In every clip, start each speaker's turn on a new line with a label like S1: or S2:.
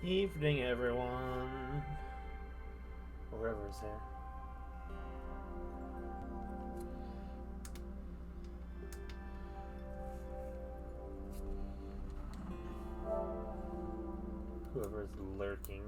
S1: Evening, everyone. Or whoever is there. Whoever is lurking.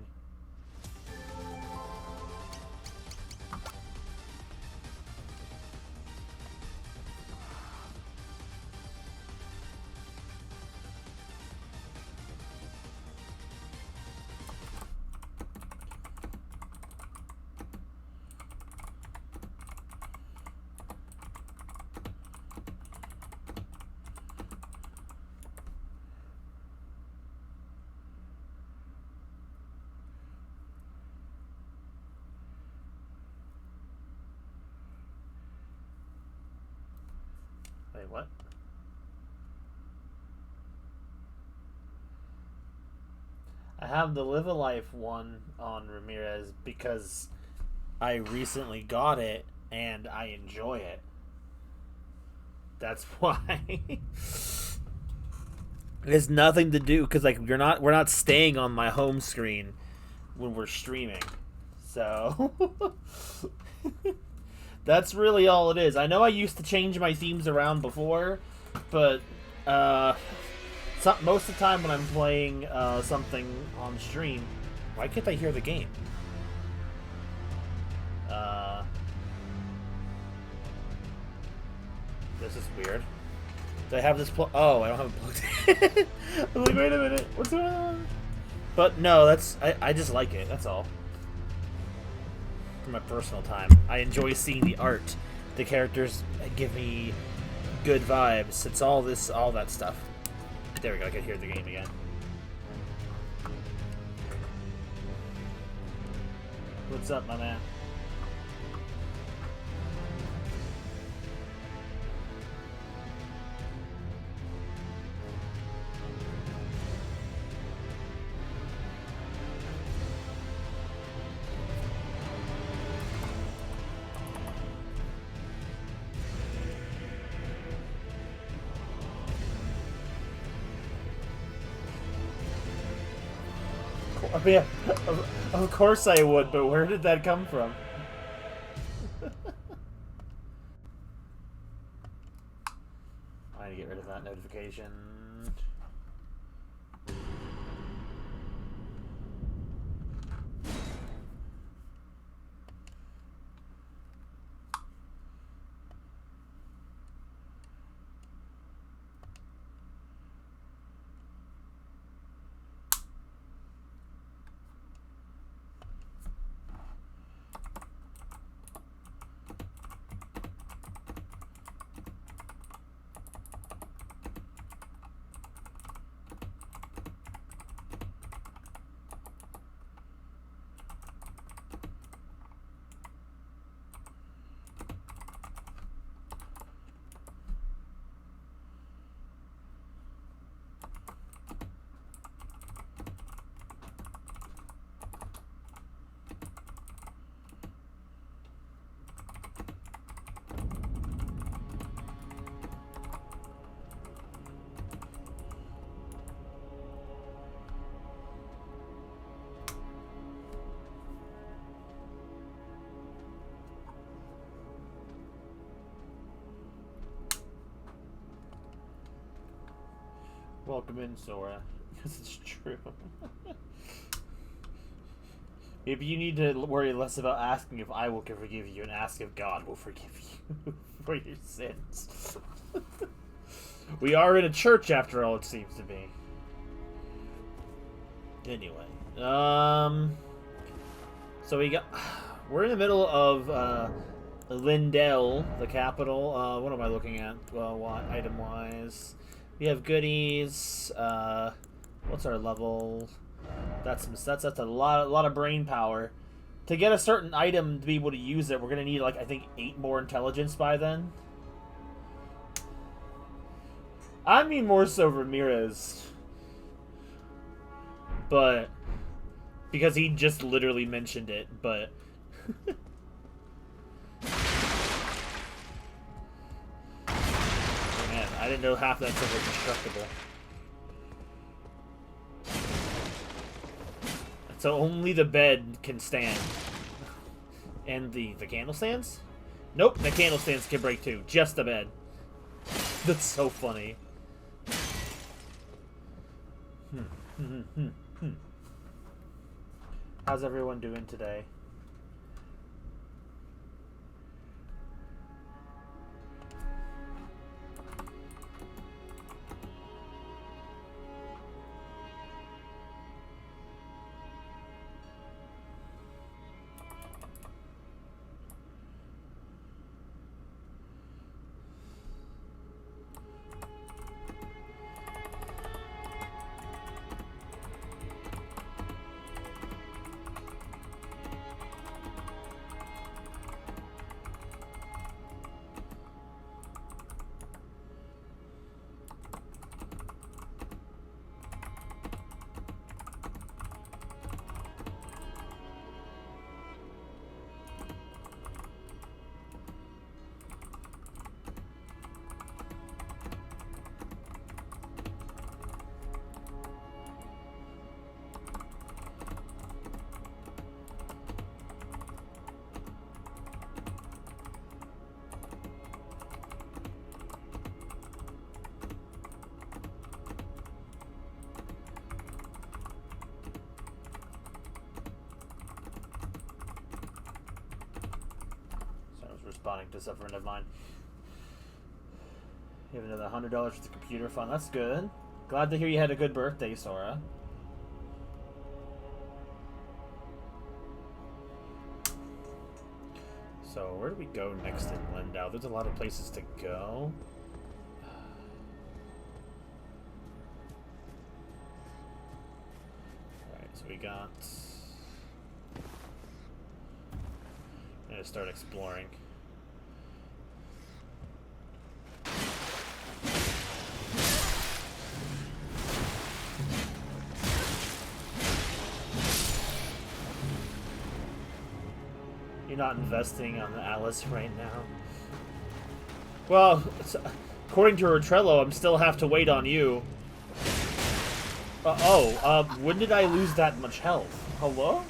S1: Wait, what? I have the Live a Life one on Ramirez because I recently got it and I enjoy it. That's why. It has nothing to do because like we're not staying on my home screen when we're streaming. So that's really all it is. I know I used to change my themes around before, but most of the time when I'm playing something on stream, why can't I hear the game? This is weird. Do I have this Oh, I don't have it plugged in. I'm like, wait a minute, what's going on? But no, I just like it. That's all. For my personal time, I enjoy seeing the art. The characters give me good vibes. It's all that stuff. There we go. I can hear the game again. What's up, my man? I mean, of course I would, but where did that come from? I need to get rid of that notification. Welcome in, Sora. Because it's true. Maybe you need to worry less about asking if I will forgive you and ask if God will forgive you for your sins. We are in a church, after all, it seems to be. Anyway. So we're in the middle of, Lindell, the capital. What am I looking at, item-wise? We have goodies. What's our level? That's a lot of brain power. To get a certain item to be able to use it, we're gonna need, like, I think 8 more intelligence by then. I mean more so Ramirez. But because he just literally mentioned it, but man, I didn't know half that stuff was destructible. So only the bed can stand. And the candle stands? Nope, the candle stands can break too. Just the bed. That's so funny. How's everyone doing today? Responding to some friend of mine. You have another $100 for the computer fund. That's good. Glad to hear you had a good birthday, Sora. So, where do we go next in Lindau? There's a lot of places to go. Alright, so we got... I'm gonna start exploring. Not investing on Alice right now. Well, according to her Trello, I'm still have to wait on you. When did I lose that much health? Hello?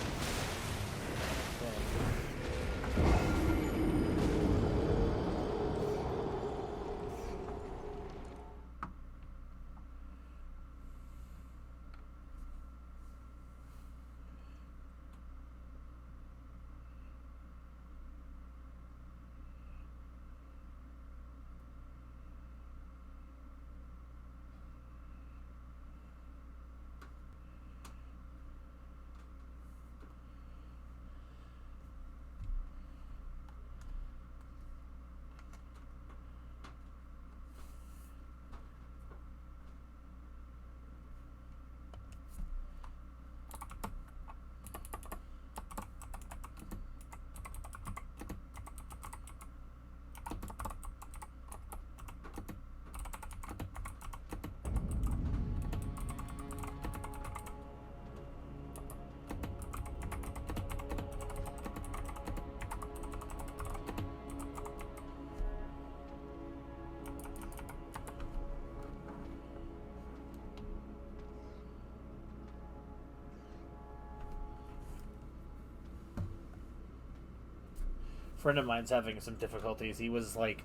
S1: Friend of mine's having some difficulties. He was like,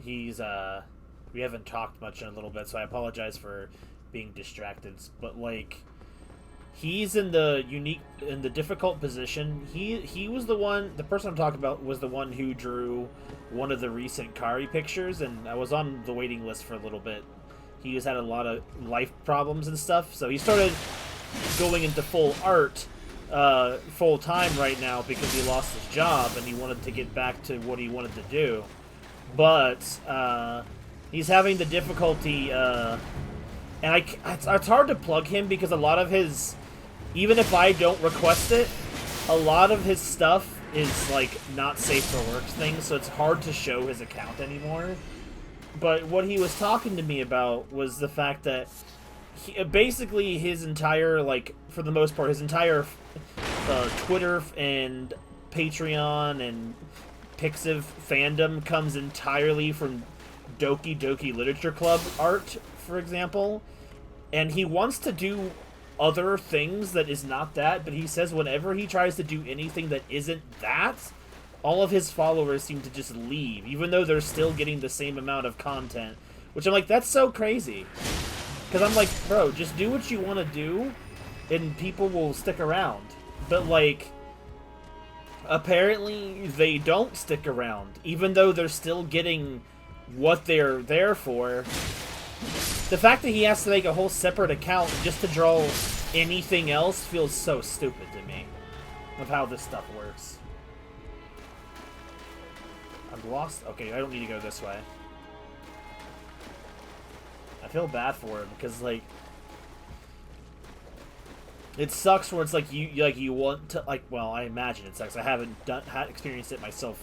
S1: we haven't talked much in a little bit, so I apologize for being distracted. But like, he's in the difficult position. He was the person I'm talking about was the one who drew one of the recent Kari pictures, and I was on the waiting list for a little bit. He has had a lot of life problems and stuff, so he started going into full art full time right now because he lost his job and he wanted to get back to what he wanted to do. But he's having the difficulty, and it's hard to plug him because a lot of his, even if I don't request it, a lot of his stuff is like not safe for work things, so it's hard to show his account anymore. But what he was talking to me about was the fact that basically his entire, like, for the most part, his entire Twitter and Patreon and Pixiv fandom comes entirely from Doki Doki Literature Club art, for example. And he wants to do other things that is not that, but he says whenever he tries to do anything that isn't that, all of his followers seem to just leave, even though they're still getting the same amount of content. Which I'm like, that's so crazy. Because I'm like, bro, just do what you want to do, and people will stick around. But, like, apparently they don't stick around, even though they're still getting what they're there for. The fact that he has to make a whole separate account just to draw anything else feels so stupid to me, of how this stuff works. I'm lost. Okay, I don't need to go this way. I feel bad for him because, like, it sucks where it's like you want to, like, well, I imagine it sucks. I haven't experienced it myself,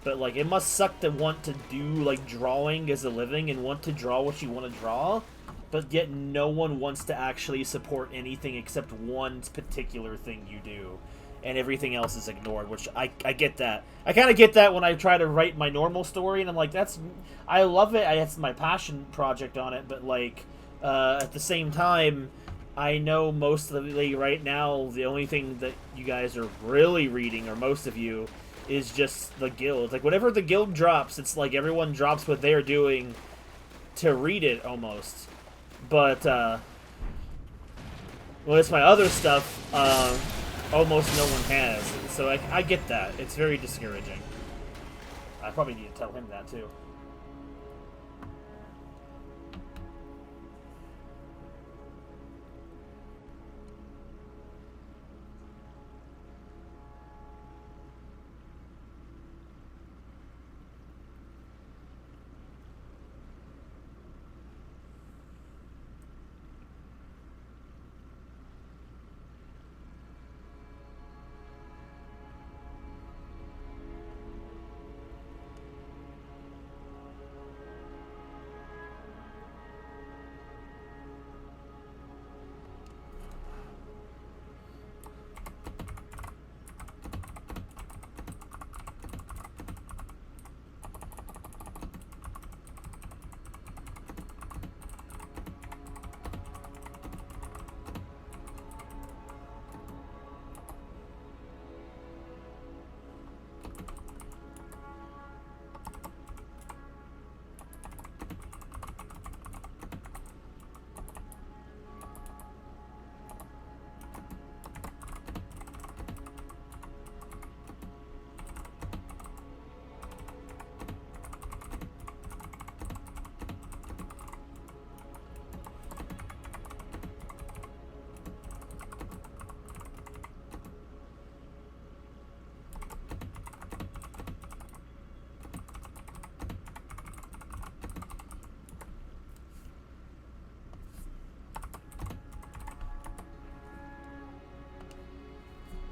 S1: but like it must suck to want to do like drawing as a living and want to draw what you want to draw, but yet no one wants to actually support anything except one particular thing you do, and everything else is ignored. Which I get that. I kind of get that when I try to write my normal story, and I'm like, I love it. It's my passion project on it, but like at the same time, I know mostly right now the only thing that you guys are really reading, or most of you, is just the guild. Like, whenever the guild drops, it's like everyone drops what they're doing to read it, almost. But, well, it's my other stuff, almost no one has. So I get that. It's very discouraging. I probably need to tell him that, too.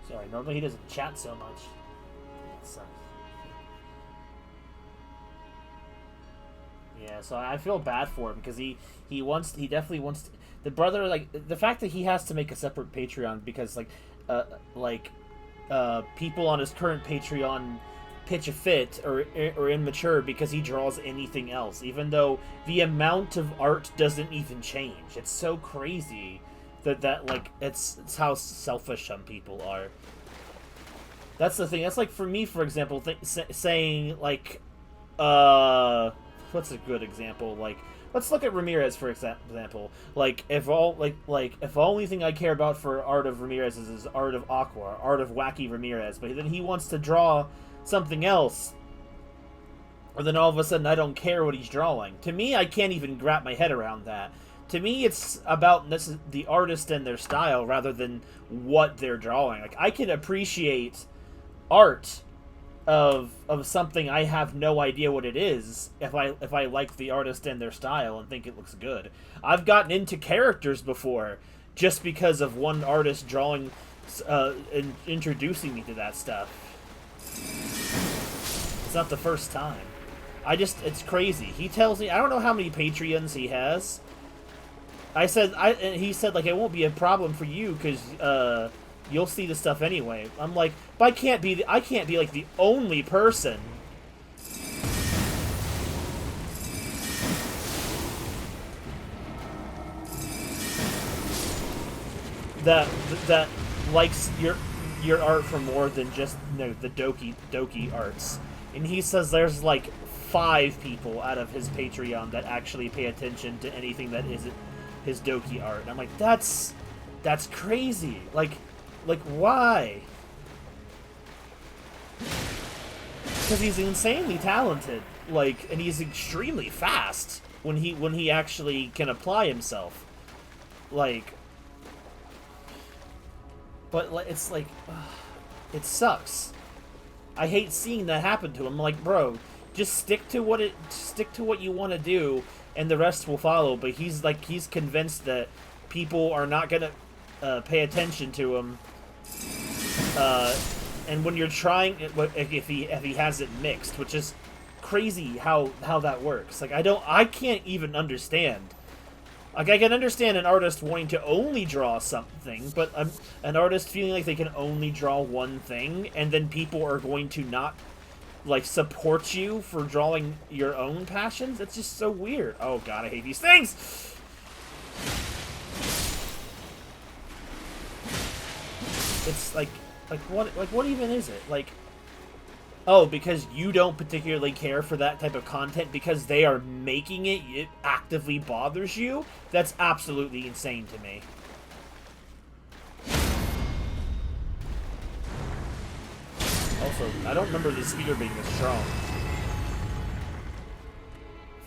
S1: Sorry, normally he doesn't chat so much. That sucks. Yeah, so I feel bad for him because he definitely wants to, the brother, like, the fact that he has to make a separate Patreon because people on his current Patreon pitch a fit or immature because he draws anything else, even though the amount of art doesn't even change. It's so crazy that like it's how selfish some people are. That's the thing. That's like, for me, for example, saying like what's a good example? Like, let's look at Ramirez for example. Like, if the only thing I care about for art of Ramirez is art of Aqua, art of Wacky Ramirez, but then he wants to draw something else, or then all of a sudden I don't care what he's drawing. To me, I can't even wrap my head around that. To me, it's about the artist and their style rather than what they're drawing. Like, I can appreciate art of something I have no idea what it is if I like the artist and their style and think it looks good. I've gotten into characters before just because of one artist drawing and introducing me to that stuff. It's not the first time. It's crazy. He tells me, I don't know how many Patreons he has. And he said, like, it won't be a problem for you because you'll see the stuff anyway. I'm like, but I can't be like the only person. that that likes your art for more than just the Doki arts, and he says there's like 5 people out of his Patreon that actually pay attention to anything that isn't his Doki art. And I'm like, that's crazy. Like why? Because he's insanely talented, like, and he's extremely fast when he actually can apply himself, like. But it's like, it sucks. I hate seeing that happen to him. Like, bro, just stick to what you want to do, and the rest will follow. But he's convinced that people are not gonna pay attention to him. And when you're trying, if he has it mixed, which is crazy how that works. Like, I can't even understand. Like, I can understand an artist wanting to only draw something, but an artist feeling like they can only draw one thing, and then people are going to not, like, support you for drawing your own passions. It's just so weird. Oh god, I hate these things! It's like what even is it? Like, oh, because you don't particularly care for that type of content because they are making it, it actively bothers you? That's absolutely insane to me. Also, I don't remember the speeder being this strong.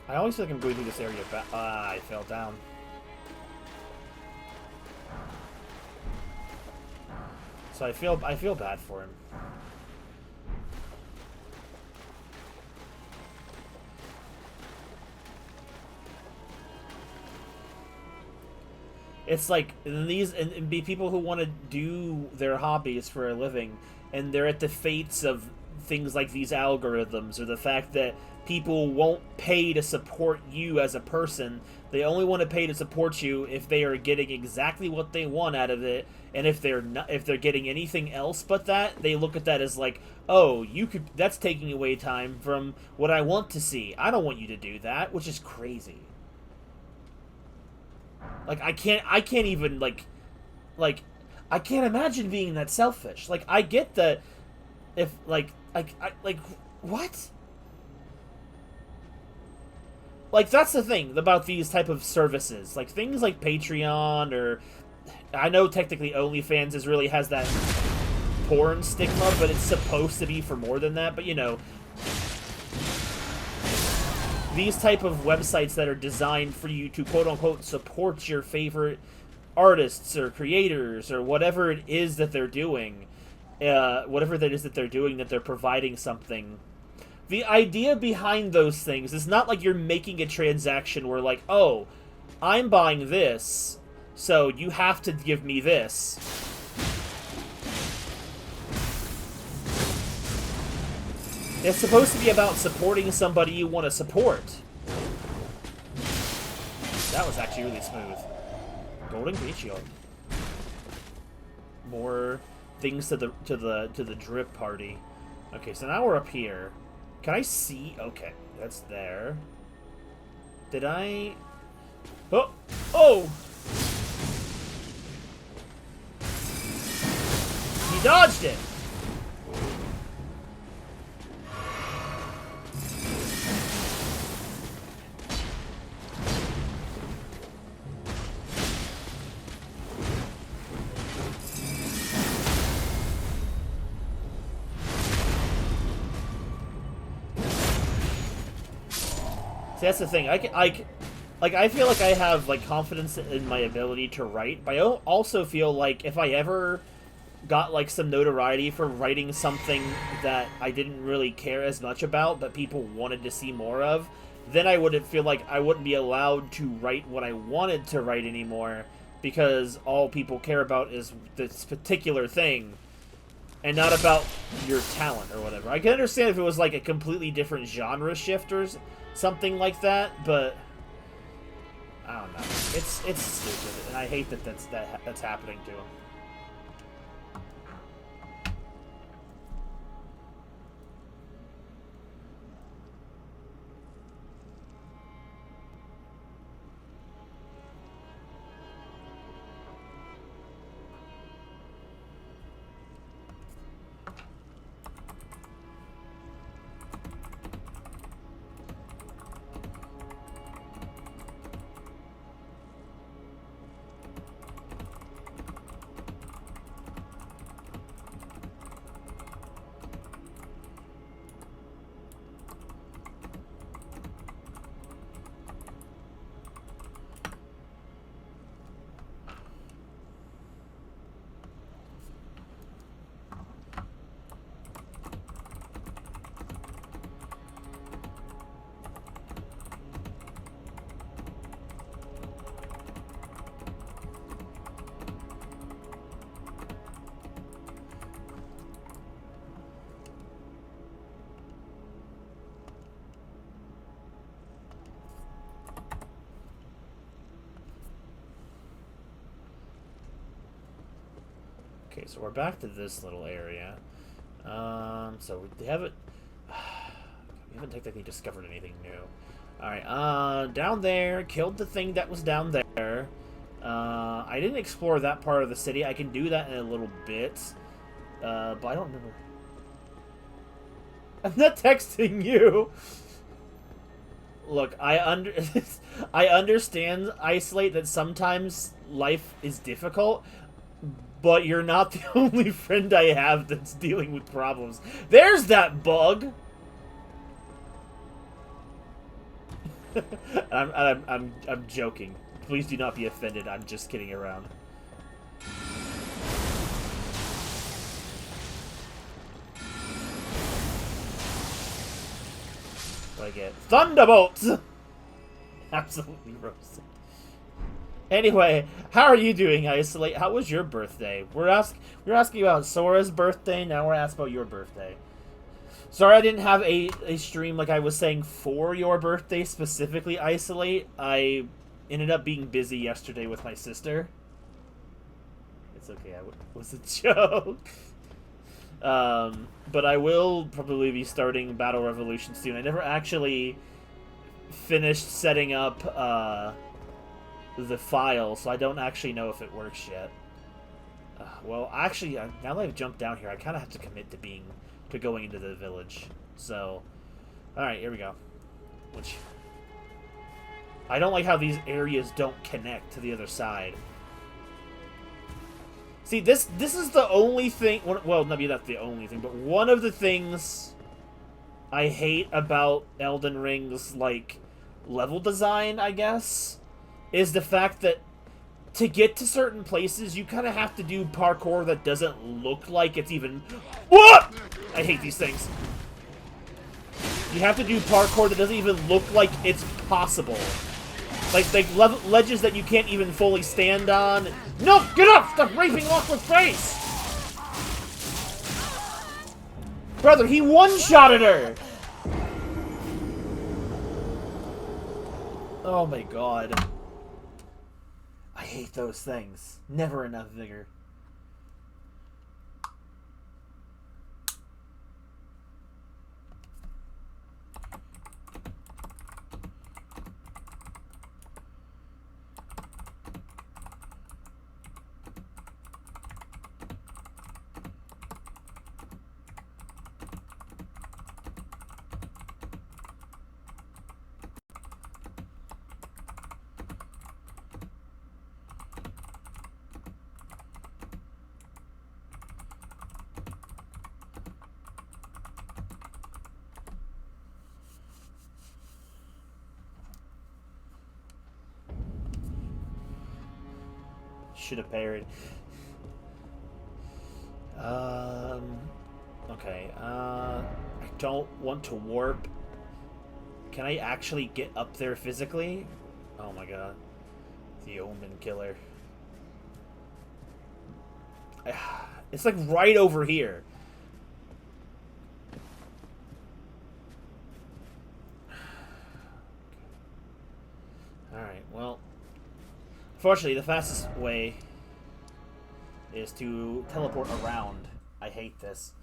S1: I always feel like I'm going through this area. I fell down. So I feel bad for him. It's like these and be people who want to do their hobbies for a living, and they're at the fates of things like these algorithms, or the fact that people won't pay to support you as a person. They only want to pay to support you if they are getting exactly what they want out of it, and if they're getting anything else but that, they look at that as like, oh, that's taking away time from what I want to see. I don't want you to do that, which is crazy. Like, I can't even, like, I can't imagine being that selfish. Like, I get that if, like, what? Like, that's the thing about these type of services. Like, things like Patreon, or, I know technically OnlyFans really has that porn stigma, but it's supposed to be for more than that, but, you know, these type of websites that are designed for you to quote-unquote support your favorite artists or creators or whatever it is that they're doing, that they're providing something. The idea behind those things is not like you're making a transaction where, like, oh, I'm buying this, so you have to give me this. It's supposed to be about supporting somebody you want to support. That was actually really smooth. Golden Great Shield. More things to the drip party. Okay, so now we're up here. Can I see? Okay, that's there. Did I? Oh! Oh! He dodged it! See, that's the thing. I feel like I have, like, confidence in my ability to write, but I also feel like if I ever got, like, some notoriety for writing something that I didn't really care as much about, but people wanted to see more of, then I wouldn't feel like I wouldn't be allowed to write what I wanted to write anymore, because all people care about is this particular thing, and not about your talent or whatever. I can understand if it was, like, a completely different genre shift or something like that, but I don't know. It's stupid, and I hate that that's happening to him. so we're back to this little area. So we haven't technically discovered anything new. Alright, down there, killed the thing that was down there. I didn't explore that part of the city. I can do that in a little bit. But I don't remember. I'm not texting you! Look, I understand, Isolate, that sometimes life is difficult, but you're not the only friend I have that's dealing with problems. There's that bug! I'm joking. Please do not be offended. I'm just kidding around. What do I get? Thunderbolts! Absolutely roasted. Anyway, how are you doing, Isolate? How was your birthday? We're asking about Sora's birthday. Now we're asking about your birthday. Sorry I didn't have a stream like I was saying for your birthday specifically, Isolate. I ended up being busy yesterday with my sister. It's okay, it was a joke. But I will probably be starting Battle Revolution soon. I never actually finished setting up the file, so I don't actually know if it works yet. Well, actually, now that I've jumped down here, I kind of have to commit to going into the village. So, alright, here we go. Which, I don't like how these areas don't connect to the other side. See, this is the only thing, well, maybe not the only thing, but one of the things I hate about Elden Ring's, like, level design, I guess, is the fact that to get to certain places, you kind of have to do parkour that doesn't look like it's even... What? I hate these things. You have to do parkour that doesn't even look like it's possible. Like ledges that you can't even fully stand on. No! Get up! Stop raping Awkward Face! Brother, he one-shotted her! Oh my god. I hate those things. Never enough vigor. Should have parried. Okay, I don't want to warp. Can I actually get up there physically? Oh my god. The Omen Killer. It's like right over here. Alright, well. Fortunately, the fastest way is to teleport around. I hate this.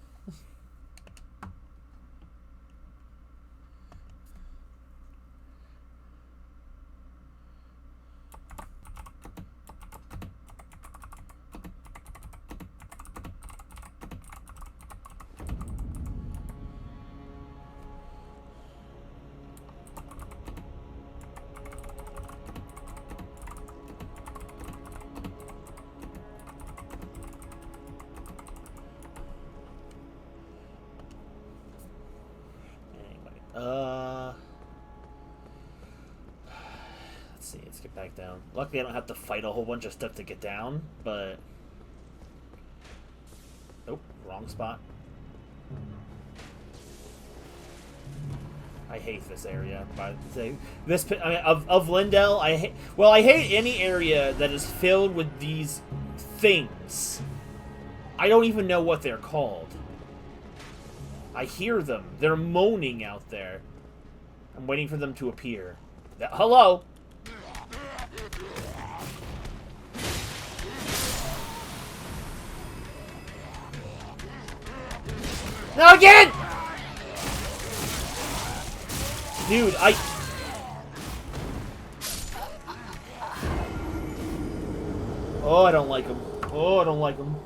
S1: Let's see, let's get back down. Luckily I don't have to fight a whole bunch of stuff to get down, but... Nope, wrong spot. I hate this area, but this, I mean, of Lindell, I hate any area that is filled with these things. I don't even know what they're called. I hear them. They're moaning out there. I'm waiting for them to appear. Hello? No, again! Dude, Oh, I don't like him. Oh, I don't like him.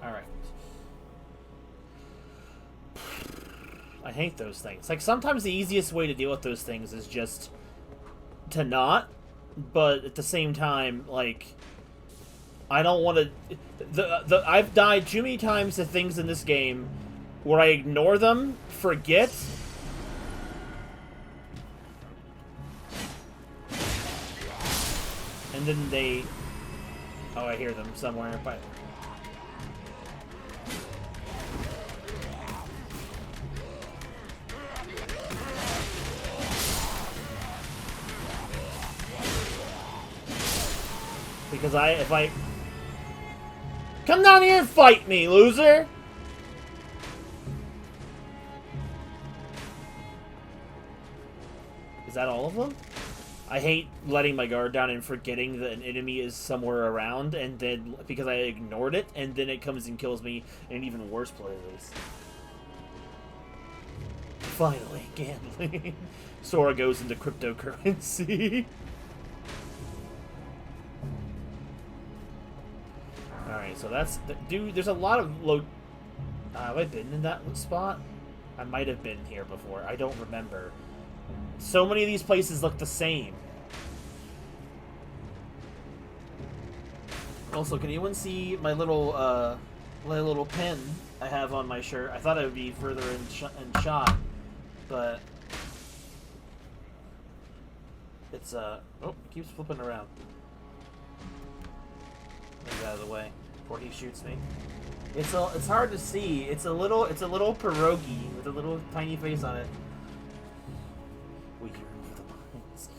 S1: Alright. I hate those things. Like, sometimes the easiest way to deal with those things is just to not, but at the same time, like, I don't want to... I've died too many times to things in this game where I ignore them, forget, and then they... Oh, I hear them somewhere, but... Because if I... Come down here and fight me, loser! Is that all of them? I hate letting my guard down and forgetting that an enemy is somewhere around, and then, because I ignored it, and then it comes and kills me in an even worse place. Finally, gambling. Sora goes into cryptocurrency. Alright, so that's... Dude, there's a lot of low... have I been in that spot? I might have been here before. I don't remember. So many of these places look the same. Also, can anyone see my little pin I have on my shirt? I thought it would be further in shot, but... It's, Oh, it keeps flipping around. Move out of the way before he shoots me. It's hard to see. It's a little pierogi with a little tiny face on it. We yearn for the mines.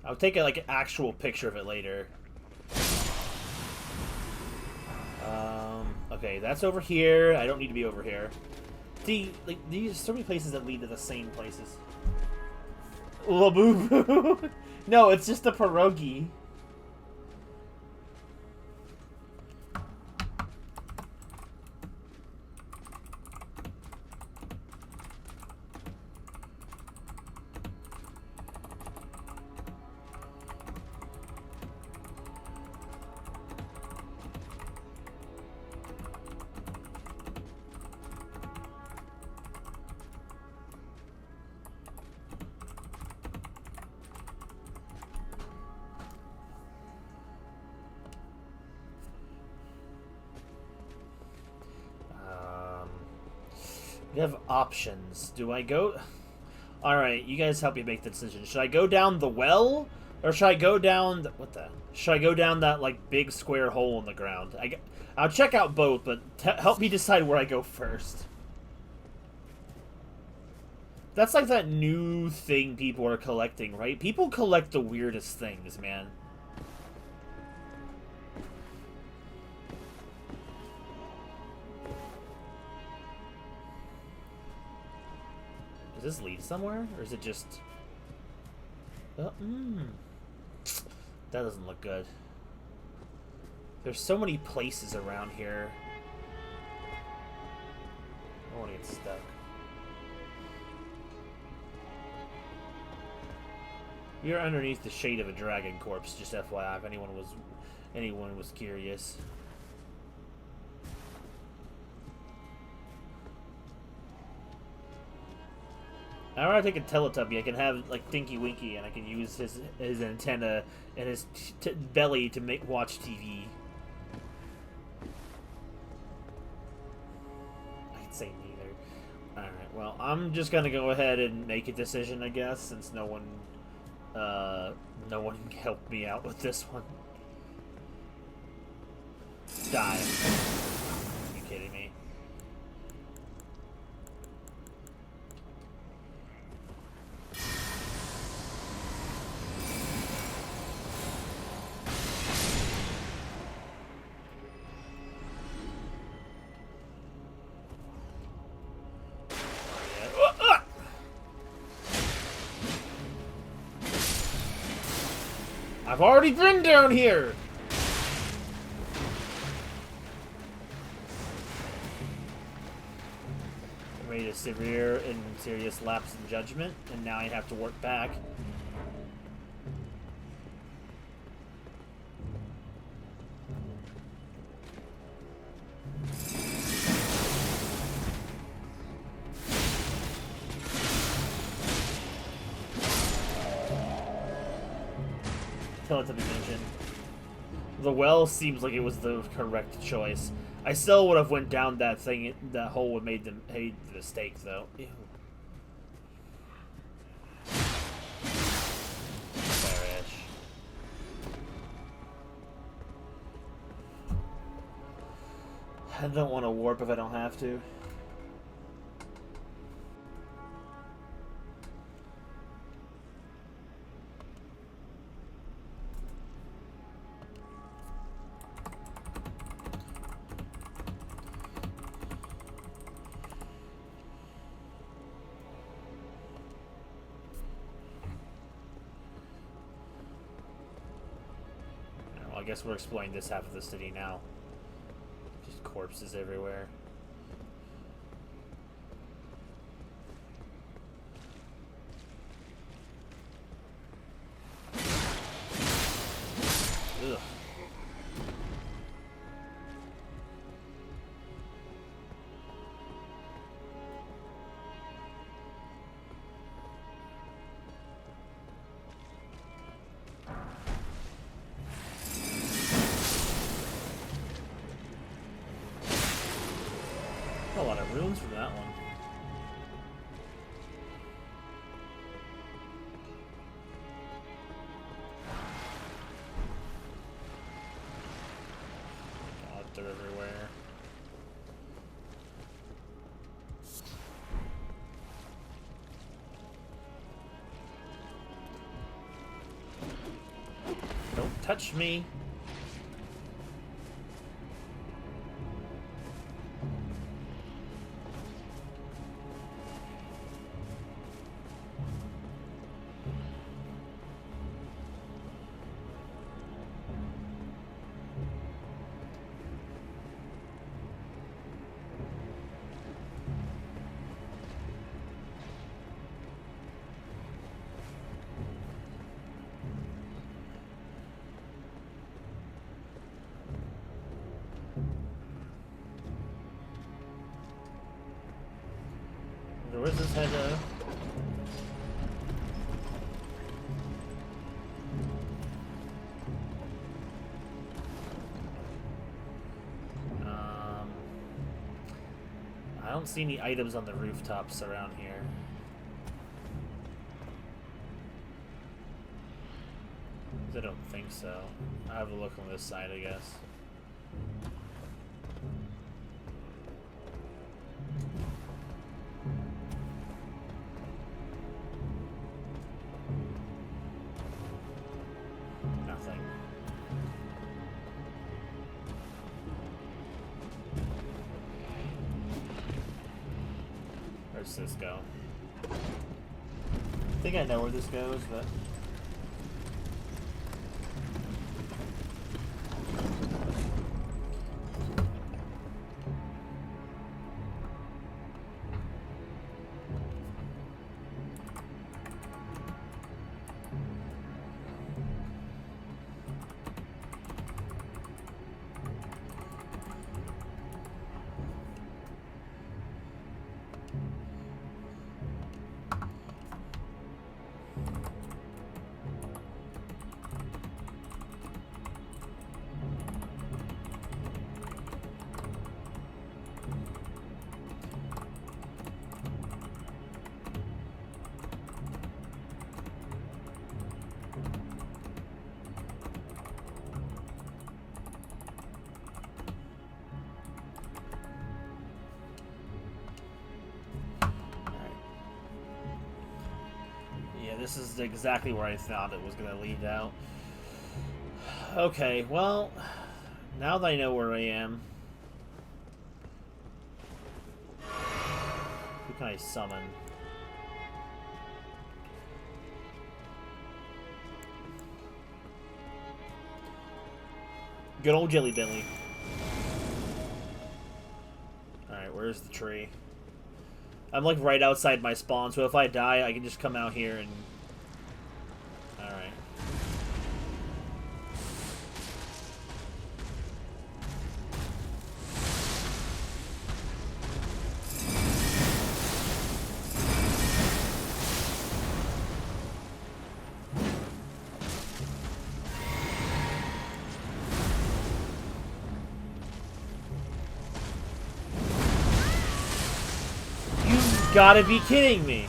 S1: I'll take like an actual picture of it later. Okay, that's over here. I don't need to be over here. See, like, these so many places that lead to the same places. Labubu. No, it's just a pierogi. We have options. Do I go... Alright, you guys help me make the decision. Should I go down the well? Or should I go down... What the... Should I go down that, like, big square hole in the ground? I'll check out both, but help me decide where I go first. That's like that new thing people are collecting, right? People collect the weirdest things, man. Does this lead somewhere? Or is it just... That doesn't look good. There's so many places around here. I don't want to get stuck. We are underneath the shade of a dragon corpse, just FYI, if anyone was curious. I want to take a Teletubby. I can have like Tinky Winky, and I can use his antenna and his belly to watch TV. I'd say neither. All right. Well, I'm just gonna go ahead and make a decision, I guess, since no one helped me out with this one. Die. Are you kidding me? I've already been down here! I made a severe and serious lapse in judgment, and now I have to work back. Teletubby mention. The well seems like it was the correct choice. I still would have went down that thing. That hole would made the mistake, though. Ew. Perish. I don't want to warp if I don't have to. I guess we're exploring this half of the city now. Just corpses everywhere. Ugh. A lot of runes from that one. God, they're everywhere. Don't touch me. Where's this head, I don't see any items on the rooftops around here. I don't think so. I'll have a look on this side, I guess. Nothing. Where's this go? I think I know where this goes, but... This is exactly where I thought it was going to lead out. Okay, well, now that I know where I am, who can I summon? Good old Jelly Belly. Alright, where's the tree? I'm like right outside my spawn, so if I die, I can just come out here and... Alright. You gotta be kidding me!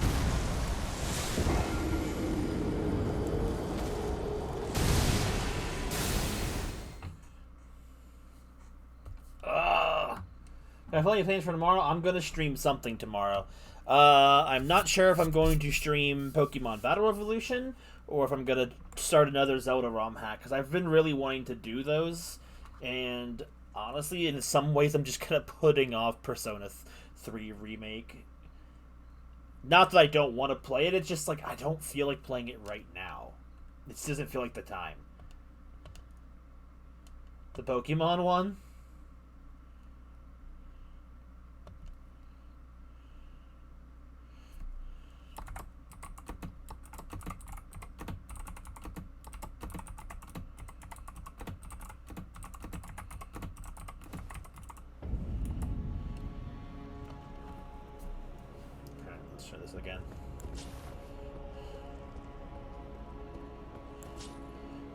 S1: I have any plans for tomorrow. I'm going to stream something tomorrow. I'm not sure if I'm going to stream Pokemon Battle Revolution or if I'm going to start another Zelda ROM hack, because I've been really wanting to do those, and honestly, in some ways, I'm just kind of putting off Persona 3 Remake. Not that I don't want to play it, it's just like I don't feel like playing it right now. It just doesn't feel like the time. The Pokemon one? Let's try this again.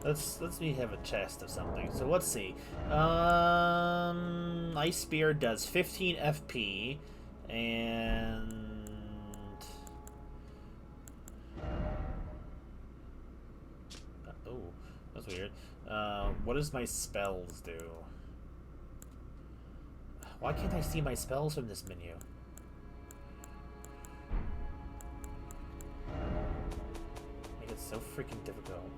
S1: Let's me have a test of something. So let's see. Ice Spear does 15 FP, and oh, that's weird. What does my spells do? Why can't I see my spells from this menu? It's so freaking difficult.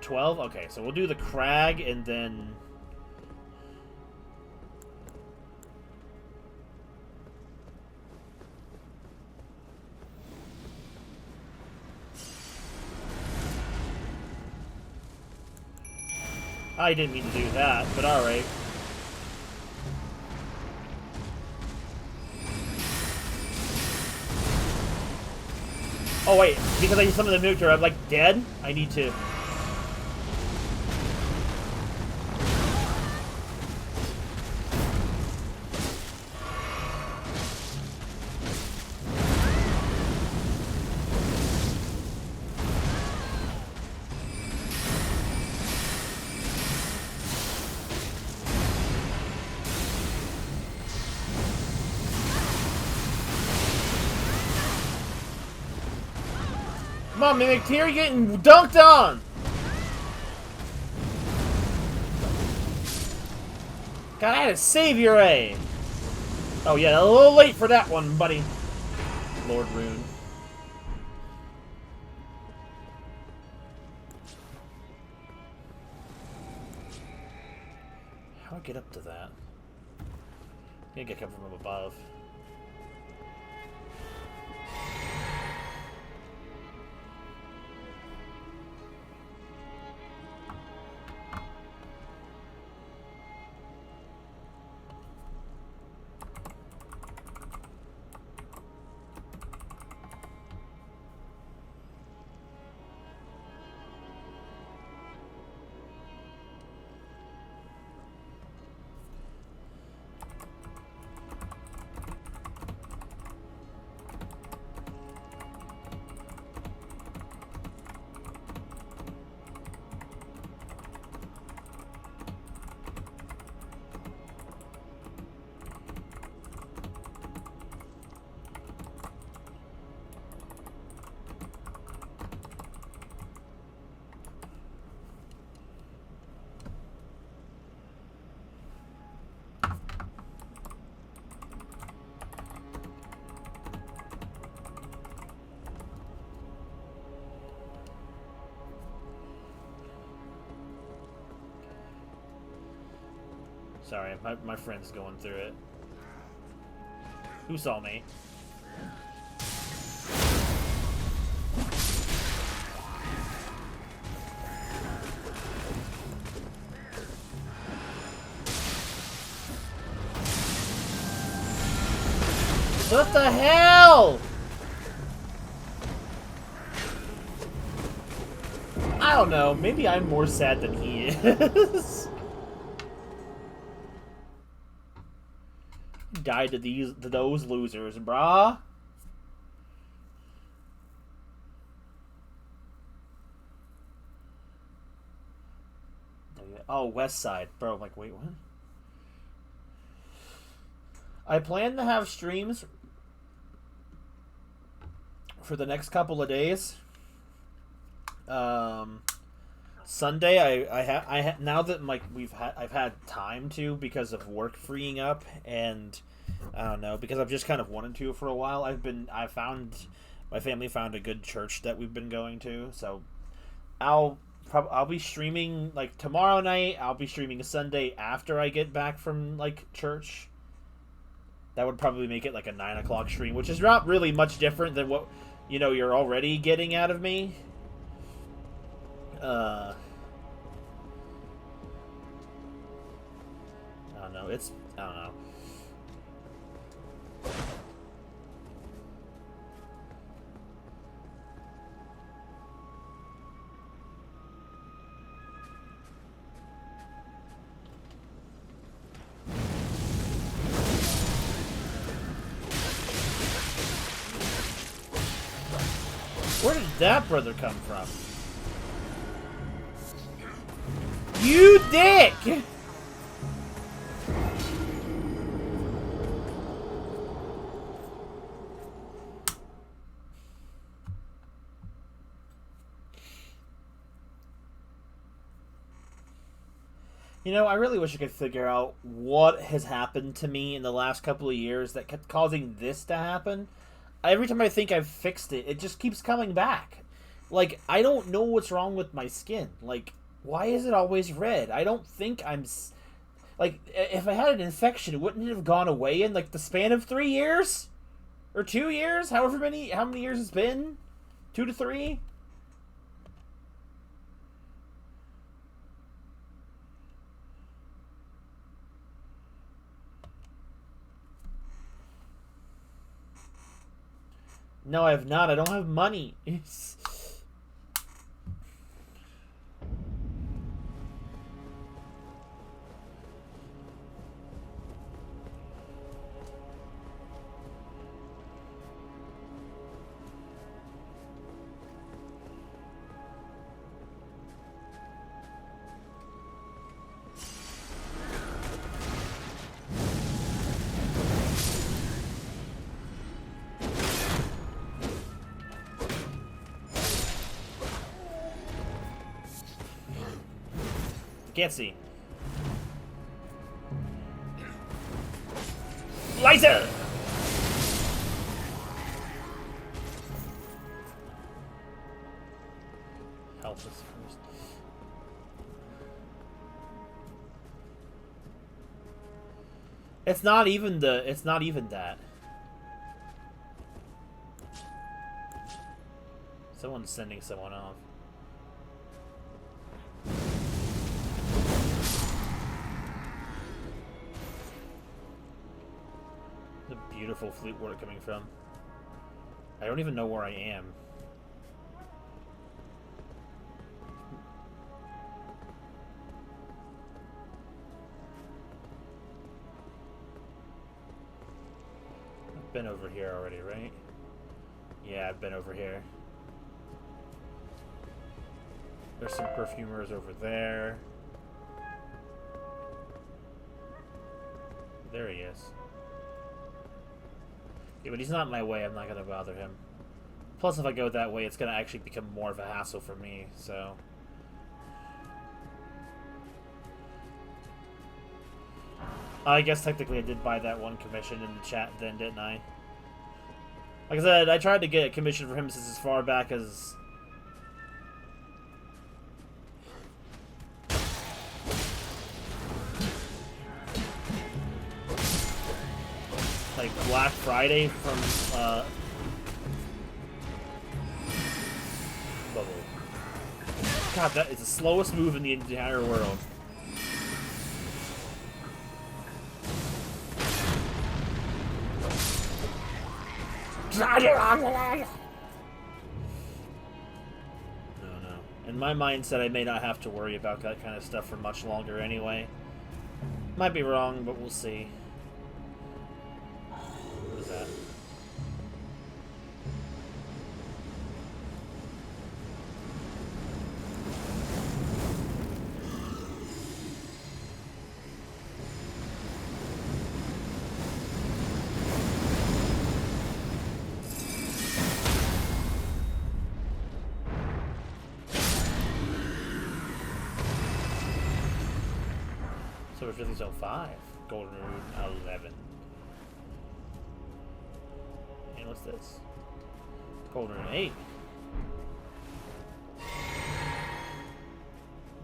S1: 12? Okay, so we'll do the Crag and then... I didn't mean to do that, but alright. Oh wait, because I used some of the nuke, I'm like dead? I need to... Come on, Mimic Tear, you're getting dunked on! God, I had to save your A! Oh yeah, a little late for that one, buddy. Lord Rune. How do I get up to that? I think I come from above. Sorry, my friend's going through it. Who saw me? What the hell? I don't know. Maybe I'm more sad than he is. Died to those losers, brah. Oh, West Side, bro. I'm like, wait, what? I plan to have streams for the next couple of days. Sunday, I now that like I've had time to because of work freeing up, and I don't know, because I've just kind of wanted to for a while. My family found a good church that we've been going to, so I'll be streaming like tomorrow night. I'll be streaming Sunday after I get back from like church. That would probably make it like a 9 o'clock stream, which is not really much different than what you're already getting out of me. I don't know. I don't know. Where did that brother come from? You dick! I really wish I could figure out what has happened to me in the last couple of years that kept causing this to happen. Every time I think I've fixed it, it just keeps coming back. Like, I don't know what's wrong with my skin. Like, why is it always red? I don't think I'm... Like, if I had an infection, wouldn't it have gone away in, like, the span of 3 years? Or 2 years? How many years it's been? 2 to 3? No, I have not. I don't have money. Can't see. Lighter! Help us first. It's not even that. Someone's sending someone off. The beautiful flute where it's coming from. I don't even know where I am. I've been over here already, right? Yeah, I've been over here. There's some perfumers over there. There he is. Yeah, but he's not in my way. I'm not going to bother him. Plus, if I go that way, it's going to actually become more of a hassle for me, so... I guess technically I did buy that one commission in the chat then, didn't I? Like I said, I tried to get a commission for him since as far back as... like Black Friday from Bubble. God, that is the slowest move in the entire world. No. In my mindset, I may not have to worry about that kind of stuff for much longer anyway. Might be wrong, but we'll see. What is that? So we're 50-05. Golden Rune 11. And what's this? Golden Rune 8.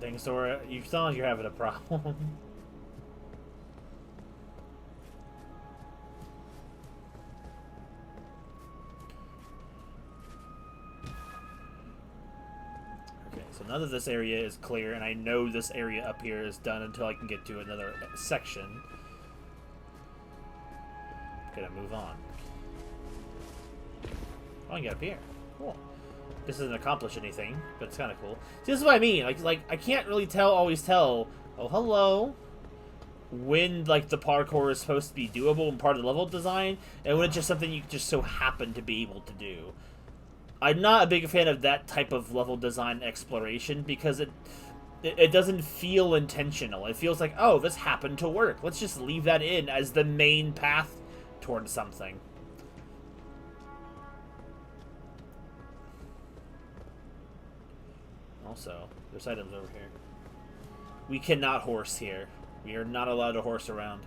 S1: Dang, Sora, you sound like you're having a problem. So none of this area is clear, and I know this area up here is done until I can get to another section. Gonna move on. Oh, I can get up here. Cool. This doesn't accomplish anything, but it's kind of cool. See, this is what I mean. Like I can't really always tell. Oh, hello. When like the parkour is supposed to be doable and part of the level design, and when it's just something you just so happen to be able to do. I'm not a big fan of that type of level design exploration because it doesn't feel intentional. It feels like, oh, this happened to work. Let's just leave that in as the main path towards something. Also, there's items over here. We cannot horse here. We are not allowed to horse around.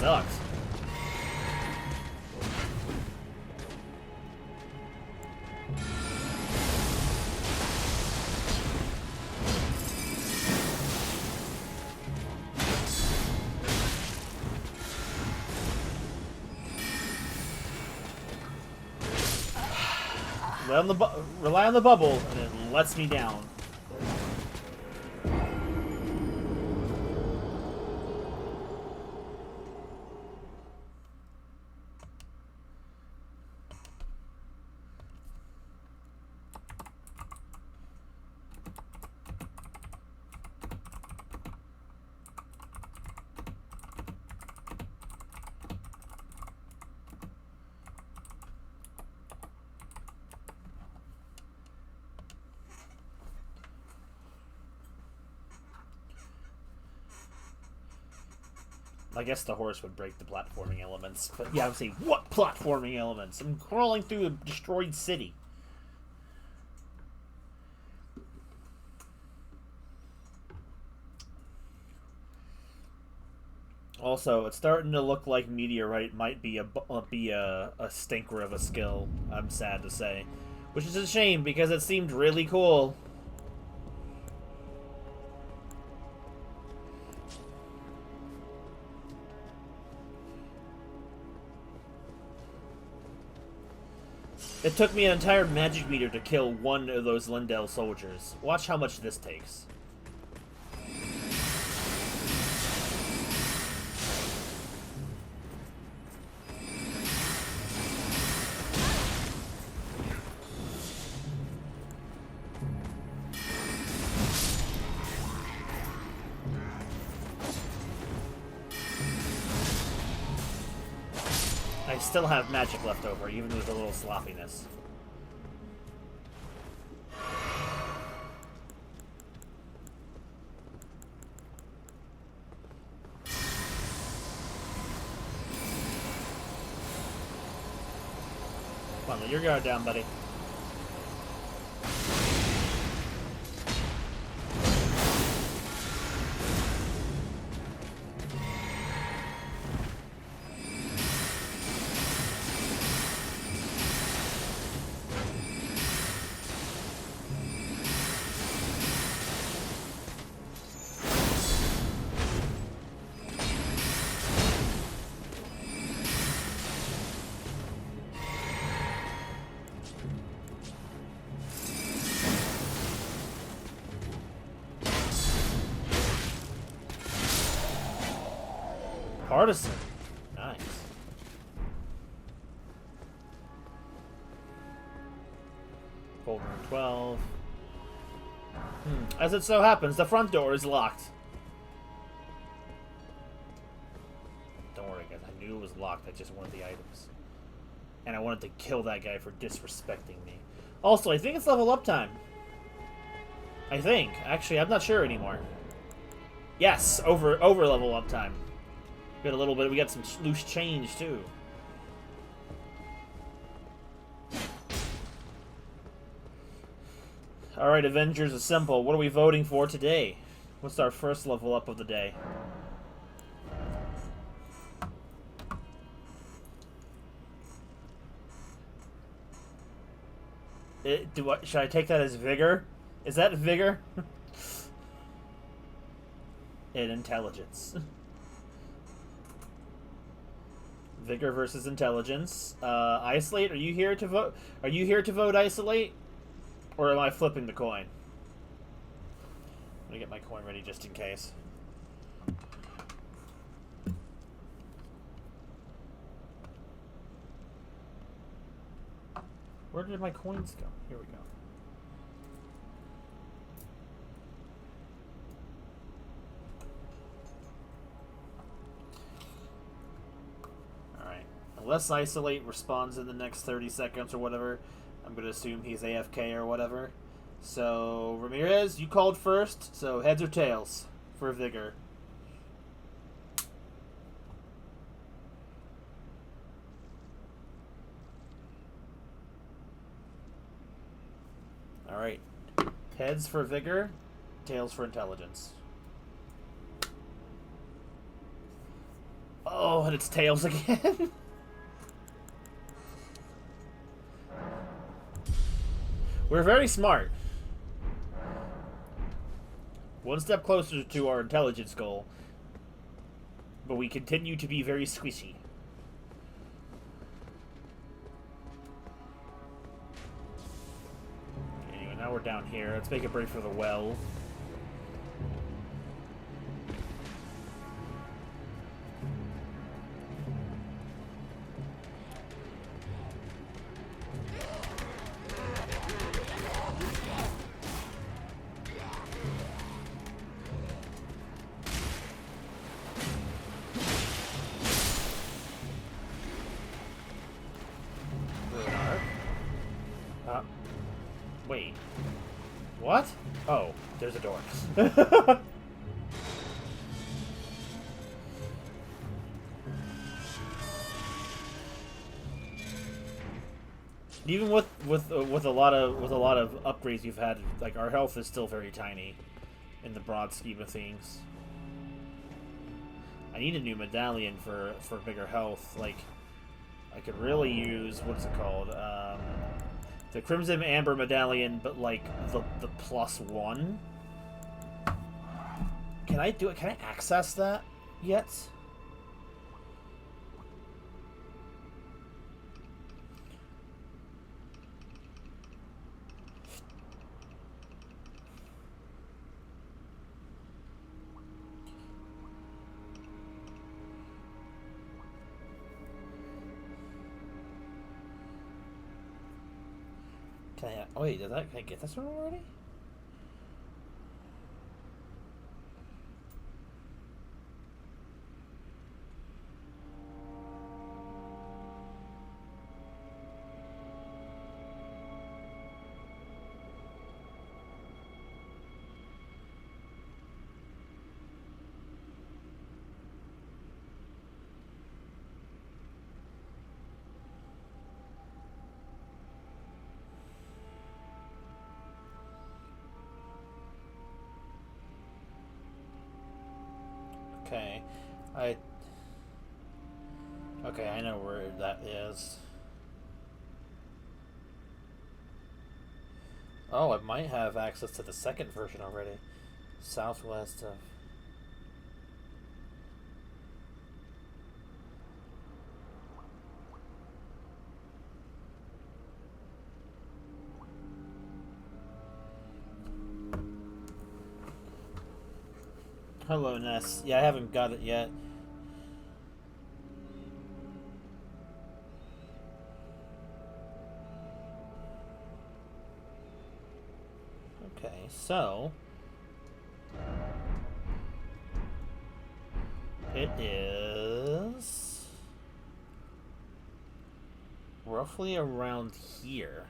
S1: Sucks. Rely on the bubble, and it lets me down. I guess the horse would break the platforming elements. But yeah, I'm saying, what platforming elements? I'm crawling through a destroyed city. Also, it's starting to look like Meteorite might be a stinker of a skill, I'm sad to say. Which is a shame, because it seemed really cool. It took me an entire magic meter to kill one of those Lindell soldiers. Watch how much this takes. I still have magic left over, even with a little sloppiness. Come on, let your guard down, buddy. Partisan. Nice. Gold room 12. As it so happens, the front door is locked. Don't worry, guys. I knew it was locked. I just wanted the items. And I wanted to kill that guy for disrespecting me. Also, I think it's level up time. I think. Actually, I'm not sure anymore. Yes, over level up time. We got a little bit. We got some loose change too. All right, Avengers assemble. What are we voting for today? What's our first level up of the day? Should I take that as vigor? Is that vigor? And intelligence. Vigor versus intelligence. Isolate, are you here to vote? Are you here to vote isolate? Or am I flipping the coin? I'm gonna get my coin ready just in case. Where did my coins go? Here we go. Unless Isolate responds in the next 30 seconds or whatever, I'm going to assume he's AFK or whatever. So, Ramirez, you called first, so heads or tails for Vigor? Alright. Heads for Vigor, tails for Intelligence. Oh, and it's tails again? We're very smart. One step closer to our intelligence goal. But we continue to be very squishy. Anyway, now we're down here. Let's make a break for the well. Wait. What? Oh, there's a door. Even with a lot of upgrades you've had, like our health is still very tiny in the broad scheme of things. I need a new medallion for bigger health. Like, I could really use, what's it called? The Crimson Amber medallion, but like the +1. Can I do it? Can I access that yet? Can I? Oh wait, can I get this one already? Okay, Okay, I know where that is. Oh, I might have access to the second version already. Southwest of... Hello, Ness. Yeah, I haven't got it yet. Okay, so... It is... roughly around here.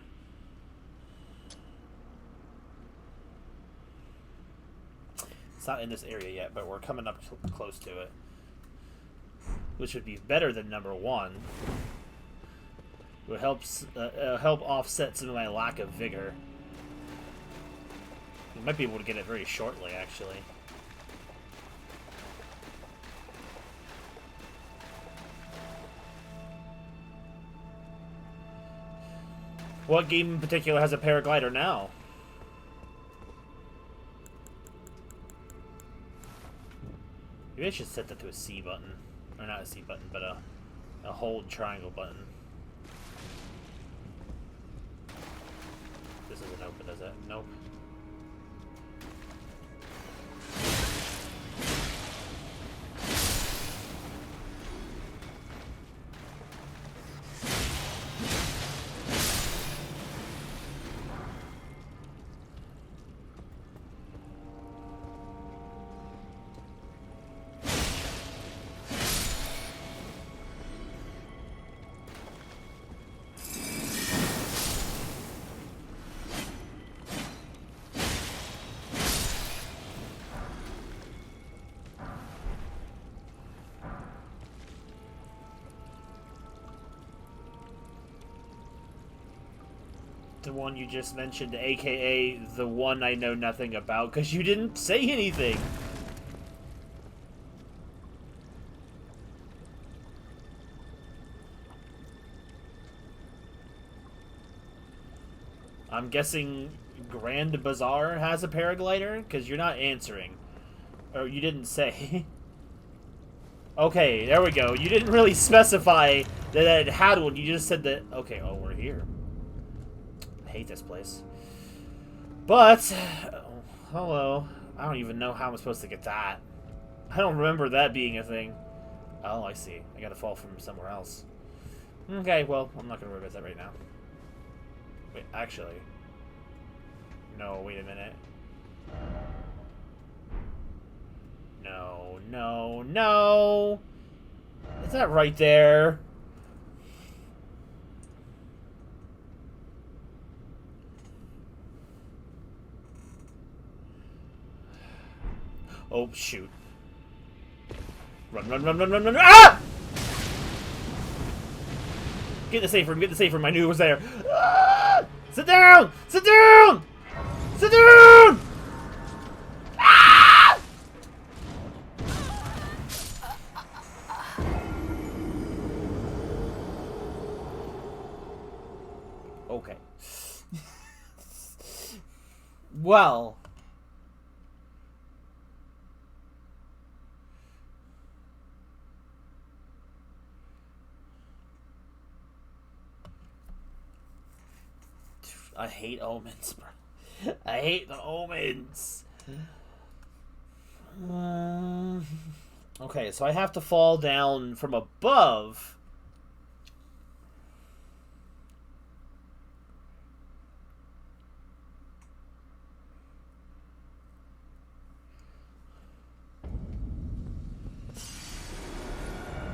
S1: It's not in this area yet, but we're coming up close to it. Which would be better than number 1. It would help offset some of my lack of vigor. We might be able to get it very shortly, actually. What game in particular has a paraglider now? Maybe I should set that to a C button. Or not a C button, but a hold triangle button. This isn't open, is it? Nope. The one you just mentioned, aka the one I know nothing about, because you didn't say anything. I'm guessing Grand Bazaar has a paraglider, because you're not answering. Or you didn't say. Okay, there we go. You didn't really specify that it had one, you just said that... Okay, oh, we're here. I hate this place. But, hello. I don't even know how I'm supposed to get that. I don't remember that being a thing. Oh, I see. I gotta fall from somewhere else. Okay, well, I'm not gonna worry about that right now. Wait, actually. No, wait a minute. No, no, no! Is that right there? Oh, shoot. Run, run, run, run, run, run, run. Ah! Get in the safe room. Get in the safe room. I knew it was there. Ah! Sit down! Sit down! Sit down! Ah! Okay. Well. I hate omens, bro. I hate the omens. Okay, so I have to fall down from above.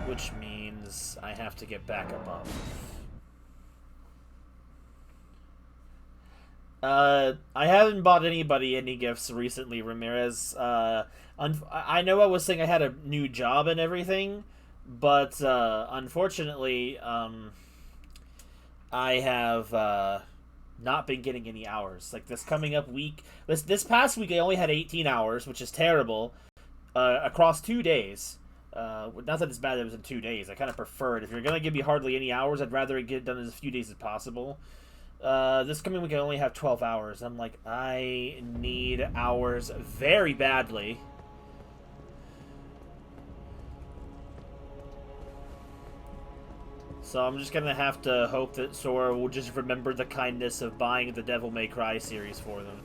S1: Which means I have to get back above. I haven't bought anybody any gifts recently, Ramirez. I know I was saying I had a new job and everything, but unfortunately, I have not been getting any hours. Like this coming up week, this past week I only had 18 hours, which is terrible. Across 2 days. Not that it's bad that it was in 2 days. I kind of prefer it. If you're gonna give me hardly any hours, I'd rather it get done in as few days as possible. This coming week I only have 12 hours. I'm like, I need hours very badly. So I'm just gonna have to hope that Sora will just remember the kindness of buying the Devil May Cry series for them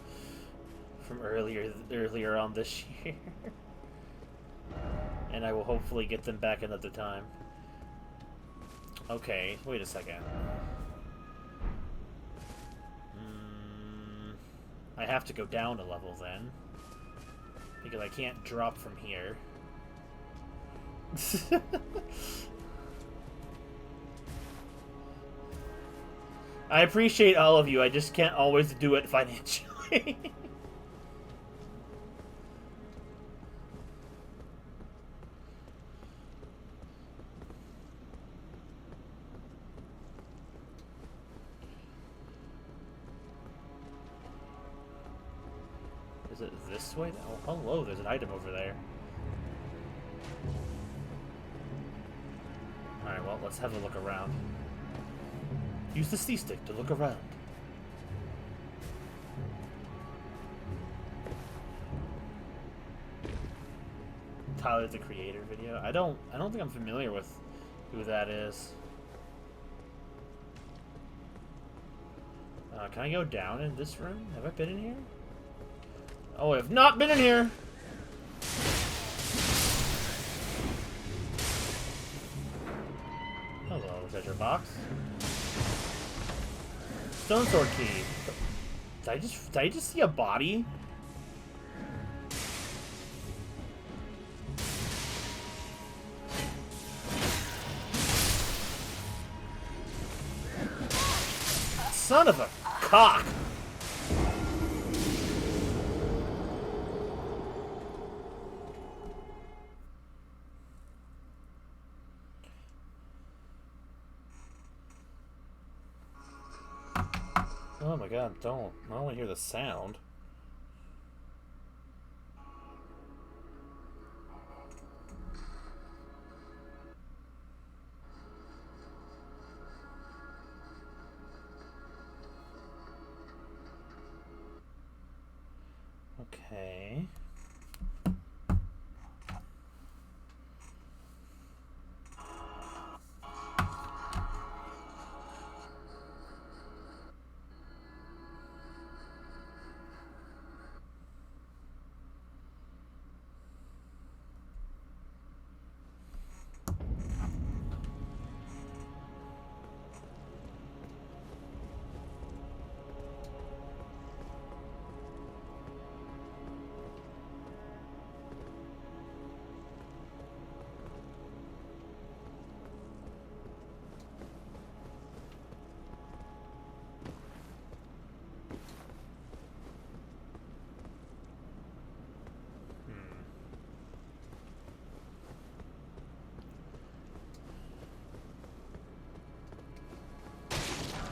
S1: from earlier on this year. And I will hopefully get them back another time. Okay, wait a second. I have to go down a level then. Because I can't drop from here. I appreciate all of you, I just can't always do it financially. Is it this way? Oh, hello, there's an item over there. Alright, well, let's have a look around. Use the C-stick to look around. Tyler the Creator video. I don't think I'm familiar with who that is. Can I go down in this room? Have I been in here? Oh, I have not been in here! Hello, is that your box? Stone sword key. Did I just see a body? Son of a cock! Oh my god, don't. I don't want to hear the sound. Okay.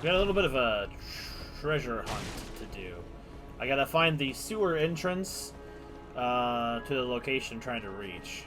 S1: We got a little bit of a treasure hunt to do. I gotta find the sewer entrance to the location I'm trying to reach.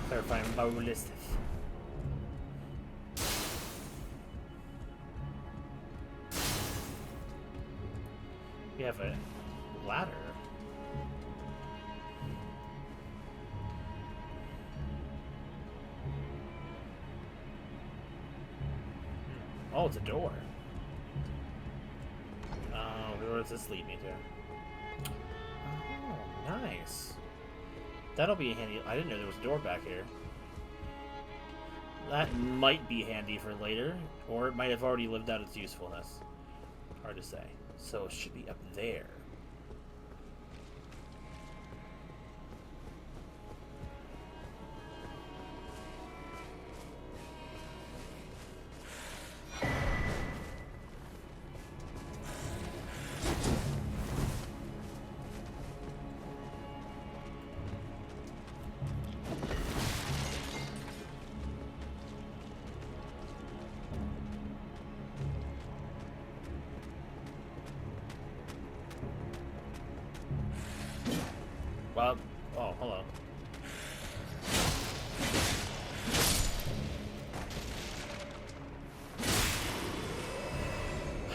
S1: Clarifying ballistic. We have a ladder. Oh, it's a door. Where does this lead me to? Oh, nice. That'll be handy. I didn't know there was a door back here. That might be handy for later, or it might have already lived out its usefulness. Hard to say. So it should be up there. Well, oh, hello.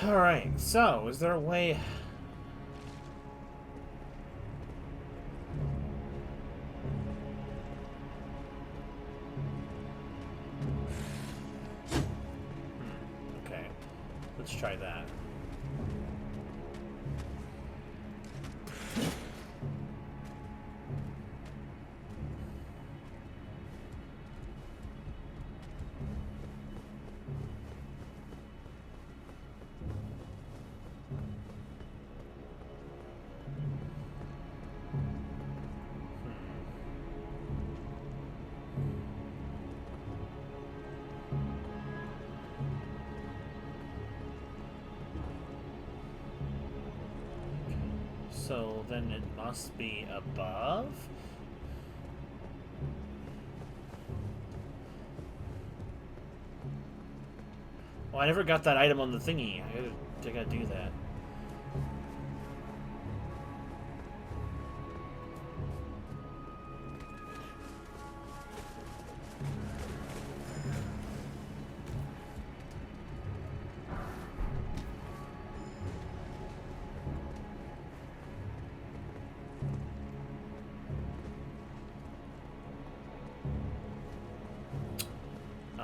S1: Alright, so, is there a way... Okay, let's try that. So then it must be above? Well, I never got that item on the thingy. I gotta do that.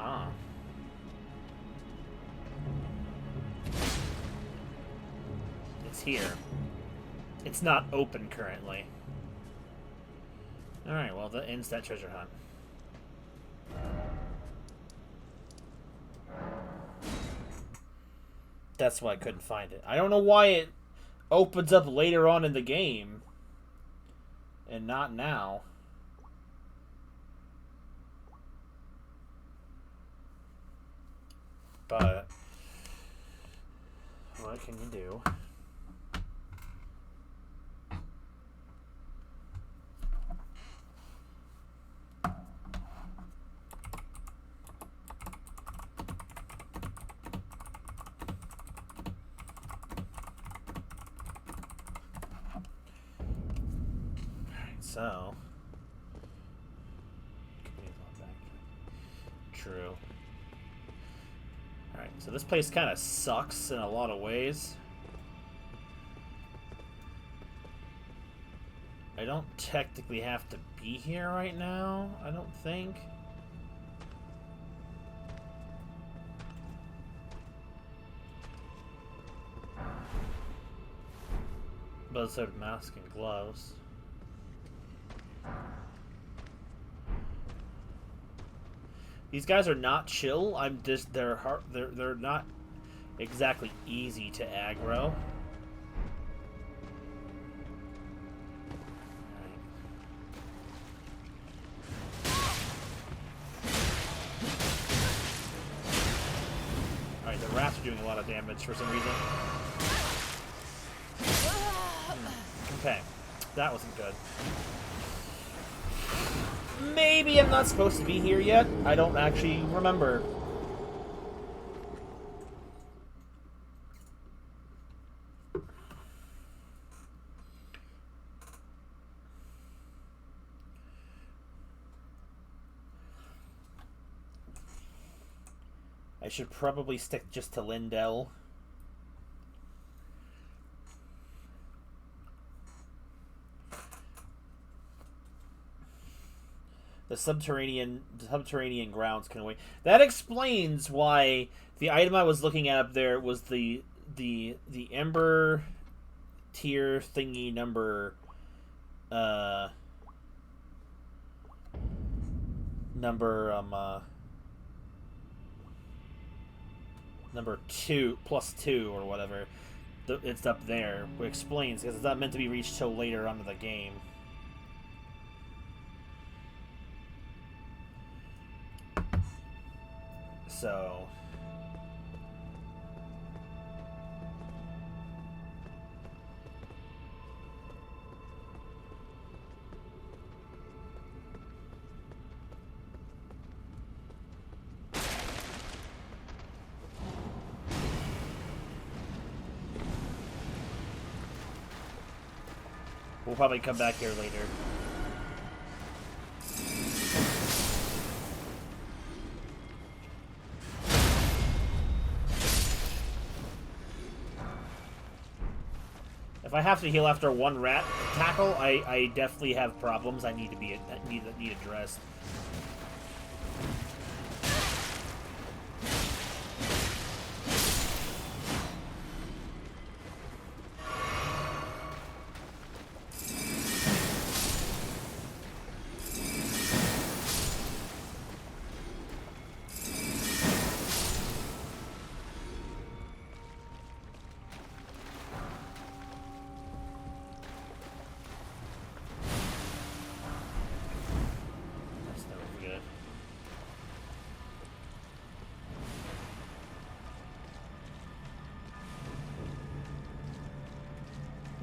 S1: Ah. It's here. It's not open currently. Alright, well, that ends that treasure hunt. That's why I couldn't find it. I don't know why it opens up later on in the game. And not now. But what can you do? So, true. Alright, so this place kind of sucks in a lot of ways. I don't technically have to be here right now, I don't think. But sort of mask and gloves. These guys are not chill. I'm just they're hard. They're not exactly easy to aggro. Alright, the rats are doing a lot of damage for some reason. Okay, that wasn't good. Maybe I'm not supposed to be here yet. I don't actually remember. I should probably stick just to Lindell. The subterranean grounds can wait. That explains why the item I was looking at up there was the Ember tier thingy number number 2 +2 or whatever. It's up there. It explains because it's not meant to be reached till later on in the game. So we'll probably come back here later. If I have to heal after one rat tackle, I definitely have problems. I need to be need addressed.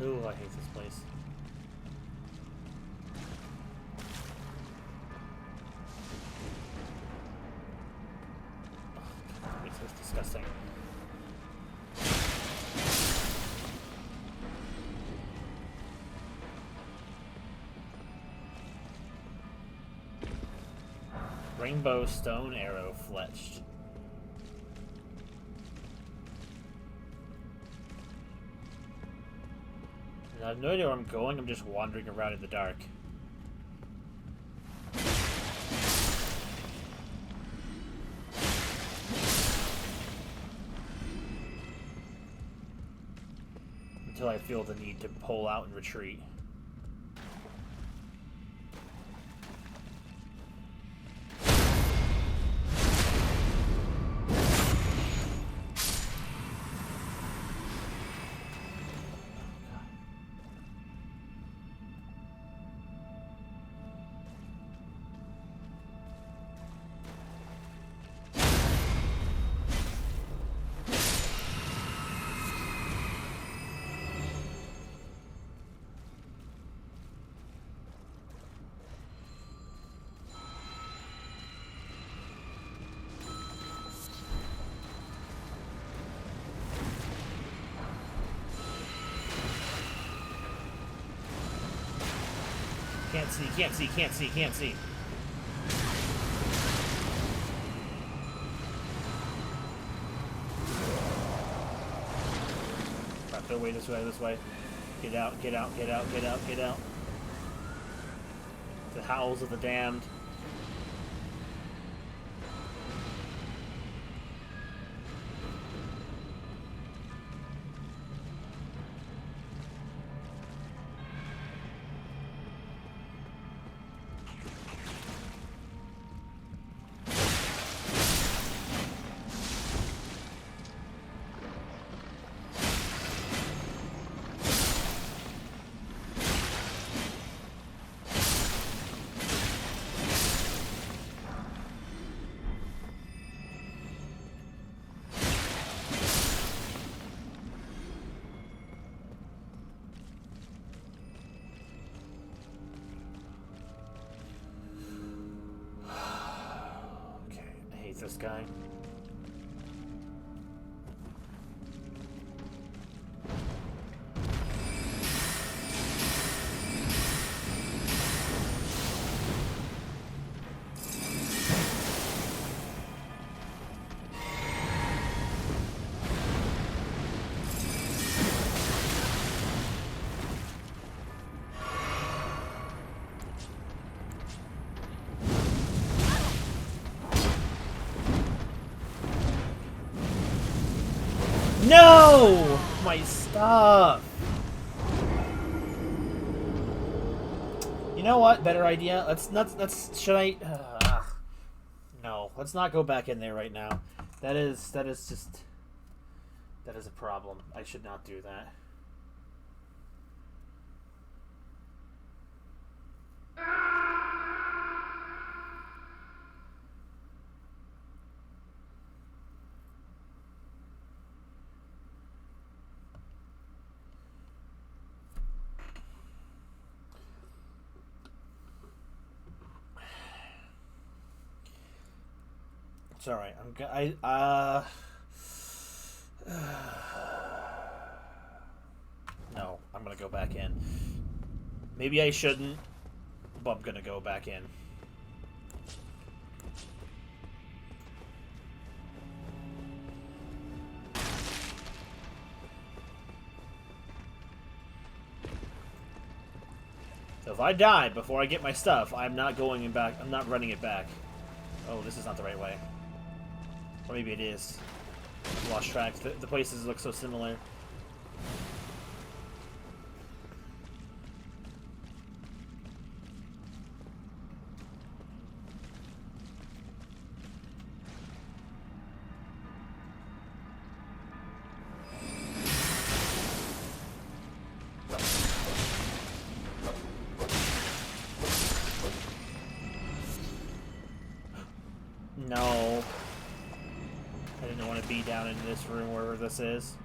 S1: Ooh, I hate this place. Oh, this is disgusting. Rainbow stone arrow fletched. I have no idea where I'm going, I'm just wandering around in the dark. Until I feel the need to pull out and retreat. Can't see, can't see, can't see, can't see. Crap, go away this way, this way. Get out, get out, get out, get out, get out. The howls of the damned. This guy. No! My stuff! You know what? Better idea. Should I... no, let's not go back in there right now. That is a problem. I should not do that. It's all right. No, I'm gonna go back in. Maybe I shouldn't, but I'm gonna go back in. So if I die before I get my stuff, I'm not going back. I'm not running it back. Oh, this is not the right way. Or maybe it is. Lost track. The places look so similar. No. I didn't want to be down in this room wherever this is.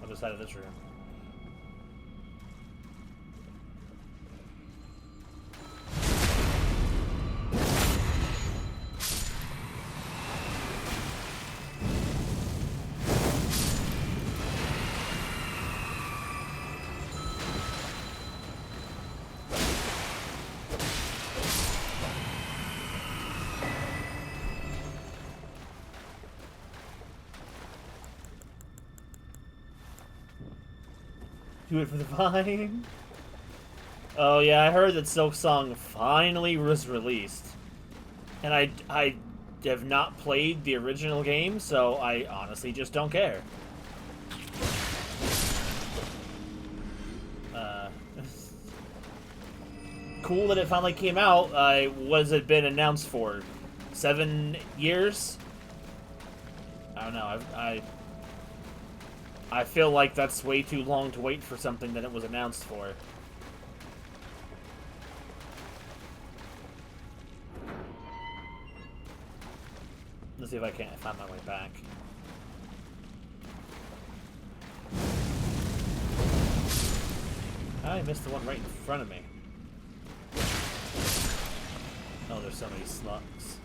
S1: Other side of this room. Do it for the vine. Oh yeah, I heard that Silk Song finally was released. And I have not played the original game, so I honestly just don't care. Cool that it finally came out. Was it been announced for 7 years? I don't know. I feel like that's way too long to wait for something that it was announced for. Let's see if I can't find my way back. I missed the one right in front of me. Oh, there's so many slugs.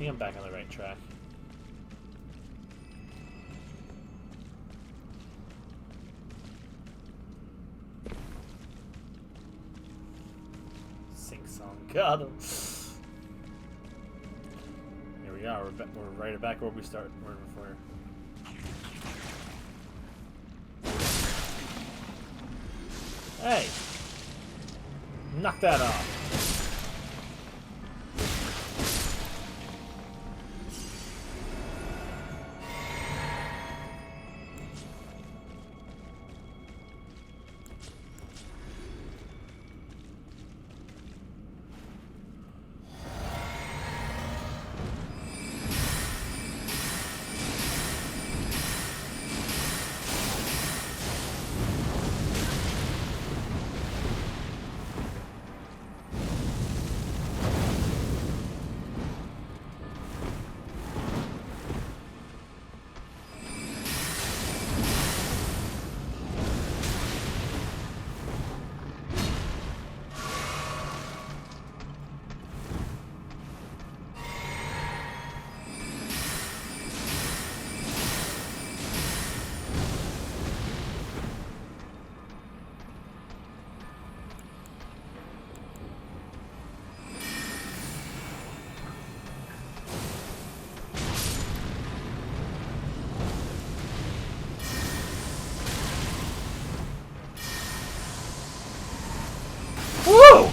S1: think I'm back on the right track. Sing song. Got him. Here we are. We're right back where we started. Where before. Hey! Knock that off. Woo!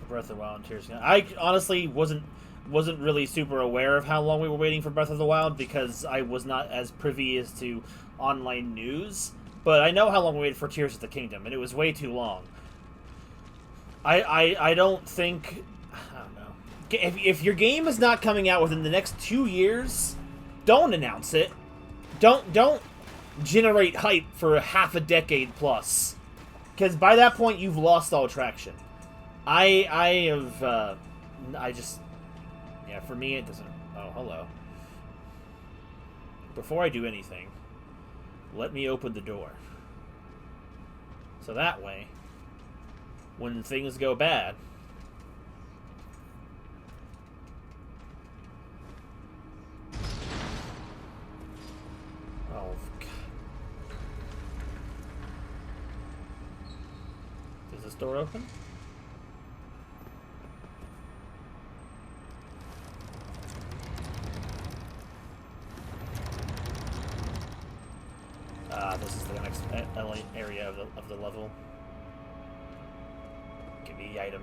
S1: Breath of the Wild and Tears. I honestly wasn't really super aware of how long we were waiting for Breath of the Wild because I was not as privy as to online news. But I know how long we waited for Tears of the Kingdom, and it was way too long. I don't think... I don't know. If your game is not coming out within the next 2 years, don't announce it. Don't generate hype for half a decade plus. Because by that point, you've lost all traction. I just... Yeah, for me, it doesn't... Oh, hello. Before I do anything, let me open the door. So that way, when things go bad... Oh, God. Is this door open? This is the next area of the level. Give me the item.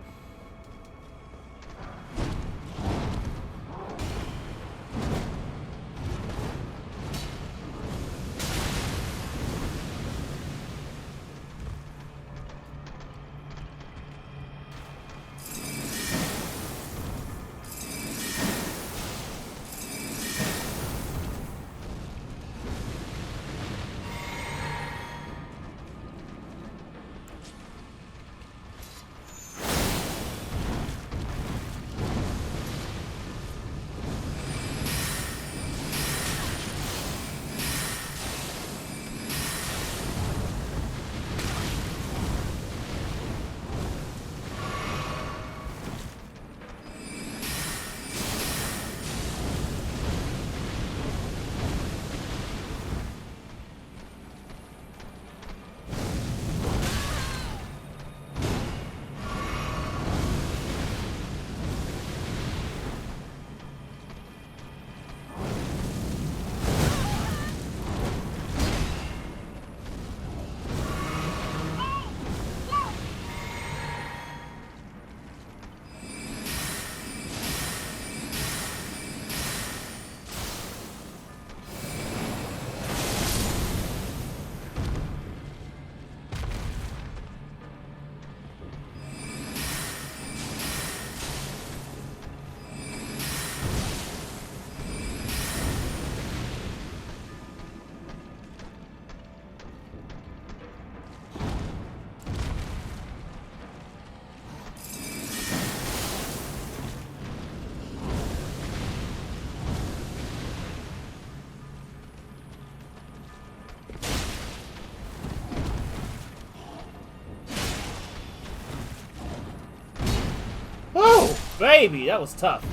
S1: baby! That was tough.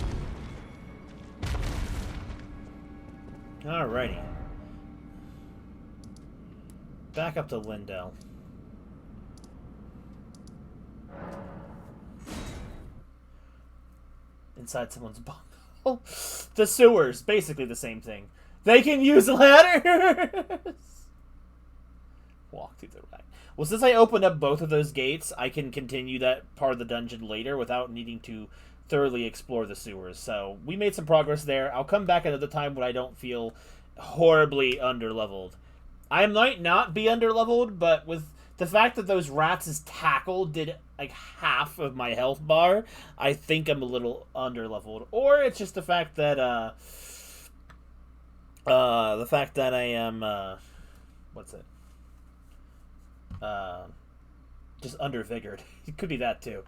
S1: Alrighty. Back up to Lindell. Inside someone's bunghole. The sewers, basically the same thing. They can use ladders! Walk through the rack. Well, since I opened up both of those gates, I can continue that part of the dungeon later without needing to thoroughly explore the sewers. So, we made some progress there. I'll come back another time when I don't feel horribly underleveled. I might not be underleveled, but with the fact that those rats' tackle did like half of my health bar, I think I'm a little underleveled. Or it's just the fact that I am what's it? Just undervigored. It could be that too.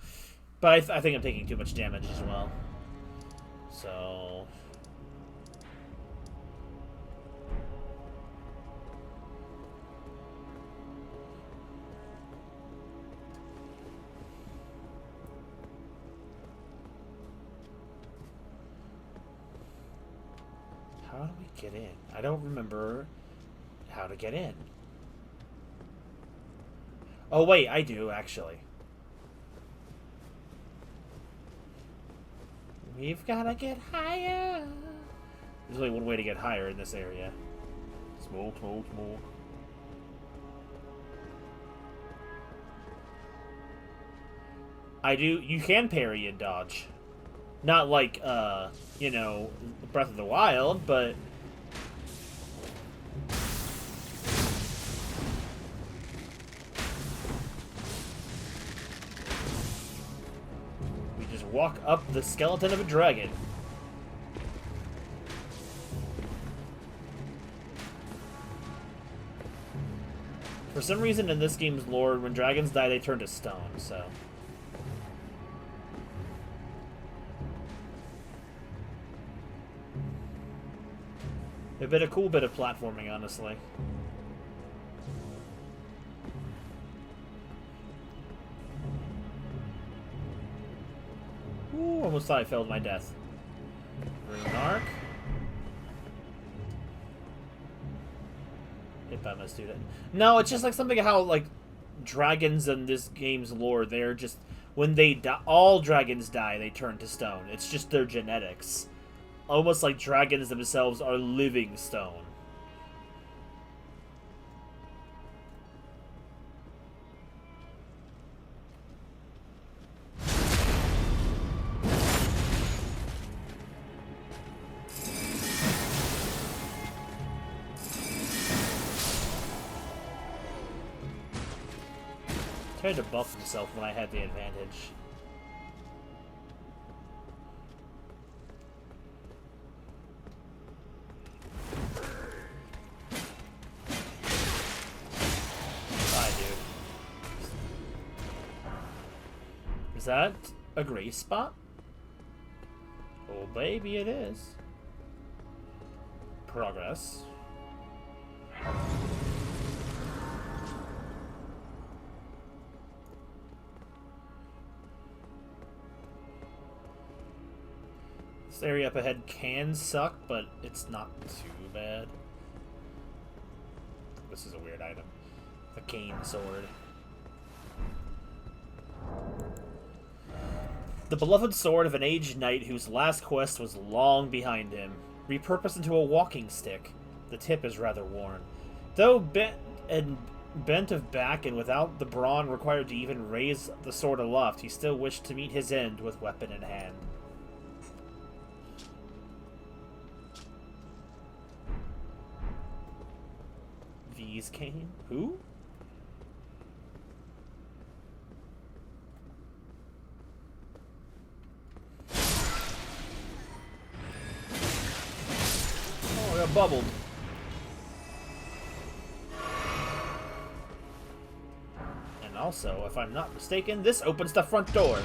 S1: But I think I'm taking too much damage as well. So how do we get in? I don't remember how to get in. Oh, wait, I do, actually. We've gotta get higher. There's only one way to get higher in this area. Smoke, smoke, smoke. You can parry and dodge. Not like, you know, Breath of the Wild, but... we just walk up the skeleton of a dragon. For some reason in this game's lore, when dragons die, they turn to stone, so... a bit of cool bit of platforming, honestly. Ooh, almost thought I failed my death. Rune arc. Hit by my student. No, it's just like something how like dragons in this game's lore, they're just when they die, all dragons die, they turn to stone. It's just their genetics. Almost like dragons themselves are living stone. Tried to buff himself when I had the advantage. Is that a gray spot? Oh, baby, it is. Progress. This area up ahead can suck, but it's not too bad. This is a weird item. The cane sword. The beloved sword of an aged knight whose last quest was long behind him. Repurposed into a walking stick. The tip is rather worn. Though bent of back and without the brawn required to even raise the sword aloft, he still wished to meet his end with weapon in hand. V's cane? Who? Bubbled. And also, if I'm not mistaken, this opens the front door.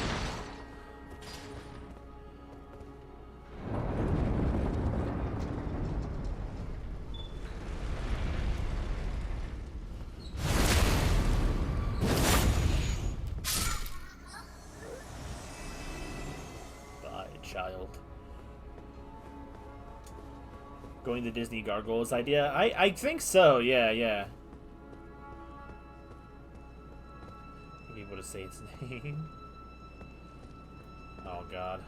S1: child. Going to Disney Gargoyles idea? I think so, yeah, yeah. Be able to say its name. Oh god.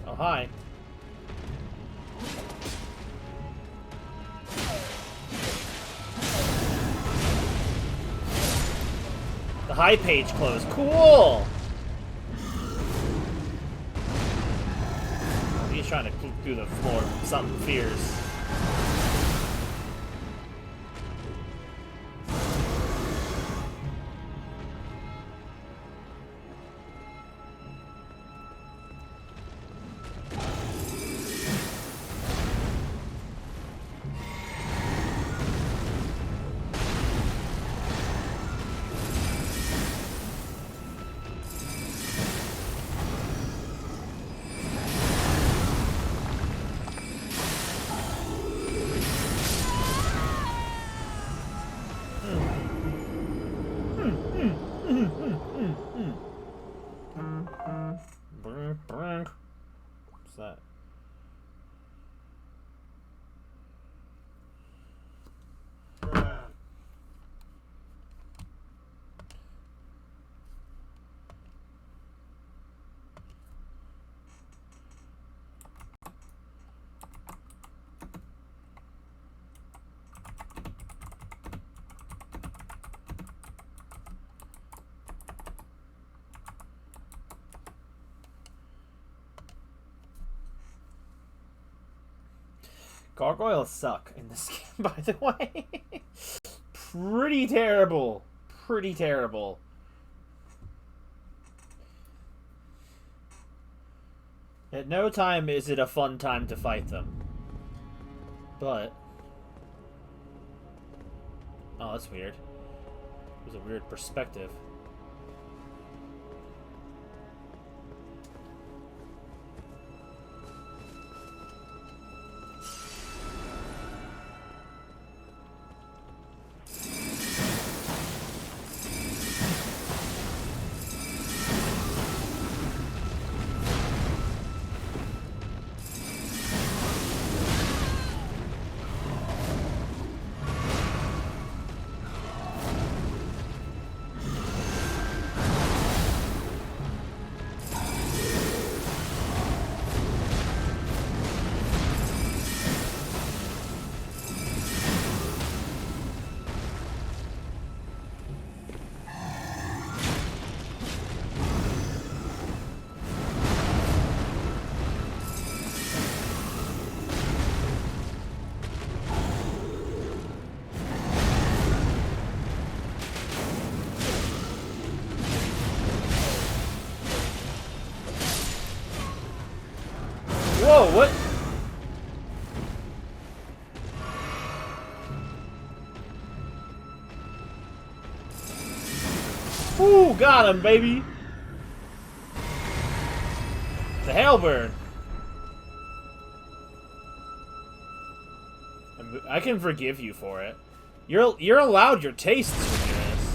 S1: Oh, hi. The high page closed. Cool! He's trying to peek through the floor. Something fierce. What's that? Gargoyles suck in this game, by the way. Pretty terrible. Pretty terrible. At no time is it a fun time to fight them. But... oh, that's weird. There's a weird perspective. Whoa, what? Ooh, got him, baby. The Hellburn. I can forgive you for it. You're allowed your tastes when you this.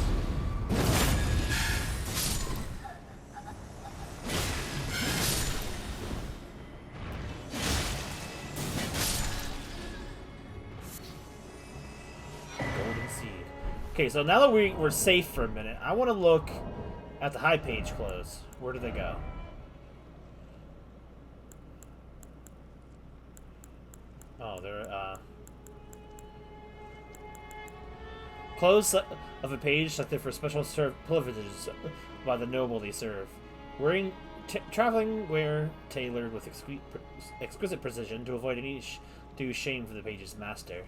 S1: Golden seed. Okay, so now that we're safe for a minute, I want to look at the high page close. Where do they go? Oh, they're close of a page selected for special privileges by the noble they serve. Wearing traveling wear tailored with exquisite precision to avoid any due shame for the page's master.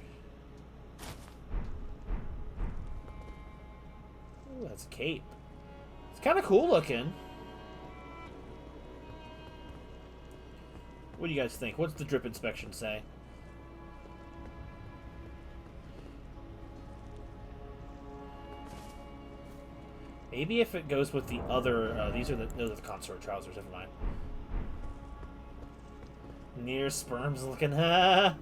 S1: Ooh, that's a cape. It's kind of cool looking. What do you guys think? What's the drip inspection say? Maybe if it goes with the other... these are those are the consort trousers, never mind. Near sperms looking... I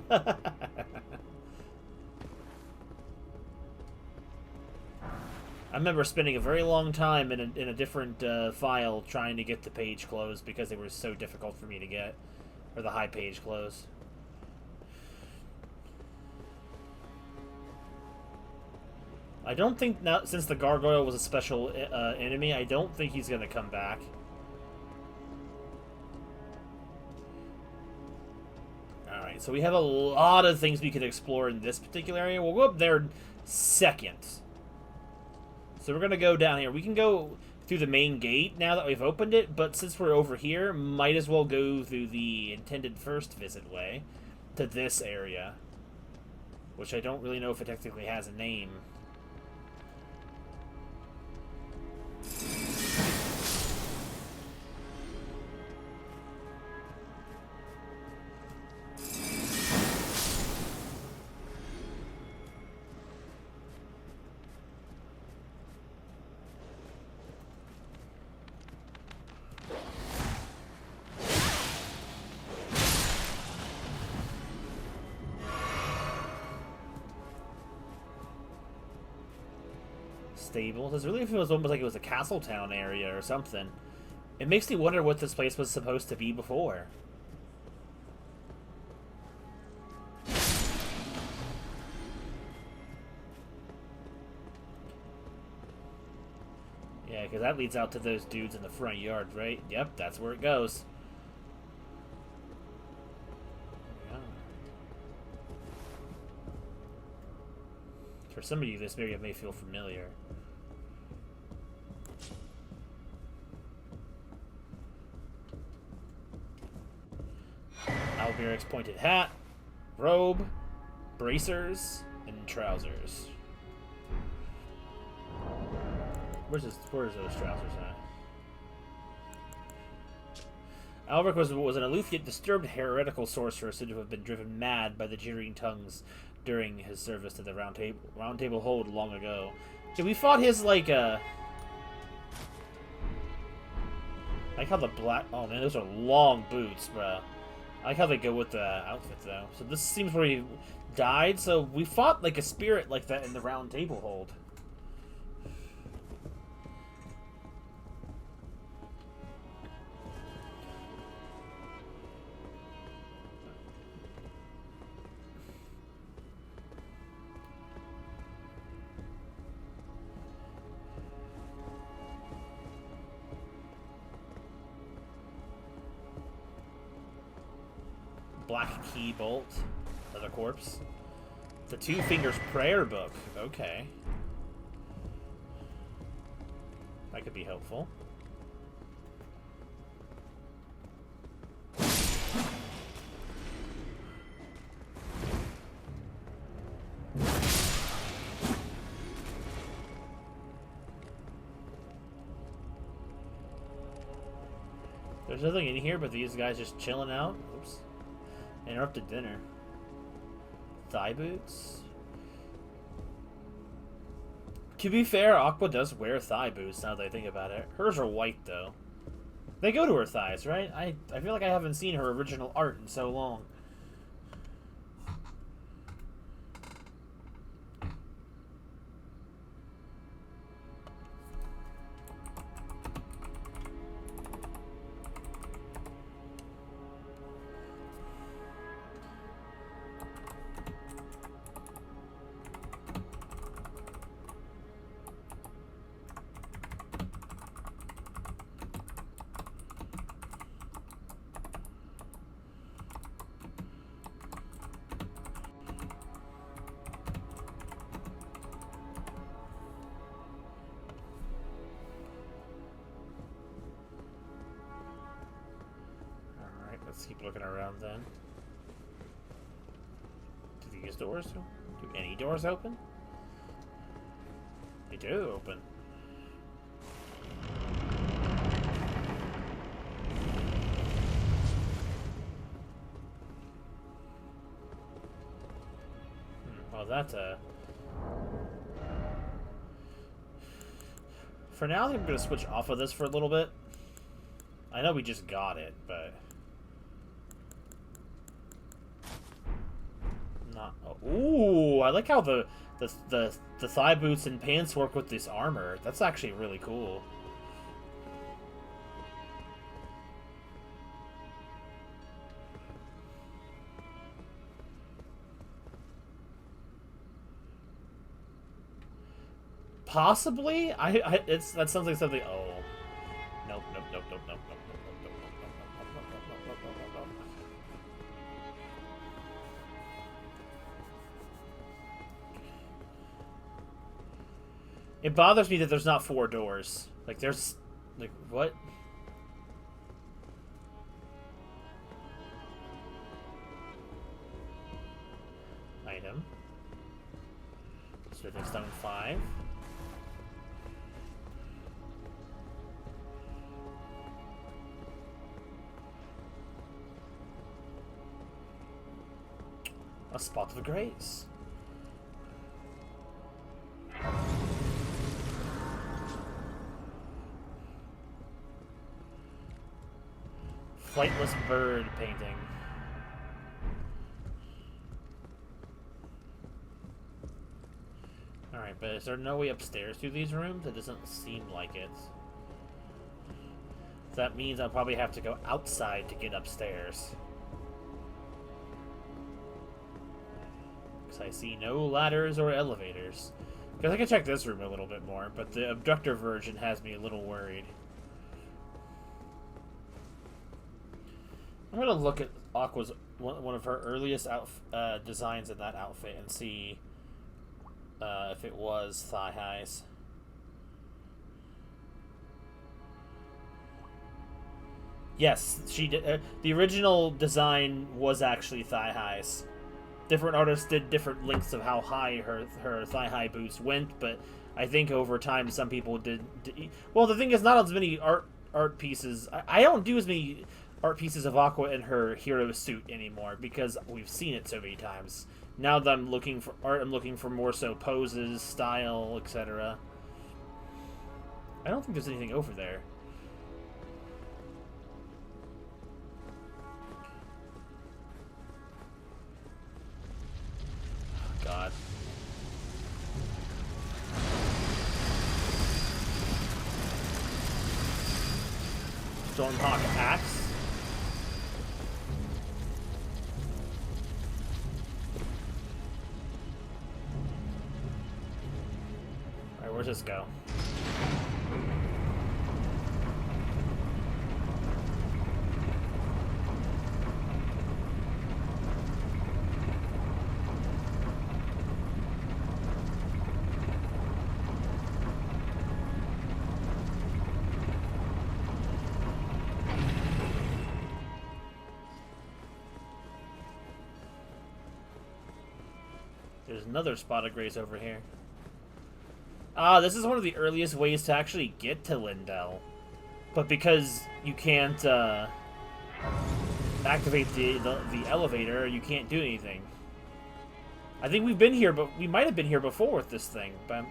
S1: remember spending a very long time in a different file trying to get the page closed because they were so difficult for me to get. Or the high page closed. I don't think, now, since the gargoyle was a special enemy, I don't think he's going to come back. Alright, so we have a lot of things we could explore in this particular area. We'll go up there second. So we're going to go down here. We can go through the main gate now that we've opened it, but since we're over here, might as well go through the intended first visit way to this area. Which I don't really know if it technically has a name. Stable. This really feels almost like it was a Castletown area or something. It makes me wonder what this place was supposed to be before. Yeah, because that leads out to those dudes in the front yard, right? Yep, that's where it goes. Yeah. For some of you, this area may feel familiar. Alberic's pointed hat, robe, bracers, and trousers. Where's those trousers at? Alberic was an aloof yet disturbed heretical sorcerer said to have been driven mad by the jeering tongues during his service to the Round Table Hold long ago. Yeah, we fought his like like how the black. Oh man, those are long boots, bro. I like how they go with the outfit, though. So this seems where he died. So we fought like a spirit like that in the Round Table Hold. Black key bolt of the corpse. The Two Fingers Prayer book. Okay. That could be helpful. There's nothing in here but these guys just chilling out. Oops. Interrupted dinner. Thigh boots? To be fair, Aqua does wear thigh boots now that I think about it. Hers are white, though. They go to her thighs, right? I feel like I haven't seen her original art in so long. Let's keep looking around then. Do these doors? Do any doors open? They do open. Oh, that's a... For now, I think I'm going to switch off of this for a little bit. I know we just got it, but... Not... Oh, ooh, I like how the thigh boots and pants work with this armor. That's actually really cool. Possibly? That sounds like something... Oh. Nope, nope, nope, nope, nope, nope, nope, nope, nope, nope, nope, nope, nope, nope. It bothers me that there's not 4 doors. Like, there's... Like, what? Item. Smithing Stone 5. A Spot of Grace. Flightless bird painting. Alright, but is there no way upstairs through these rooms? It doesn't seem like it. So that means I'll probably have to go outside to get upstairs. Because I see no ladders or elevators. Because I can check this room a little bit more, but the abductor version has me a little worried. I'm going to look at Aqua's one of her earliest designs in that outfit and see if it was thigh highs. Yes, she did. The original design was actually thigh highs. Different artists did different lengths of how high her thigh high boots went, but I think over time some people did. Well, the thing is, not as many art pieces. I don't do as many art pieces of Aqua in her hero suit anymore because we've seen it so many times. Now that I'm looking for art, I'm looking for more so poses, style, etc. I don't think there's anything over there. Oh, God. Stormhawk axe. Alright, where's this go? There's another spot of grace over here. Ah, this is one of the earliest ways to actually get to Lindell. But because you can't activate the elevator, you can't do anything. I think we've been here, but we might have been here before with this thing, but...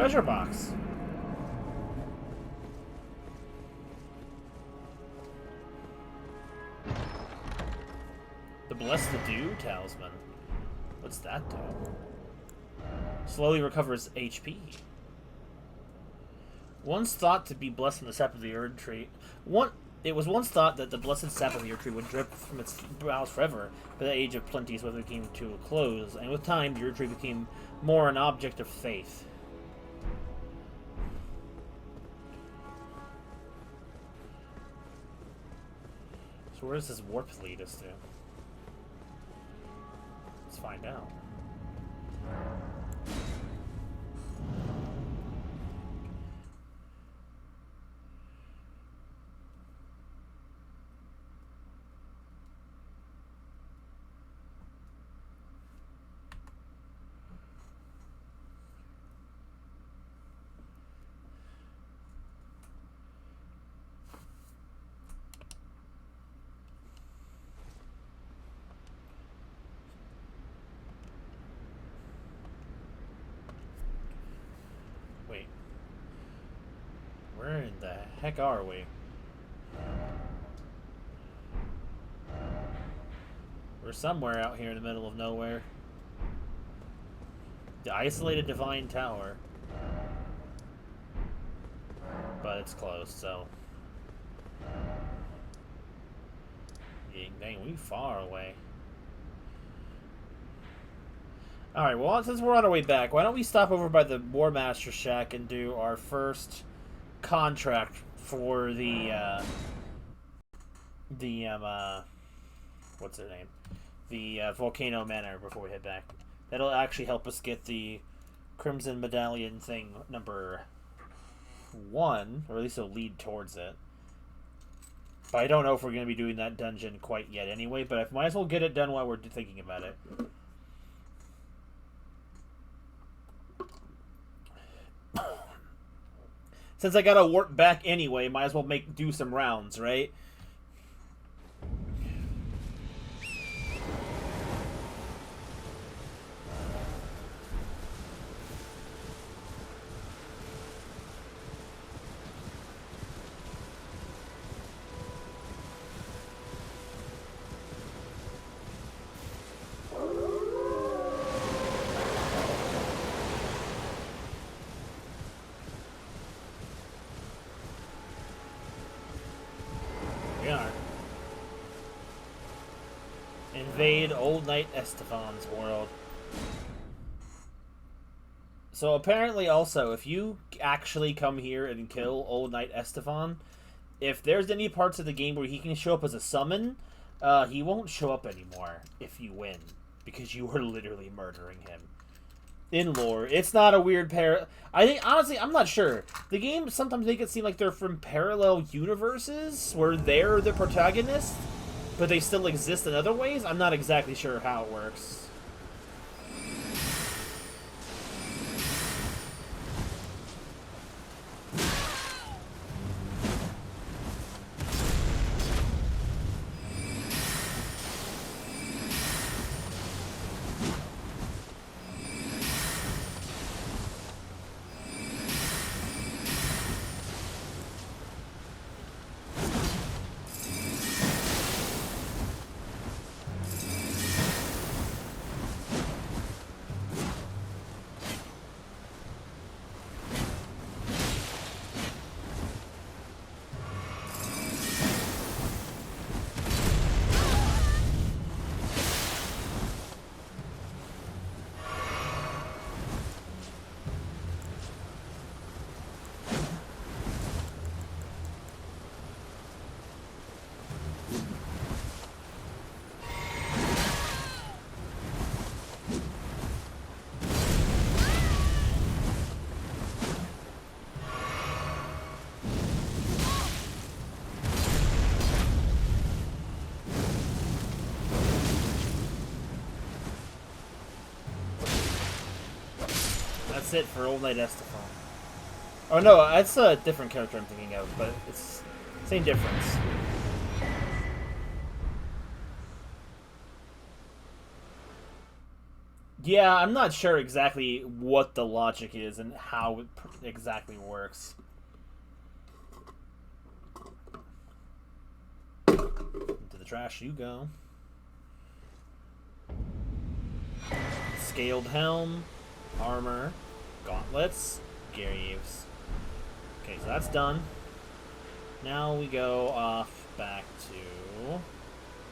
S1: Treasure box. The Bless the Dew Talisman. What's that do? Slowly recovers HP. Once thought to be blessed in the sap of the Erd Tree. It was once thought that the blessed sap of the Erd Tree would drip from its boughs forever, but the age of plenty's weather came to a close, and with time the Erd Tree became more an object of faith. So where does this warp lead us to? Let's find out. Wait. Where in the heck are we? We're somewhere out here in the middle of nowhere. The isolated Divine Tower. But it's closed, so... Dang, we far away. Alright, well, since we're on our way back, why don't we stop over by the War Master Shack and do our first contract for the what's their name? The Volcano Manor before we head back. That'll actually help us get the Crimson Medallion thing number 1, or at least it'll lead towards it. But I don't know if we're going to be doing that dungeon quite yet anyway, but I might as well get it done while we're thinking about it. Since I gotta warp back anyway, might as well do some rounds, right? Invade Old Knight Estefan's world. So apparently also, if you actually come here and kill Old Knight Estefan, if there's any parts of the game where he can show up as a summon, he won't show up anymore if you win, because you were literally murdering him. In lore, it's not a weird I think, honestly, I'm not sure. The game sometimes make it seem like they're from parallel universes, where they're the protagonist, but they still exist in other ways. I'm not exactly sure how it works. That's it for Old Knight Estefan. Oh no, that's a different character I'm thinking of, but it's same difference. Yeah, I'm not sure exactly what the logic is and how it exactly works. Into the trash you go. Scaled helm, armor, gauntlets, greaves. Okay, so that's done. Now we go off back to...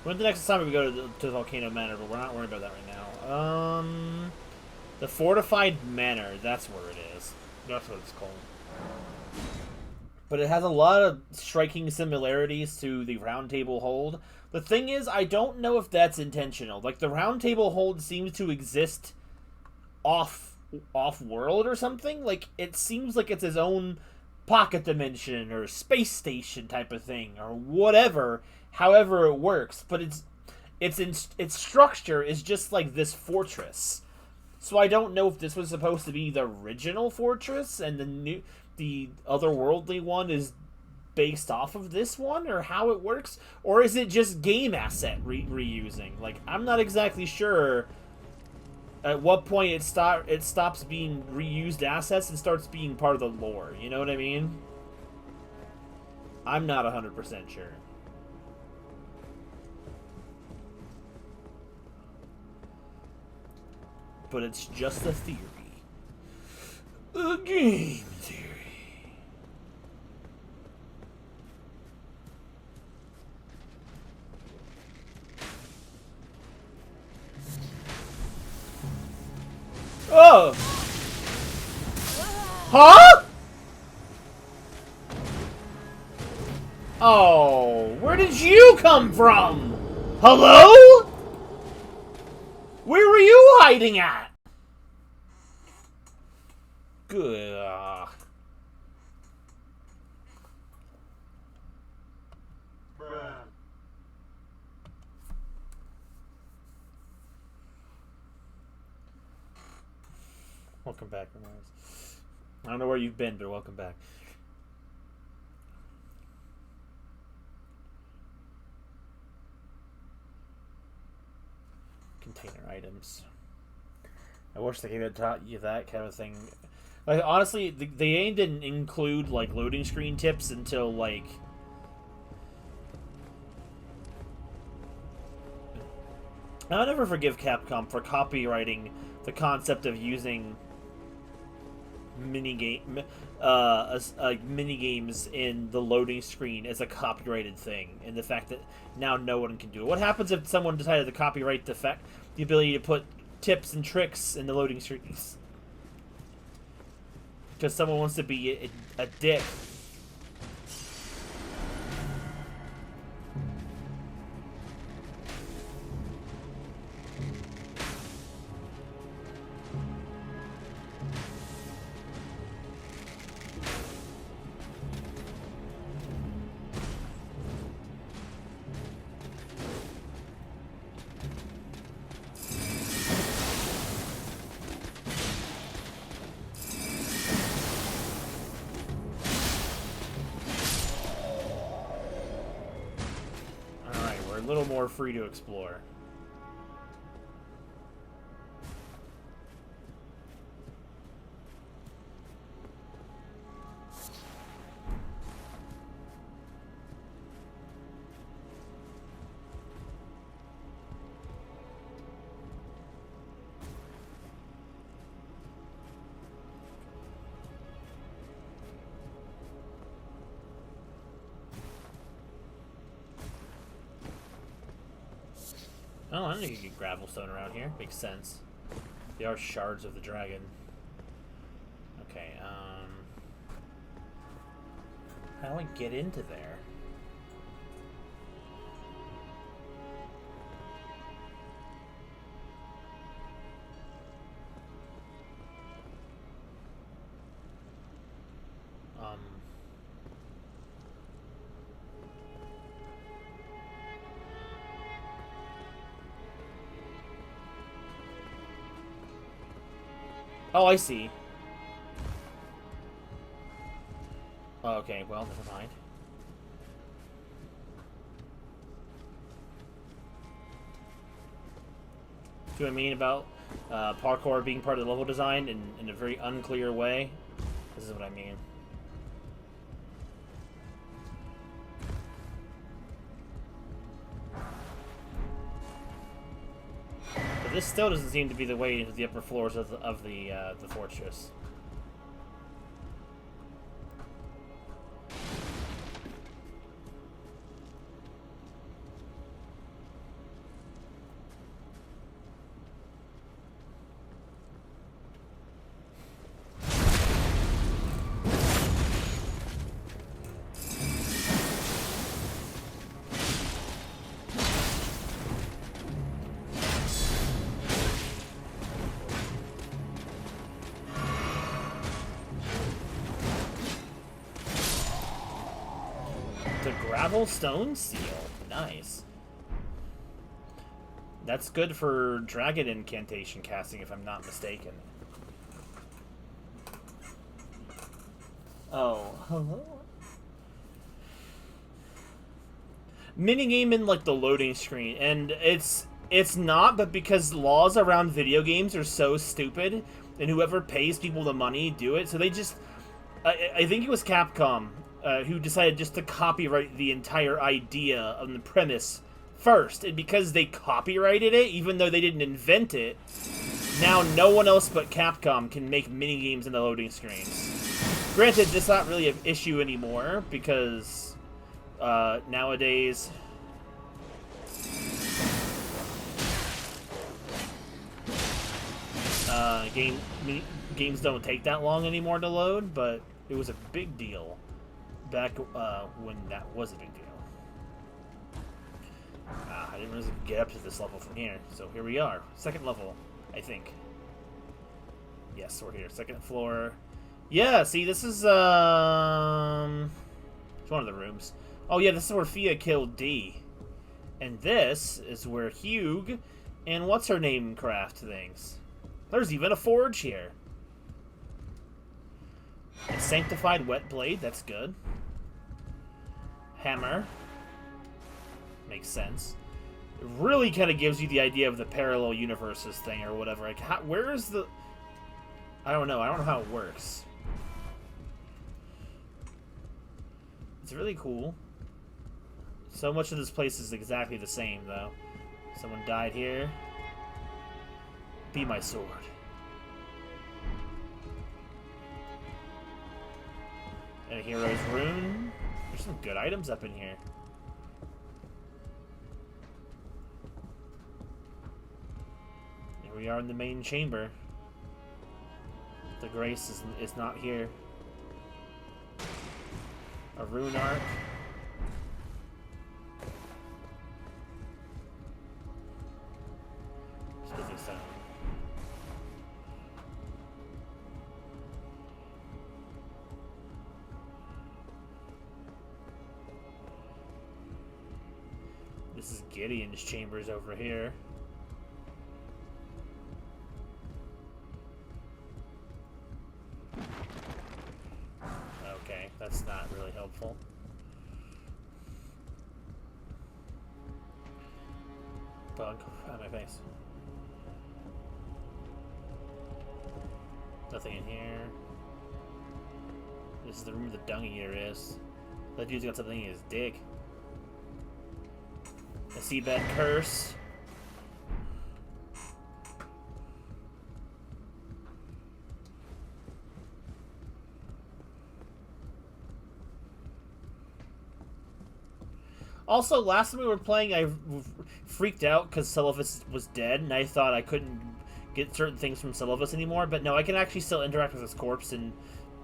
S1: When the next time we go to Volcano Manor, but we're not worried about that right now. The Fortified Manor, that's where it is. That's what it's called. But it has a lot of striking similarities to the Round Table Hold. The thing is, I don't know if that's intentional. Like, the Round Table Hold seems to exist off-world or something. Like, it seems like it's his own pocket dimension or space station type of thing or whatever, however it works. But its structure is just like this fortress. So I don't know if this was supposed to be the original fortress and the otherworldly one is based off of this one, or how it works, or is it just game asset reusing? Like, I'm not exactly sure at what point it stops being reused assets and starts being part of the lore. You know what I mean? I'm not 100% sure. But it's just a theory. A game theory. Oh! Huh? Oh, where did you come from? Hello? Where were you hiding at? Good. Welcome back, Ramirez. I don't know where you've been, but welcome back. Container items. I wish they had taught you that kind of thing. Like, honestly, the game didn't include, like, loading screen tips until, like... I'll never forgive Capcom for copywriting the concept of using mini games in the loading screen as a copyrighted thing, and the fact that now no one can do it. What happens if someone decided to copyright the ability to put tips and tricks in the loading screens? Because someone wants to be a dick. A little more free to explore. Oh, I don't think you can get gravel stone around here. Makes sense. They are shards of the dragon. Okay, how do I get into there? Oh, I see. Oh, okay, well, never mind. See what I mean about parkour being part of the level design in a very unclear way. This is what I mean. But this still doesn't seem to be the way into the upper floors of the fortress. Gravel stone seal. Nice. That's good for dragon incantation casting, if I'm not mistaken. Oh, hello? Minigame in, like, the loading screen. And it's not, but because laws around video games are so stupid, and whoever pays people the money do it, so they just... I think it was Capcom who decided just to copyright the entire idea of the premise first. And because they copyrighted it, even though they didn't invent it, now no one else but Capcom can make minigames in the loading screens. Granted, this is not really an issue anymore, because nowadays... games don't take that long anymore to load, but it was a big deal back when that was a big deal. I didn't really get up to this level from here, so here we are. Second level, I think. Yes, we're here. Second floor. Yeah, see, this is, it's one of the rooms. Oh, yeah, this is where Fia killed D. And this is where Hugh and what's-her-name craft things. There's even a forge here. A sanctified wet blade, that's good. Hammer. Makes sense. It really kind of gives you the idea of the parallel universes thing or whatever. Like, where is the... I don't know. I don't know how it works. It's really cool. So much of this place is exactly the same, though. Someone died here. Be my sword. And a hero's rune. There's some good items up in here. Here we are in the main chamber. The Grace is not here. A rune arc. Smithing stone. This is Gideon's chambers over here. Okay, that's not really helpful. Bug on my face. Nothing in here. This is the room where the dung eater is. That dude's got something in his dick. A seabed curse. Also, last time we were playing, I freaked out because Celovus was dead, and I thought I couldn't get certain things from Celovus anymore. But no, I can actually still interact with his corpse and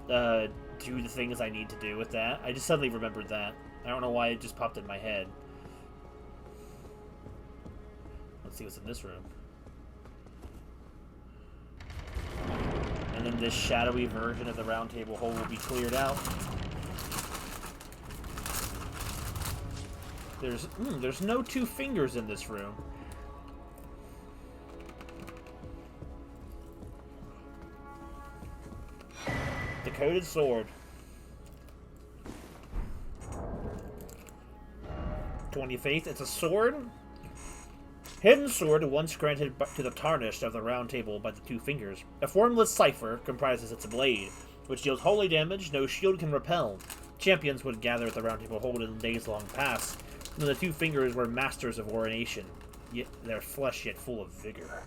S1: do the things I need to do with that. I just suddenly remembered that. I don't know why it just popped in my head. Let's see what's in this room. And then this shadowy version of the round table hole will be cleared out. There's no two fingers in this room. The coated sword. 20 faith. It's a sword. Hidden sword once granted to the tarnished of the round table by the two fingers. A formless cipher comprises its blade, which deals holy damage no shield can repel. Champions would gather at the round table hold in days long past, when the two fingers were masters of ordination, yet their flesh yet full of vigor.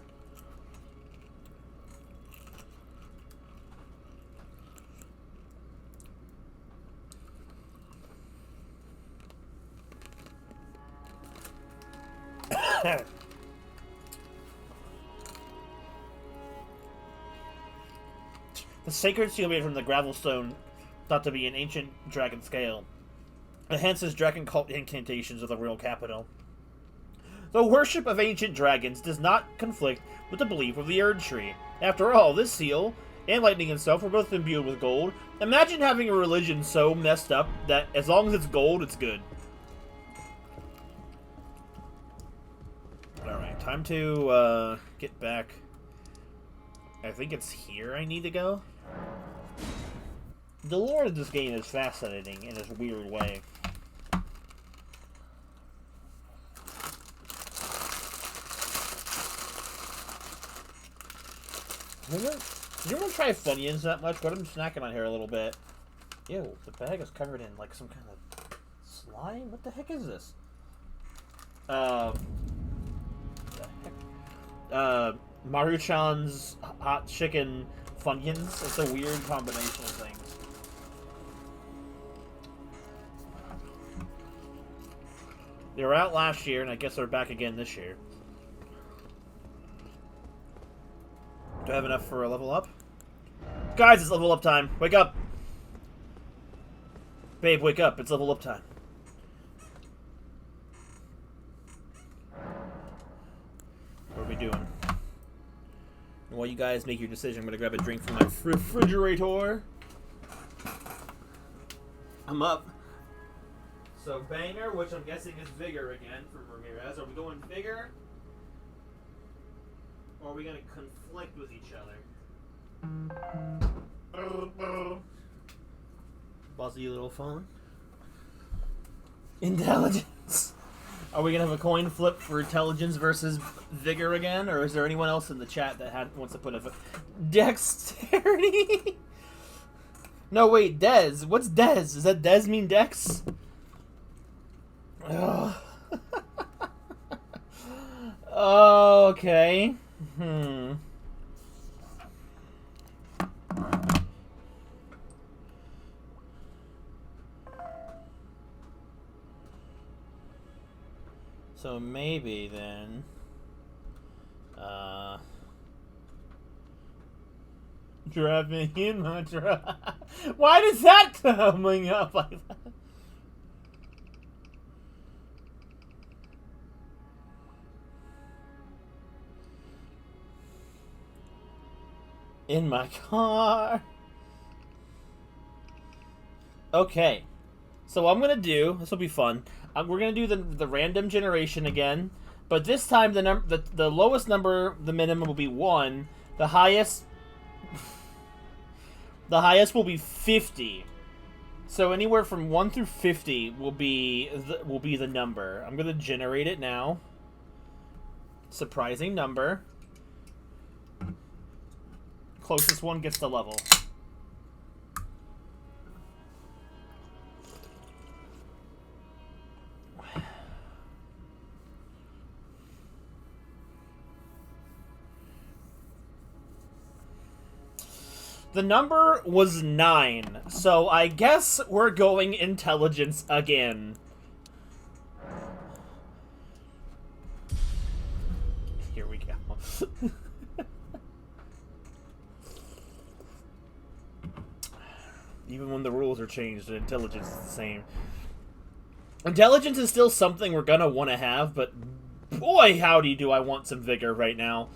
S1: The sacred seal made from the gravel stone, thought to be an ancient dragon scale, enhances dragon cult incantations of the royal capital. The worship of ancient dragons does not conflict with the belief of the Erd Tree. After all, this seal and lightning itself were both imbued with gold. Imagine having a religion so messed up that as long as it's gold, it's good. Alright, time to get back. I think it's here I need to go. The lore of this game is fascinating in this weird way. Did you ever try Funyuns that much? But I'm snacking on here a little bit. Ew, the bag is covered in like some kind of slime? What the heck is this? Maruchan's hot chicken Funyuns. It's a weird combination of things. They were out last year, and I guess they're back again this year. Do I have enough for a level up? Guys, it's level up time. Wake up. Babe, wake up. It's level up time. What are we doing? And while you guys make your decision, I'm going to grab a drink from my refrigerator. I'm up. So, Banger, which I'm guessing is Vigor again for Ramirez. Are we going Vigor? Or are we going to conflict with each other? Buzzy little phone. Intelligence. Are we going to have a coin flip for intelligence versus vigor again? Or is there anyone else in the chat that wants to put a... Dexterity? No, wait, Dez. What's Dez? Does that Dez mean Dex? Okay. So maybe then, driving in my truck. Why does that coming up like that? In my car. Okay. So what I'm going to do, this will be fun. We're going to do the random generation again. But this time the lowest number, the minimum will be 1. The highest will be 50. So anywhere from 1 through 50 will be the number. I'm going to generate it now. Surprising number. Closest one gets the level. The number was 9, so I guess we're going intelligence again. Here we go. Even when the rules are changed, intelligence is the same. Intelligence is still something we're gonna want to have, but boy howdy do I want some vigor right now.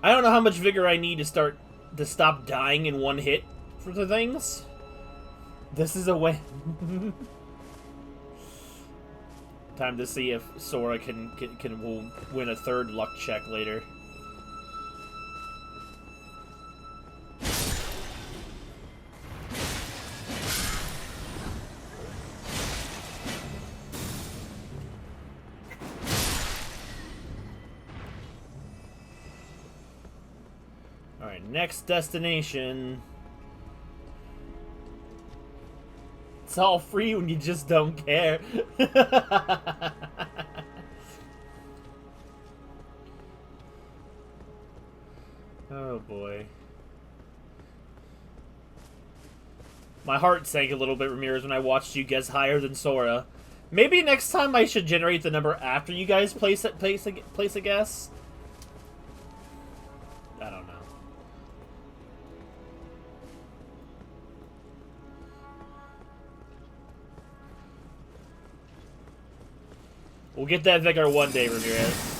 S1: I don't know how much vigor I need to stop dying in one hit for the things. This is a way. Time to see if Sora will win a third luck check later. next destination. It's all free when you just don't care. Oh boy. My heart sank a little bit, Ramirez, when I watched you guess higher than Sora. Maybe next time I should generate the number after you guys place a guess? I don't know. We'll get that vigor one day, Ramirez.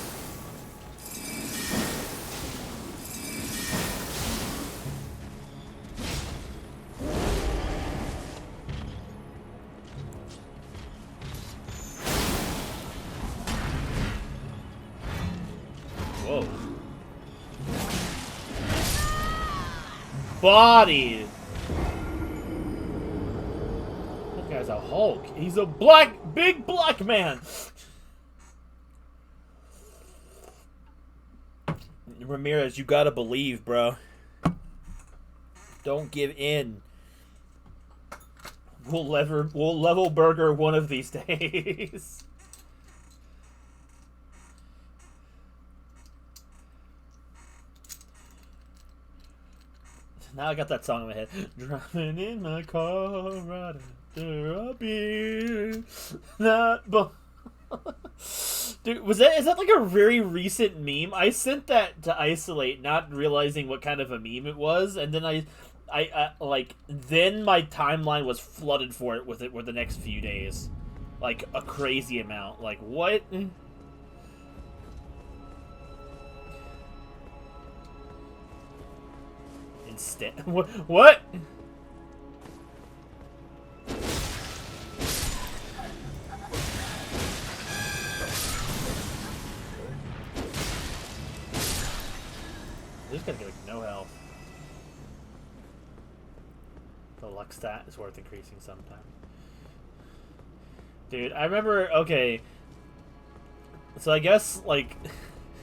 S1: Whoa. Body. That guy's a Hulk. He's a big black man. Ramirez, you gotta believe, bro. Don't give in. We'll level burger one of these days. Now I got that song in my head. Driving in my car right after a beer. Dude, is that like a very recent meme? I sent that to Isolate, not realizing what kind of a meme it was, and then then my timeline was flooded for it with the next few days, like a crazy amount. Like what? Instead, what? This gonna get like no health. The luck stat is worth increasing sometime. Dude, I remember, okay. So I guess, like,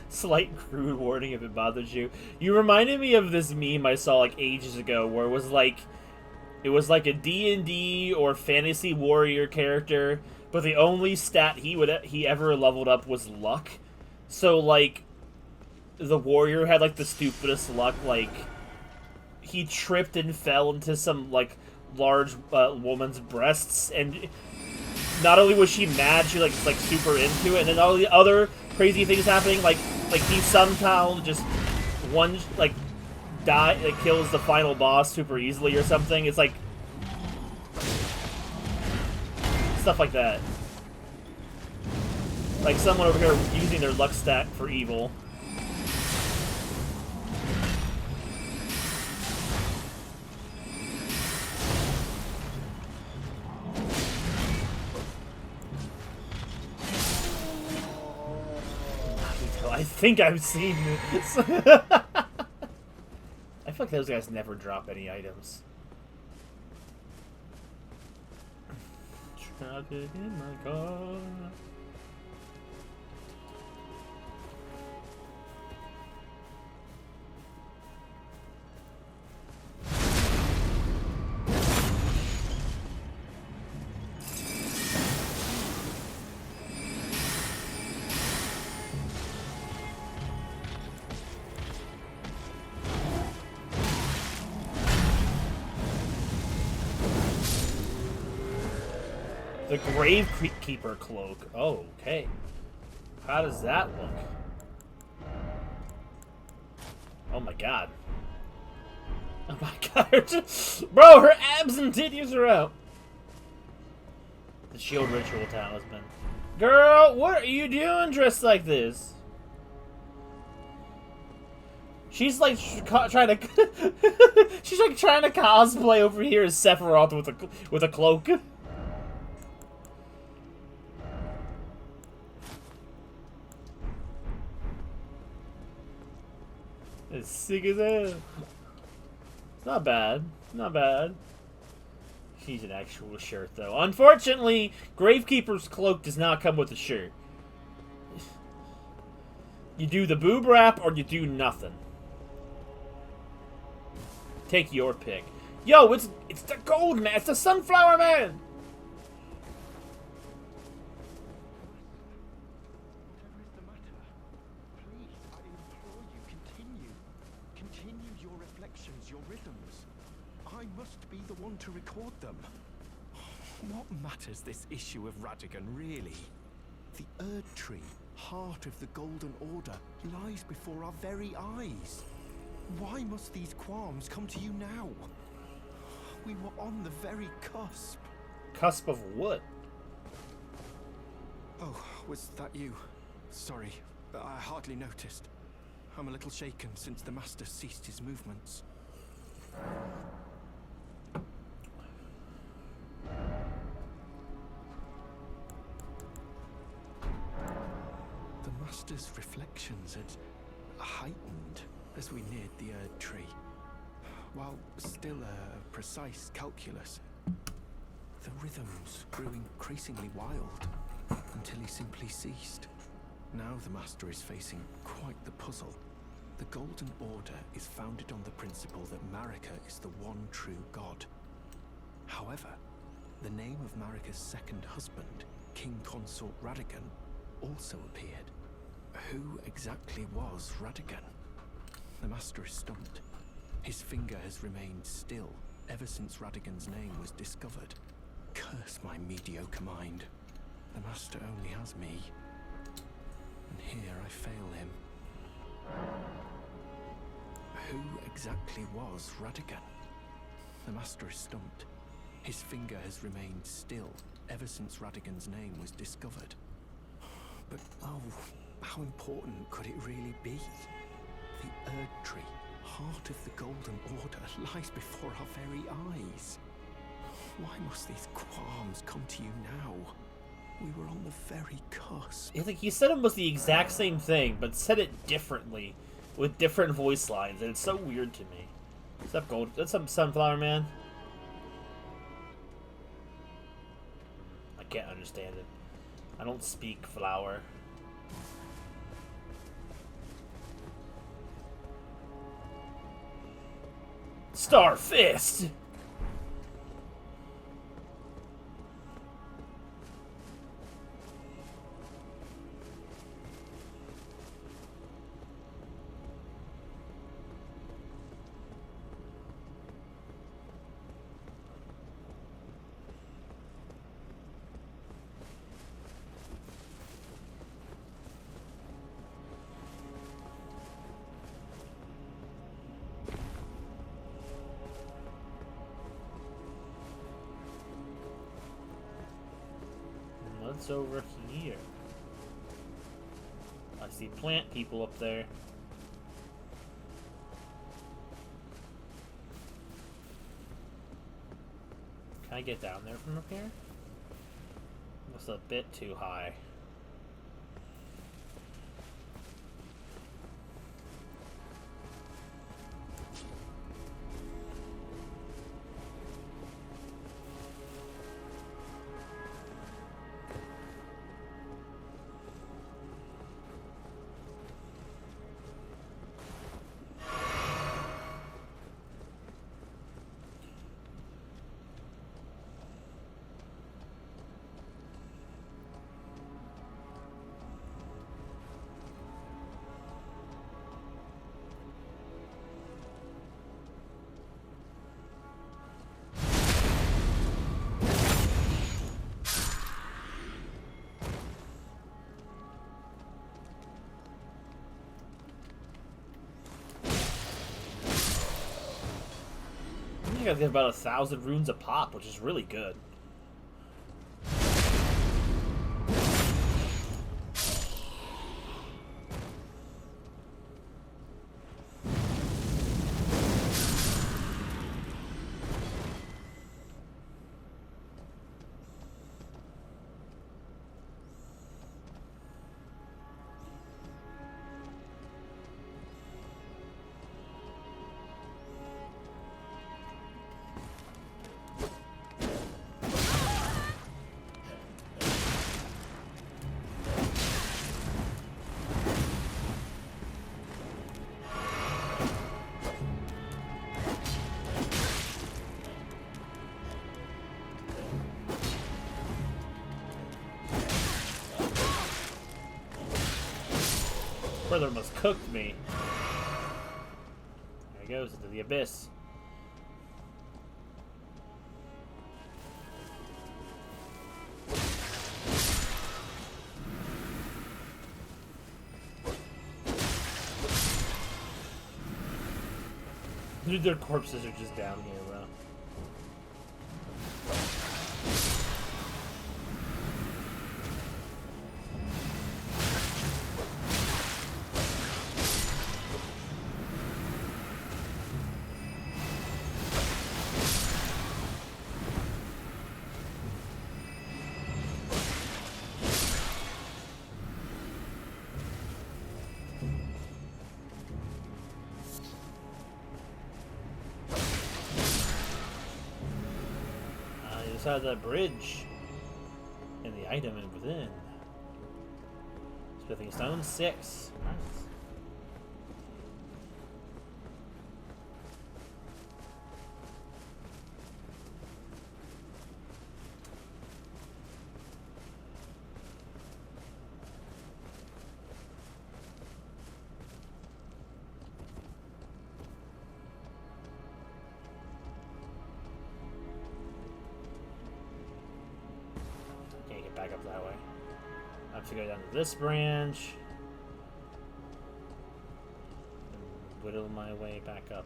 S1: slight crude warning if it bothers you. You reminded me of this meme I saw, like, ages ago where it was like a D&D or Fantasy Warrior character, but the only stat he ever leveled up was luck. So, like, the warrior had, like, the stupidest luck, like, he tripped and fell into some, like, large woman's breasts, and not only was she mad, she, like, super into it, and then all the other crazy things happening, like he somehow just kills the final boss super easily or something. It's like stuff like that. Like someone over here using their luck stat for evil. I think I've seen this. I feel like those guys never drop any items. Trapped in my car. The Gravekeeper cloak. Oh, okay. How does that look? Oh my god. Oh my god. Bro, her abs and titties are out. The shield ritual talisman. Girl, what are you doing dressed like this? She's like trying to she's like trying to cosplay over here as Sephiroth with a cloak. It's sick as hell. Not bad. Not bad. She's an actual shirt, though. Unfortunately, Gravekeeper's cloak does not come with a shirt. You do the boob wrap or you do nothing. Take your pick. Yo, it's the gold man. It's the sunflower man.
S2: Whatever is the matter? Please, I implore you, continue. Continue your reflections, your rhythms. I must be the one to record them. What matters this issue of Radigan, really? The Erd Tree, heart of the Golden Order, lies before our very eyes. Why must these qualms come to you now? We were on the very cusp.
S1: Cusp of what?
S2: Oh, was that you? Sorry, I hardly noticed. I'm a little shaken since the Master ceased his movements. The Master's reflections had heightened as we neared the Erd Tree. While still a precise calculus, the rhythms grew increasingly wild until he simply ceased. Now the Master is facing quite the puzzle. The Golden Order is founded on the principle that Marika is the one true god. However, the name of Marika's second husband, King Consort Radigan, also appeared. Who exactly was Radigan? The Master is stumped. His finger has remained still ever since Radigan's name was discovered. Curse my mediocre mind. The Master only has me. And here I fail him. Who exactly was Radigan? The Master is stumped. His finger has remained still ever since Radigan's name was discovered. But oh, how important could it really be? The Erd Tree, heart of the Golden Order, lies before our very eyes. Why must these qualms come to you now? We were on the very cusp.
S1: It's like you said almost the exact same thing, but said it differently, with different voice lines, and it's so weird to me. What's up, Gold? What's up, Sunflower Man? I can't understand it. I don't speak flower. Star Fist! What's over here? I see plant people up there. Can I get down there from up here? That's a bit too high. You guys get about 1,000 runes a pop, which is really good. Brother almost cooked me. There he goes into the abyss. Dude, their corpses are just down here, bro. Inside that bridge and the item within. Smithing stone 6. Nice. Back up that way. I have to go down to this branch and whittle my way back up.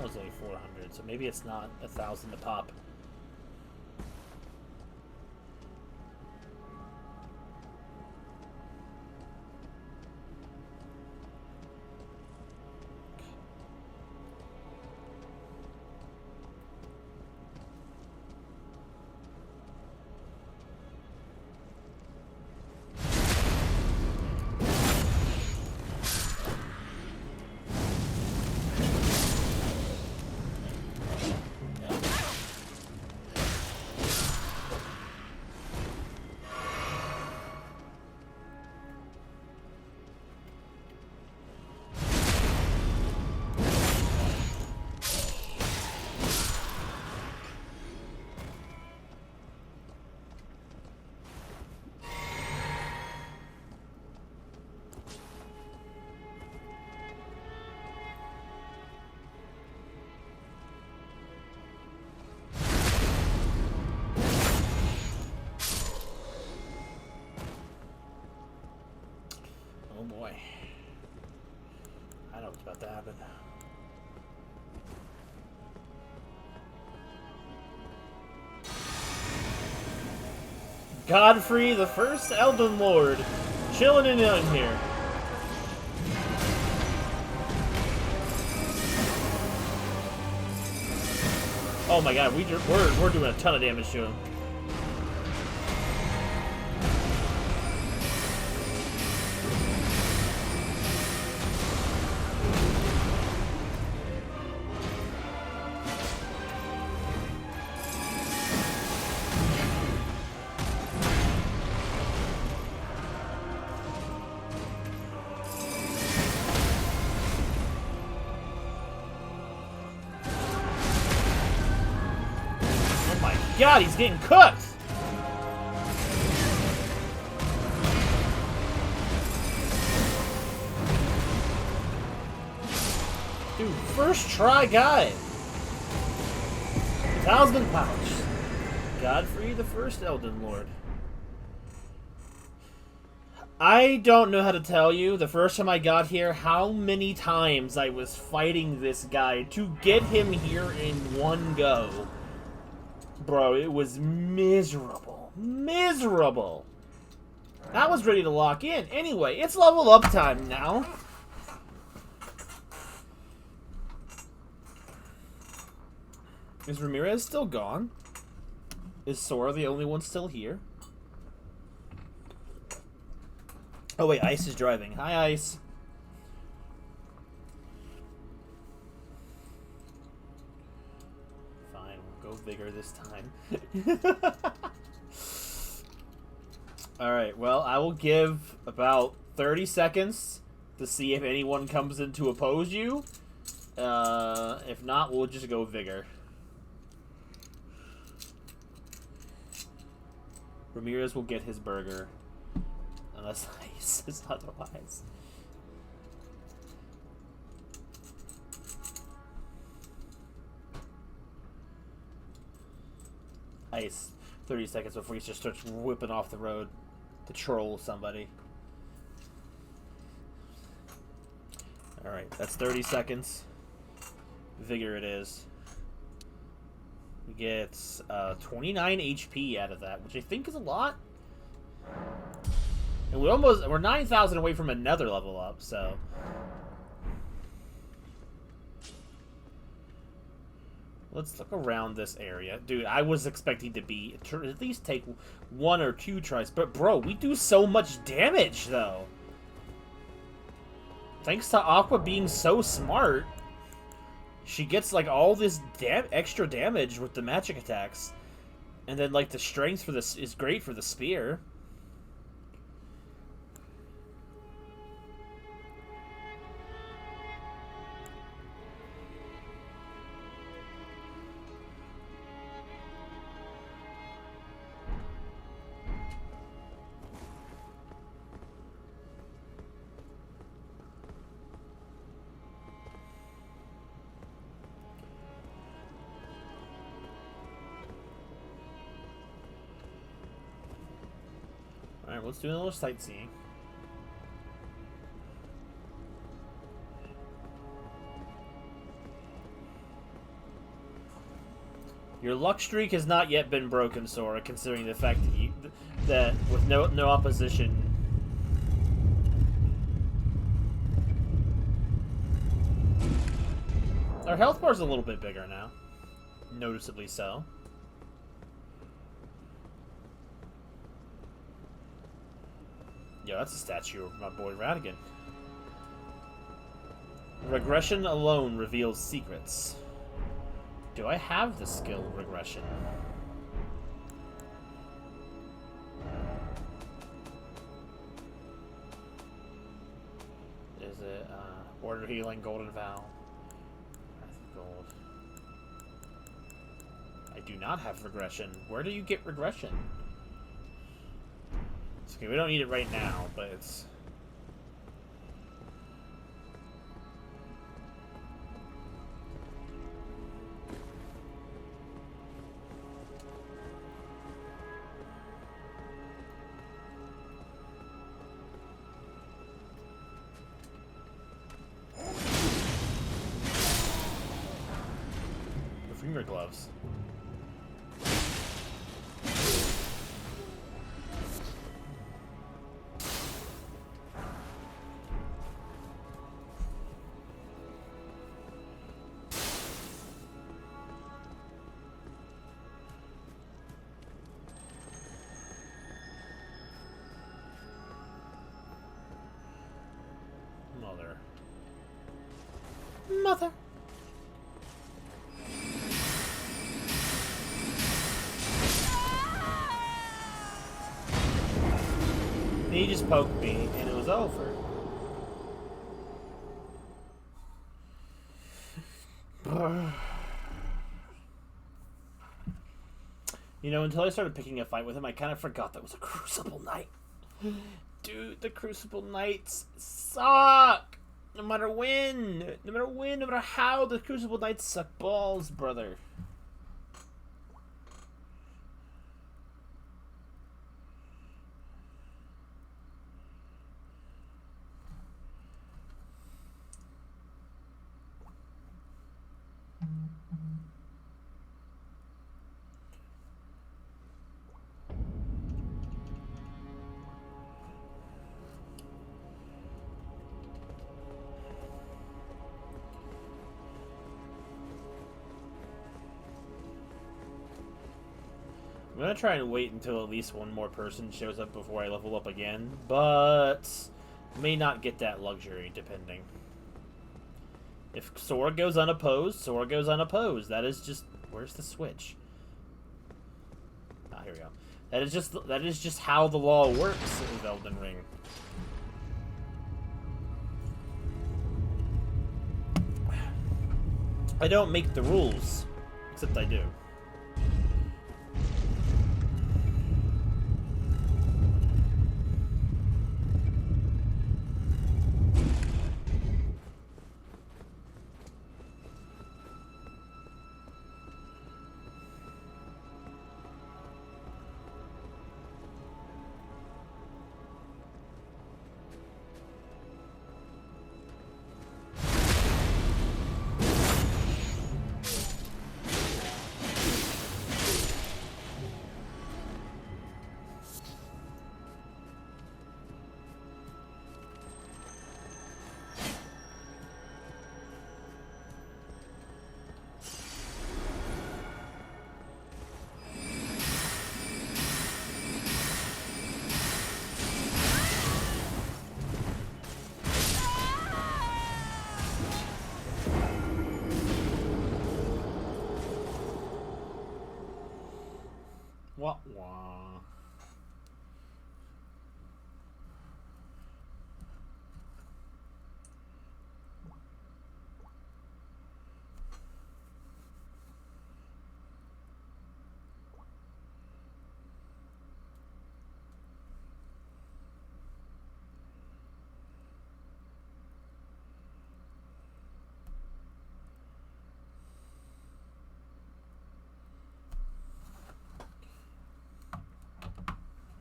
S1: Was only 400, so maybe it's not 1,000 to pop. Oh boy. I know what's about to happen. Godfrey, the first Elden Lord, chilling in here. Oh my god, we're doing a ton of damage to him. God, he's getting cooked! Dude, first try guy. Talisman pouch. Godfrey, the first Elden Lord. I don't know how to tell you, the first time I got here, how many times I was fighting this guy to get him here in one go. Bro, it was miserable. Miserable. I was ready to lock in. Anyway, it's level up time now. Is Ramirez still gone? Is Sora the only one still here? Oh wait, Ice is driving. Hi, Ice. Fine, we'll go Vigor this time. Alright, well, I will give about 30 seconds to see if anyone comes in to oppose you. If not, we'll just go Vigor. Ramirez will get his burger. Unless he says otherwise. Ice. 30 seconds before he just starts whipping off the road to troll somebody. Alright, that's 30 seconds. Vigor it is. He gets 29 HP out of that, which I think is a lot. And we're 9,000 away from another level up, so. Let's look around this area. Dude, I was expecting to at least take 1 or 2 tries. But, bro, we do so much damage, though. Thanks to Aqua being so smart, she gets, like, all this extra damage with the magic attacks. And then, like, the strength for this is great for the spear. Alright, let's do a little sightseeing. Your luck streak has not yet been broken, Sora, considering the fact that with no opposition. Our health bar's a little bit bigger now. Noticeably so. Yo, that's a statue of my boy Radigan. Regression alone reveals secrets. Do I have the skill regression? Is it order healing, golden vow? Gold. I do not have regression. Where do you get regression? It's okay, we don't need it right now, but it's... The finger gloves. Mother. He just poked me, and it was over. You know, until I started picking a fight with him, I kind of forgot that was a Crucible Knight. Dude, the Crucible Knights suck! No matter when, no matter how, the Crucible Knights suck balls, brother. I'm gonna try and wait until at least one more person shows up before I level up again, but may not get that luxury, depending. If Sora goes unopposed, Sora goes unopposed. That is just... Where's the switch? Ah. here we go. That is just how the law works with Elden Ring. I don't make the rules, except I do. Wah wah.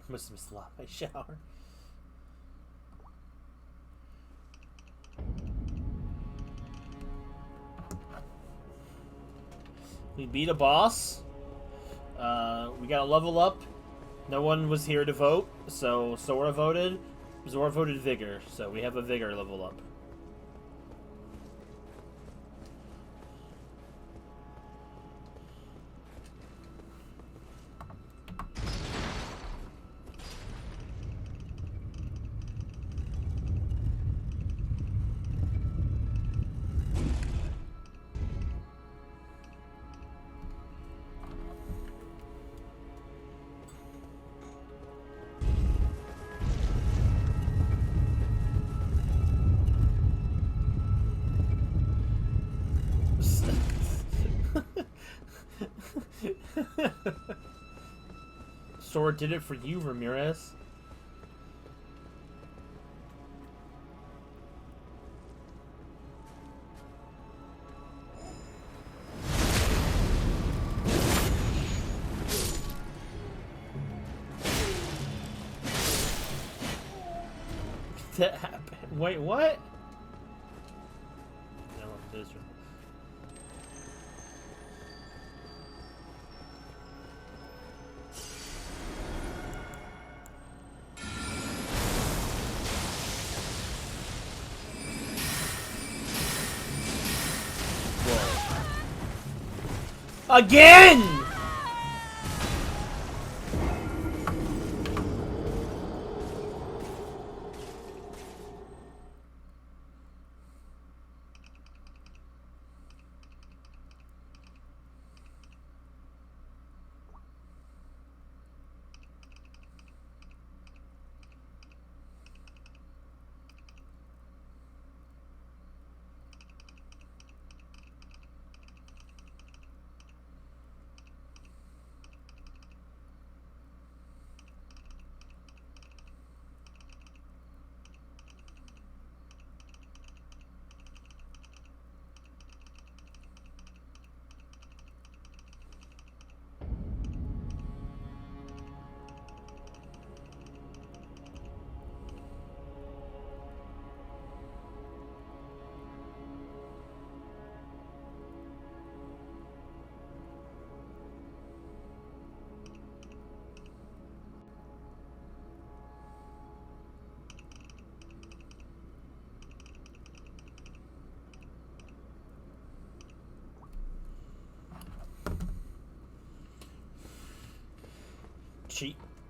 S1: Must have slapped my shower. We beat a boss. We got a level up. No one was here to vote, so Sora voted. Zora voted Vigor, so we have a Vigor level up. Sora did it for you, Ramirez. That happened. Wait, what? No, this one. Again!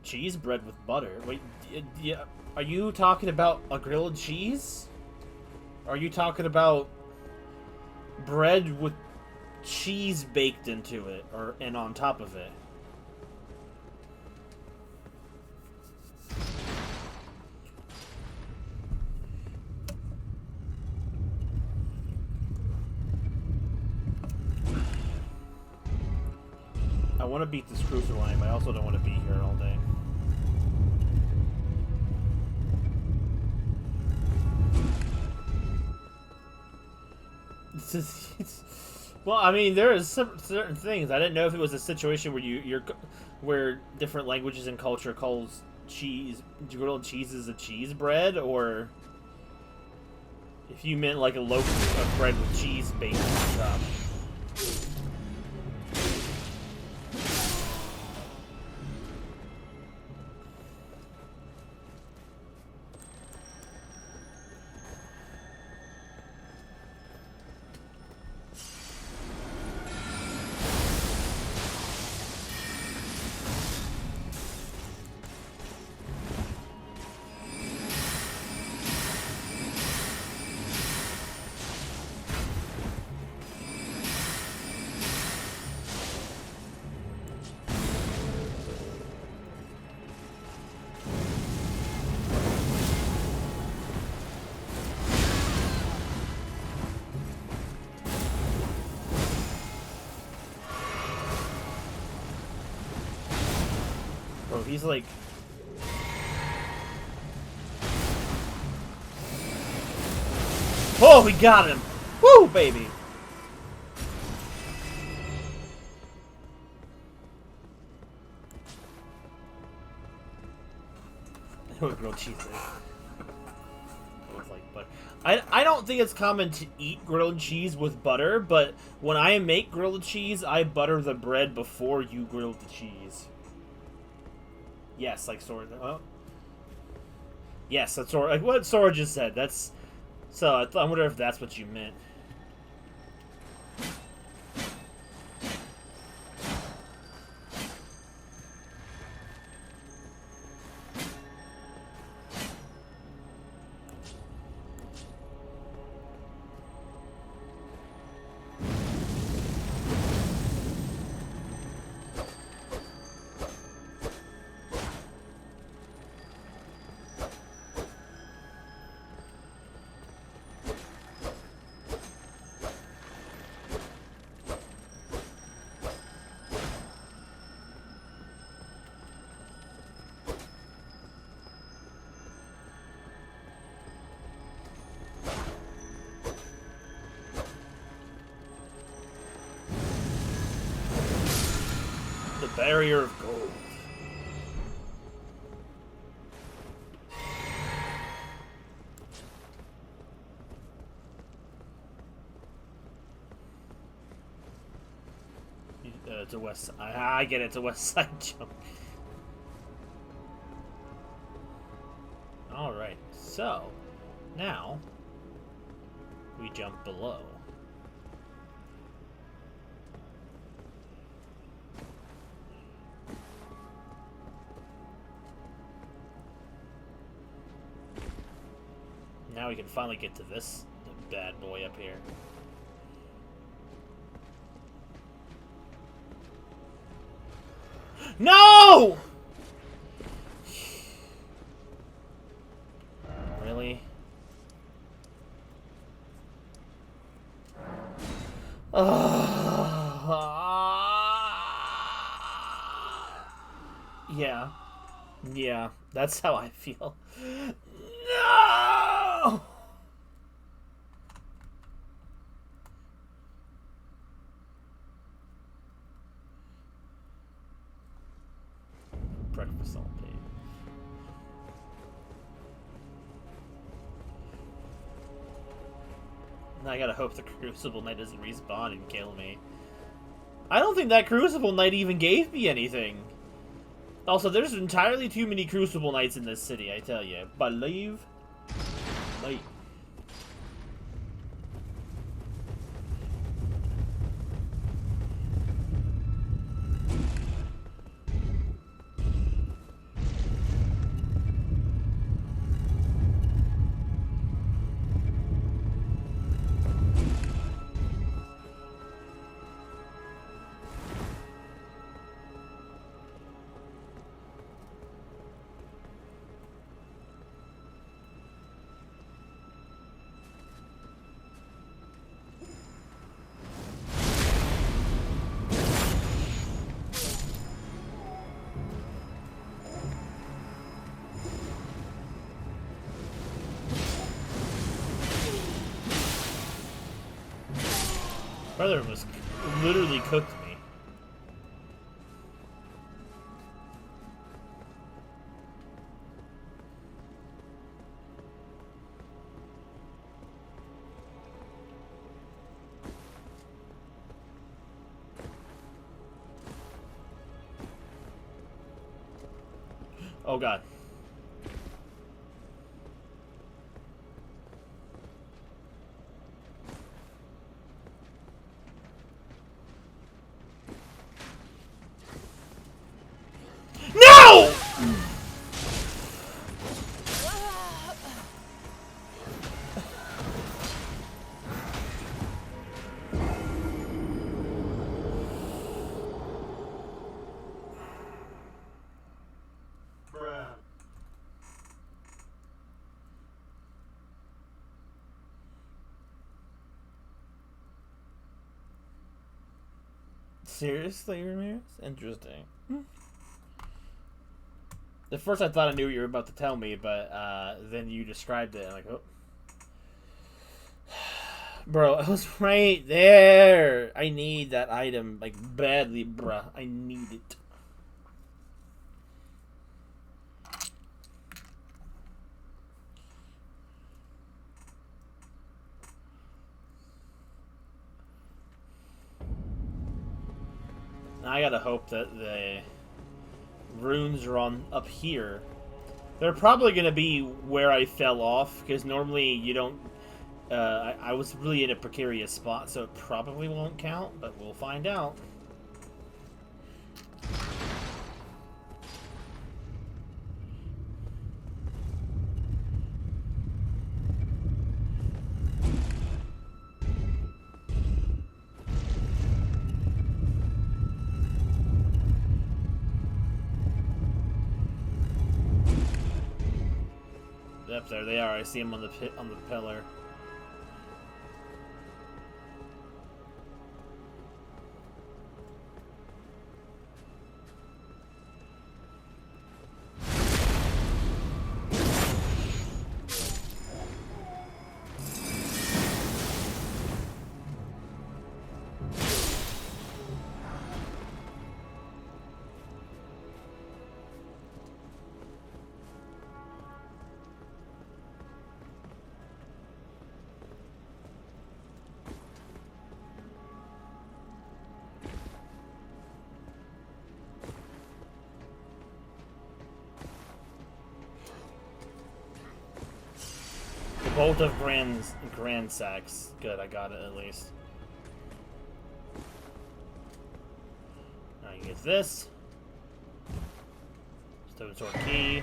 S1: Cheese bread with butter. Wait, yeah, are you talking about a grilled cheese? Or are you talking about bread with cheese baked into it, and on top of it? want to beat this crucible line, but I also don't want to be here all day. Well, I mean, there is certain things. I didn't know if it was a situation where where different languages and culture calls grilled cheese is a cheese bread, or if you meant like a loaf of bread with cheese baked on top. Bro, he's like... Oh, we got him! Woo, baby! What grilled cheese is. Like butter. I don't think it's common to eat grilled cheese with butter, but when I make grilled cheese, I butter the bread before you grill the cheese. Yes, like Sora. Oh. Yes, that's Sora. Like what Sora just said. That's so. I wonder if that's what you meant. The barrier of gold. It's a west side. I get it. It's a west side jump. Alright, so now we jump below. Now we can finally get to this bad boy up here. No! Really? Yeah. Yeah, that's how I feel. No! Breakfast all day. Now I gotta hope the Crucible Knight doesn't respawn and kill me. I don't think that Crucible Knight even gave me anything. Also, there's entirely too many Crucible Knights in this city, I tell you. Believe. Like. Brother was literally cooked me. Oh god. No! Seriously, Ramirez? Interesting. At first I thought I knew what you were about to tell me, but then you described it, and I'm like, oh. Bro, I was right there! I need that item, like, badly, bruh. I need it. I gotta hope that the runes are on up here. They're probably gonna be where I fell off, because normally you don't. I was really in a precarious spot, so it probably won't count, but we'll find out. Yep, there they are. I see them on the pillar. Bolt of Grand Sacks. Good, I got it at least. Now you get this. Stone Sword Key.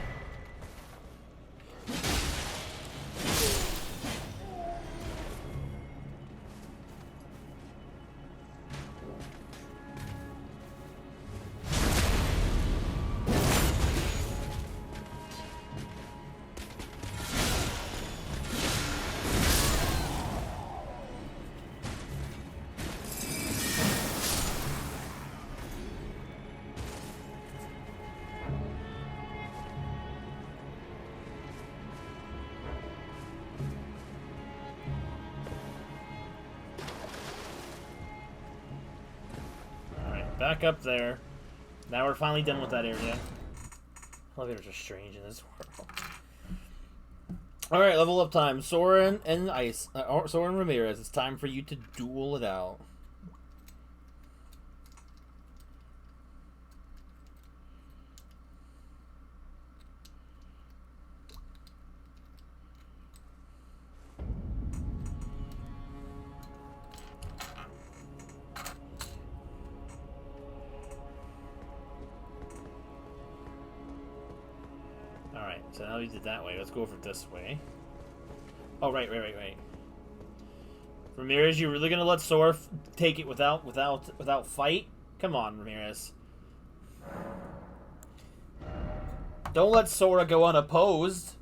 S1: Back up there. Now we're finally done with that area. Elevators are strange in this world. Alright, level up time. Soren and Soren Ramirez, it's time for you to duel it out. So now we did that way. Let's go over this way. Oh, right. Ramirez, you really gonna let Sora take it without fight? Come on, Ramirez. Don't let Sora go unopposed.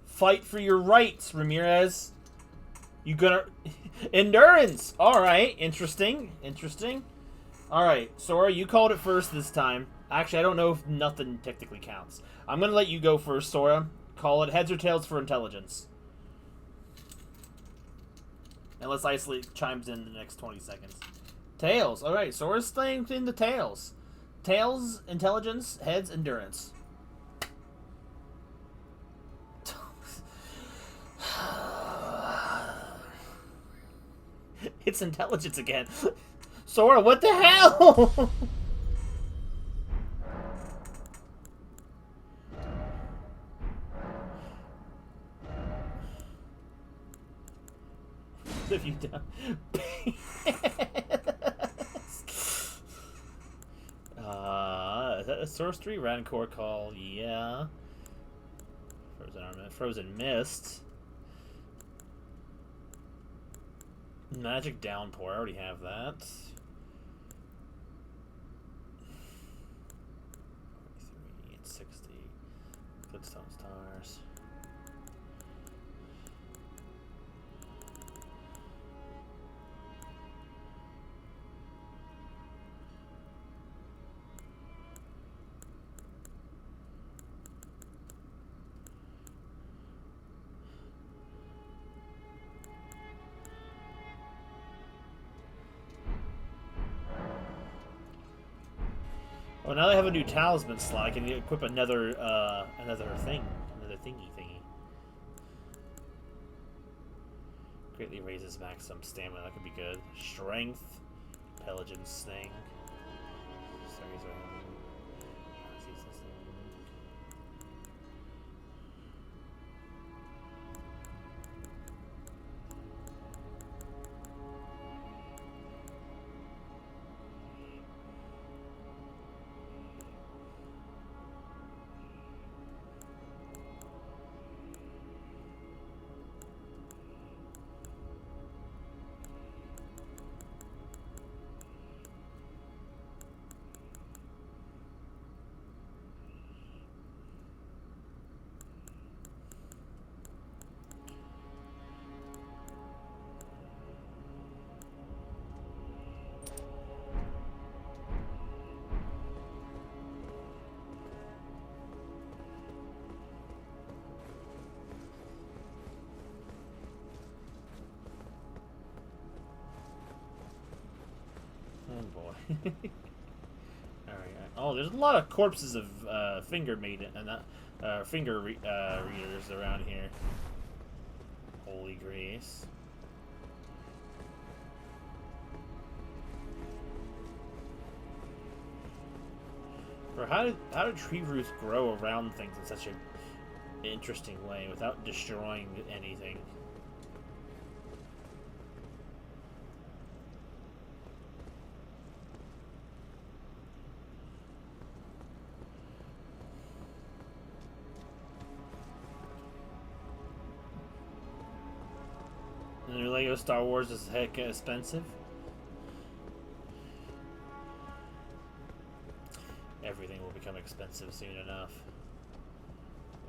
S1: Fight for your rights, Ramirez. You gonna endurance? All right, interesting. Alright, Sora, you called it first this time. Actually, I don't know if nothing technically counts. I'm gonna let you go first, Sora. Call it heads or tails for intelligence. Unless Isolate chimes in the next 20 seconds. Tails. Alright, so we're staying in the tails. Tails, intelligence, heads, endurance. It's intelligence again. Sora, what the hell? Have you done? Is that a sorcery? Rancor call, yeah. Frozen armament, frozen mist. Magic downpour, I already have that. 43, 60. Goodstone stars. Oh, now they have a new talisman slot. I can equip another thingy. Greatly raises maximum stamina. That could be good. Strength, Pelagian Sting. Oh boy. Alright. Oh, there's a lot of corpses of finger maiden and finger readers around here. Holy grace. For how do tree roots grow around things in such an interesting way without destroying anything? The new Lego Star Wars is heck expensive. Everything will become expensive soon enough.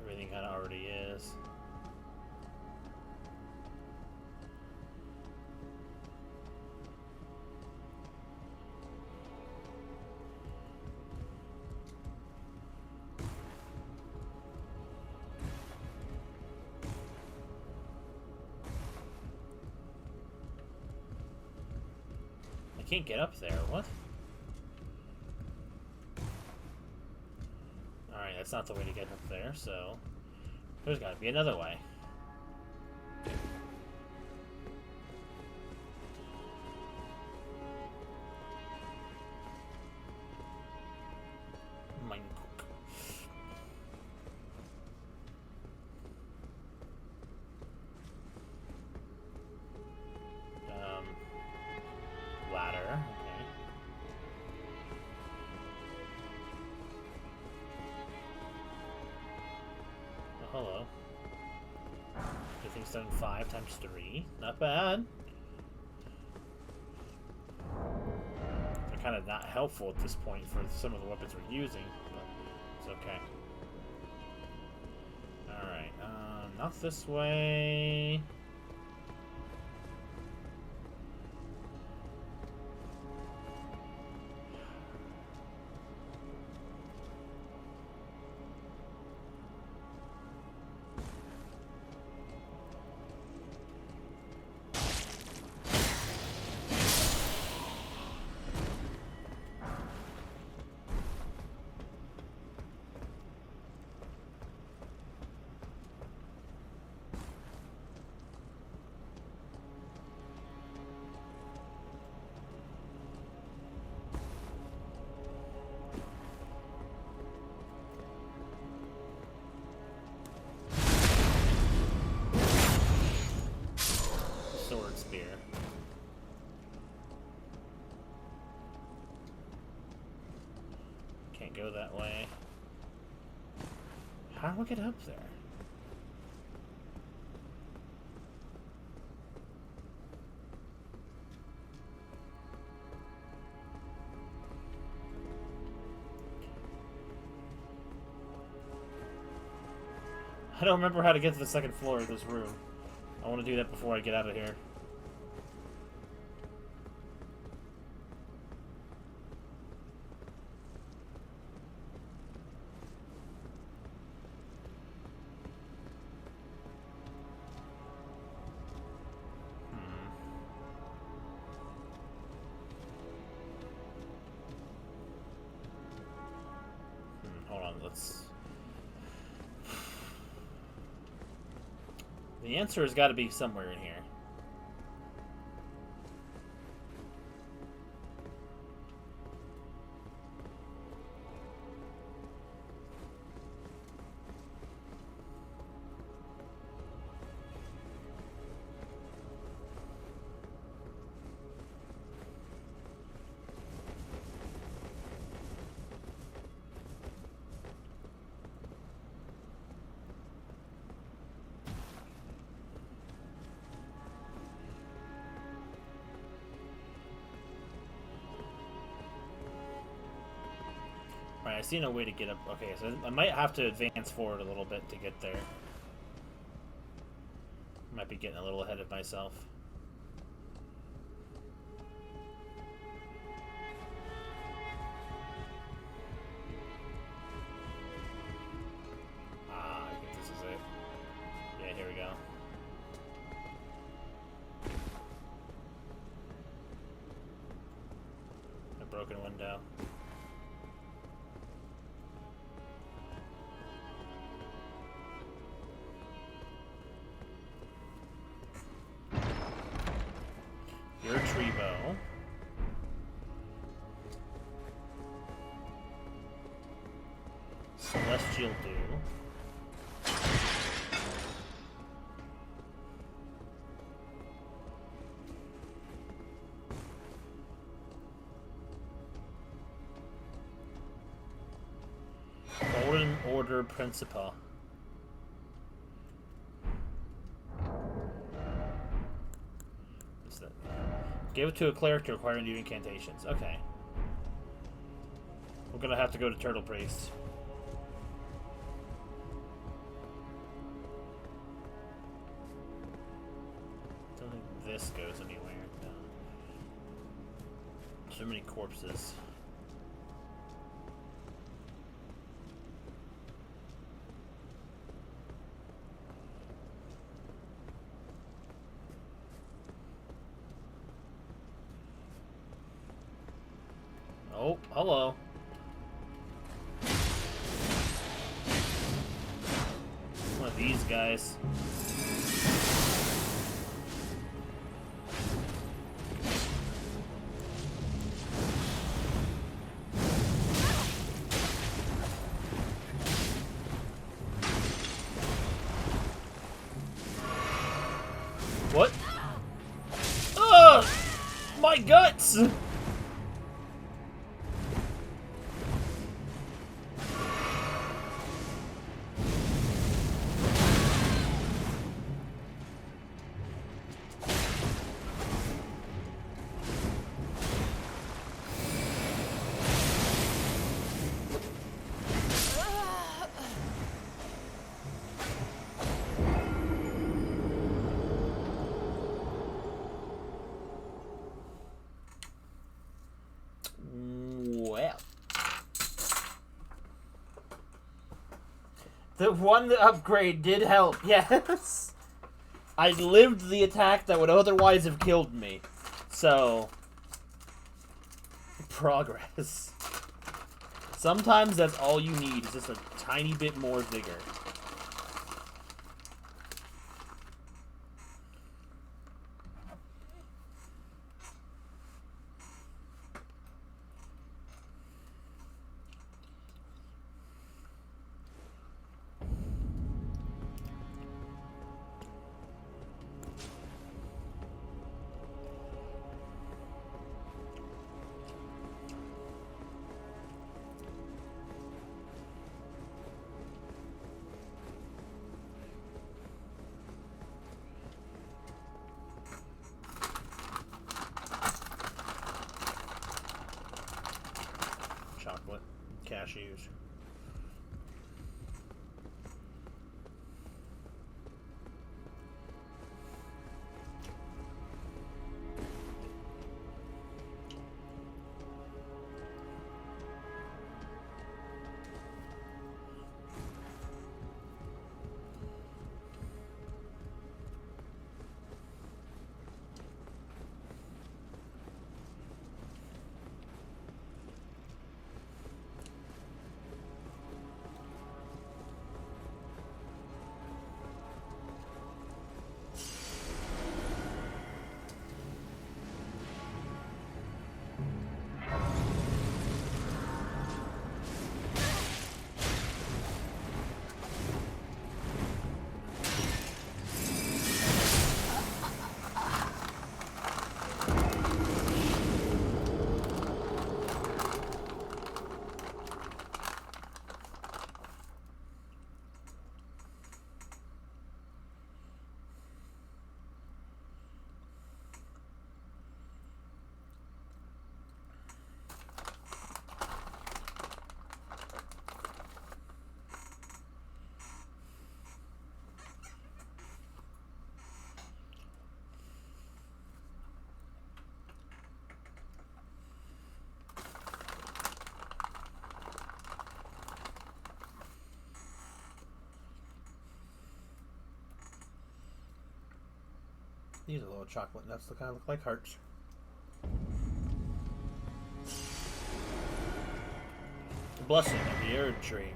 S1: Everything kind of already is. I can't get up there. What? Alright, that's not the way to get up there, so there's gotta be another way. Ladder, okay. Oh, hello. Everything's done 5 times 3. Not bad. They're kind of not helpful at this point for some of the weapons we're using, but it's okay. Alright, not this way. Can't go that way. How do I get up there? I don't remember how to get to the second floor of this room. I want to do that before I get out of here. Hold on, let's... The answer has got to be somewhere in here. Alright, I see no way to get up. Okay, so I might have to advance forward a little bit to get there. Might be getting a little ahead of myself. Ah, I think this is it. Yeah, here we go. A broken window. Your tree bow. Celestial dew. Golden Order Principal. What's that? Give it to a cleric to acquire new incantations. Okay. We're gonna have to go to Turtle Priest. Don't think this goes anywhere. No. So many corpses. Oh, hello. One of these guys. What? Ugh! My guts! Well. The one upgrade did help, yes. I lived the attack that would otherwise have killed me. So, progress. Sometimes that's all you need, is just a tiny bit more vigor. cashews. These are little chocolate nuts that kind of look like hearts. The blessing of the Erd tree.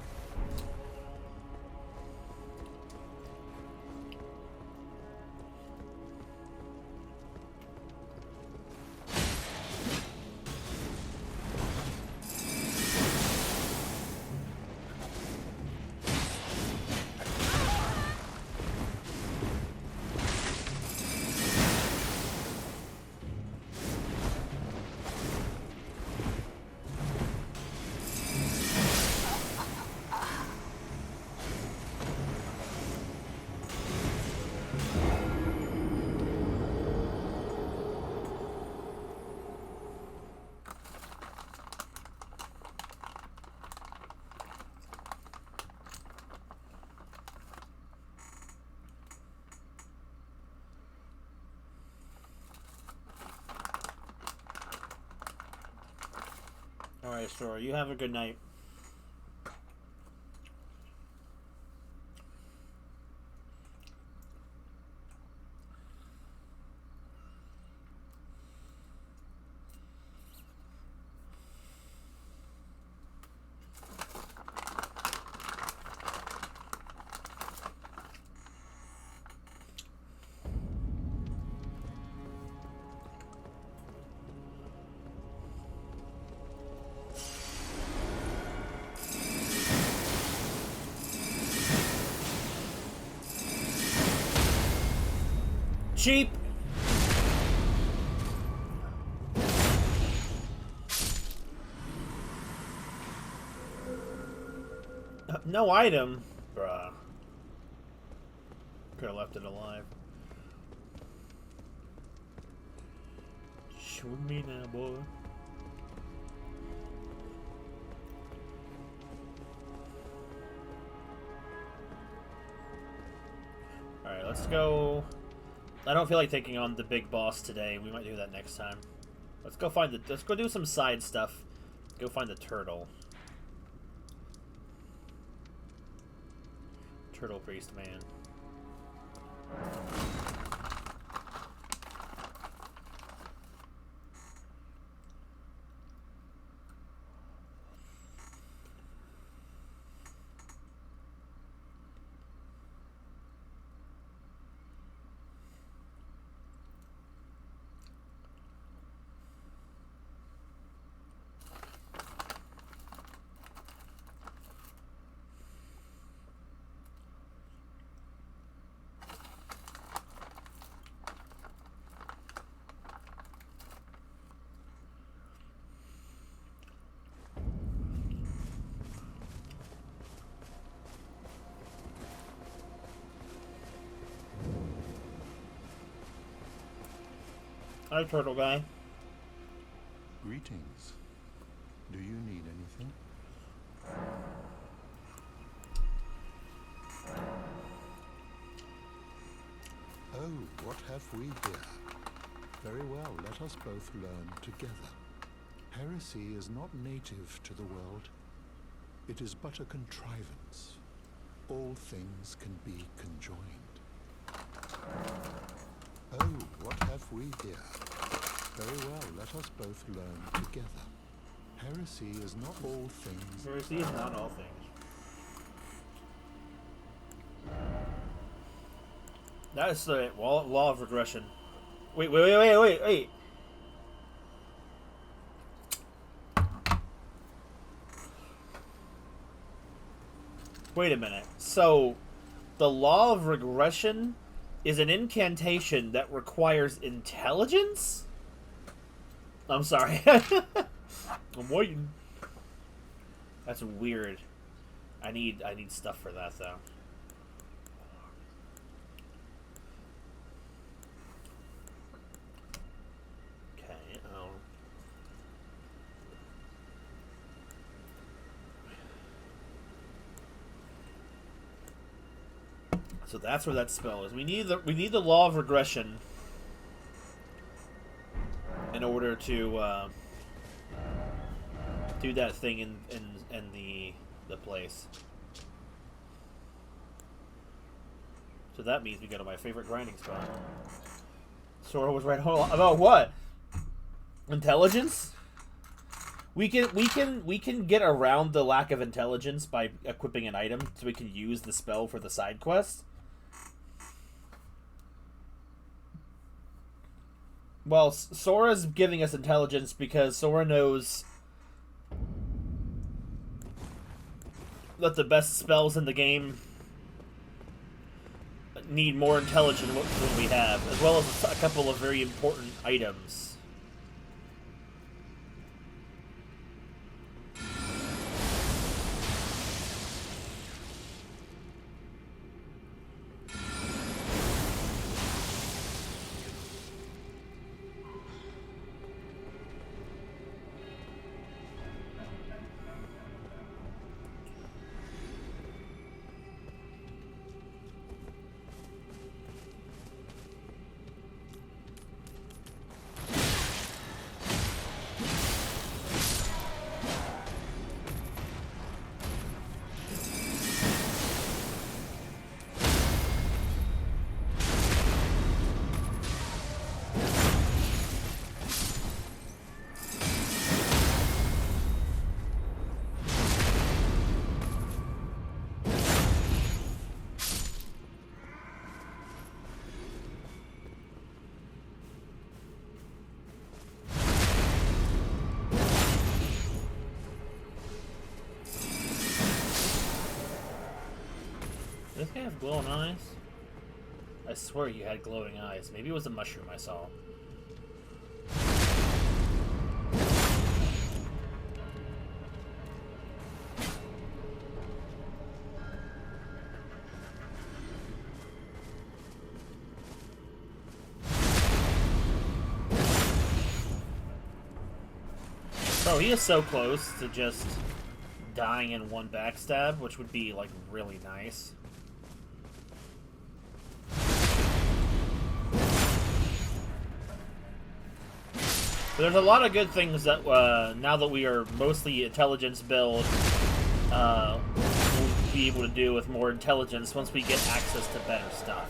S1: Alright, Sora, you have a good night. Cheap. No item. Bruh. Could have left it alive. Show me now, boy. Alright, let's go. I don't feel like taking on the big boss today. We might do that next time. Let's go find the. Let's go do some side stuff. Go find the turtle. Turtle priest man. Hi, turtle guy.
S3: Greetings. Do you need anything? Oh, what have we here? Very well, let us both learn together. Heresy is not native to the world. It is but a contrivance. All things can be conjoined. Oh, what have we here? Very well, let us both learn together. Heresy is not all things.
S1: Heresy is not all things. That is the law of regression. Wait. Wait a minute. So, the law of regression is an incantation that requires intelligence? I'm sorry. I'm waiting. That's weird. I need stuff for that though. Okay. So that's where that spell is. We need the law of regression in order to do that thing in the place. So that means we go to my favorite grinding spot. Sora was right. Hold on. About what? Intelligence? We can get around the lack of intelligence by equipping an item, so we can use the spell for the side quest. Well, Sora's giving us intelligence because Sora knows that the best spells in the game need more intelligence than we have, as well as a couple of very important items. Does this guy have glowing eyes? I swear he had glowing eyes. Maybe it was a mushroom I saw. Oh, he is so close to just dying in one backstab, which would be, like, really nice. But there's a lot of good things that, now that we are mostly intelligence build, we'll be able to do with more intelligence once we get access to better stuff.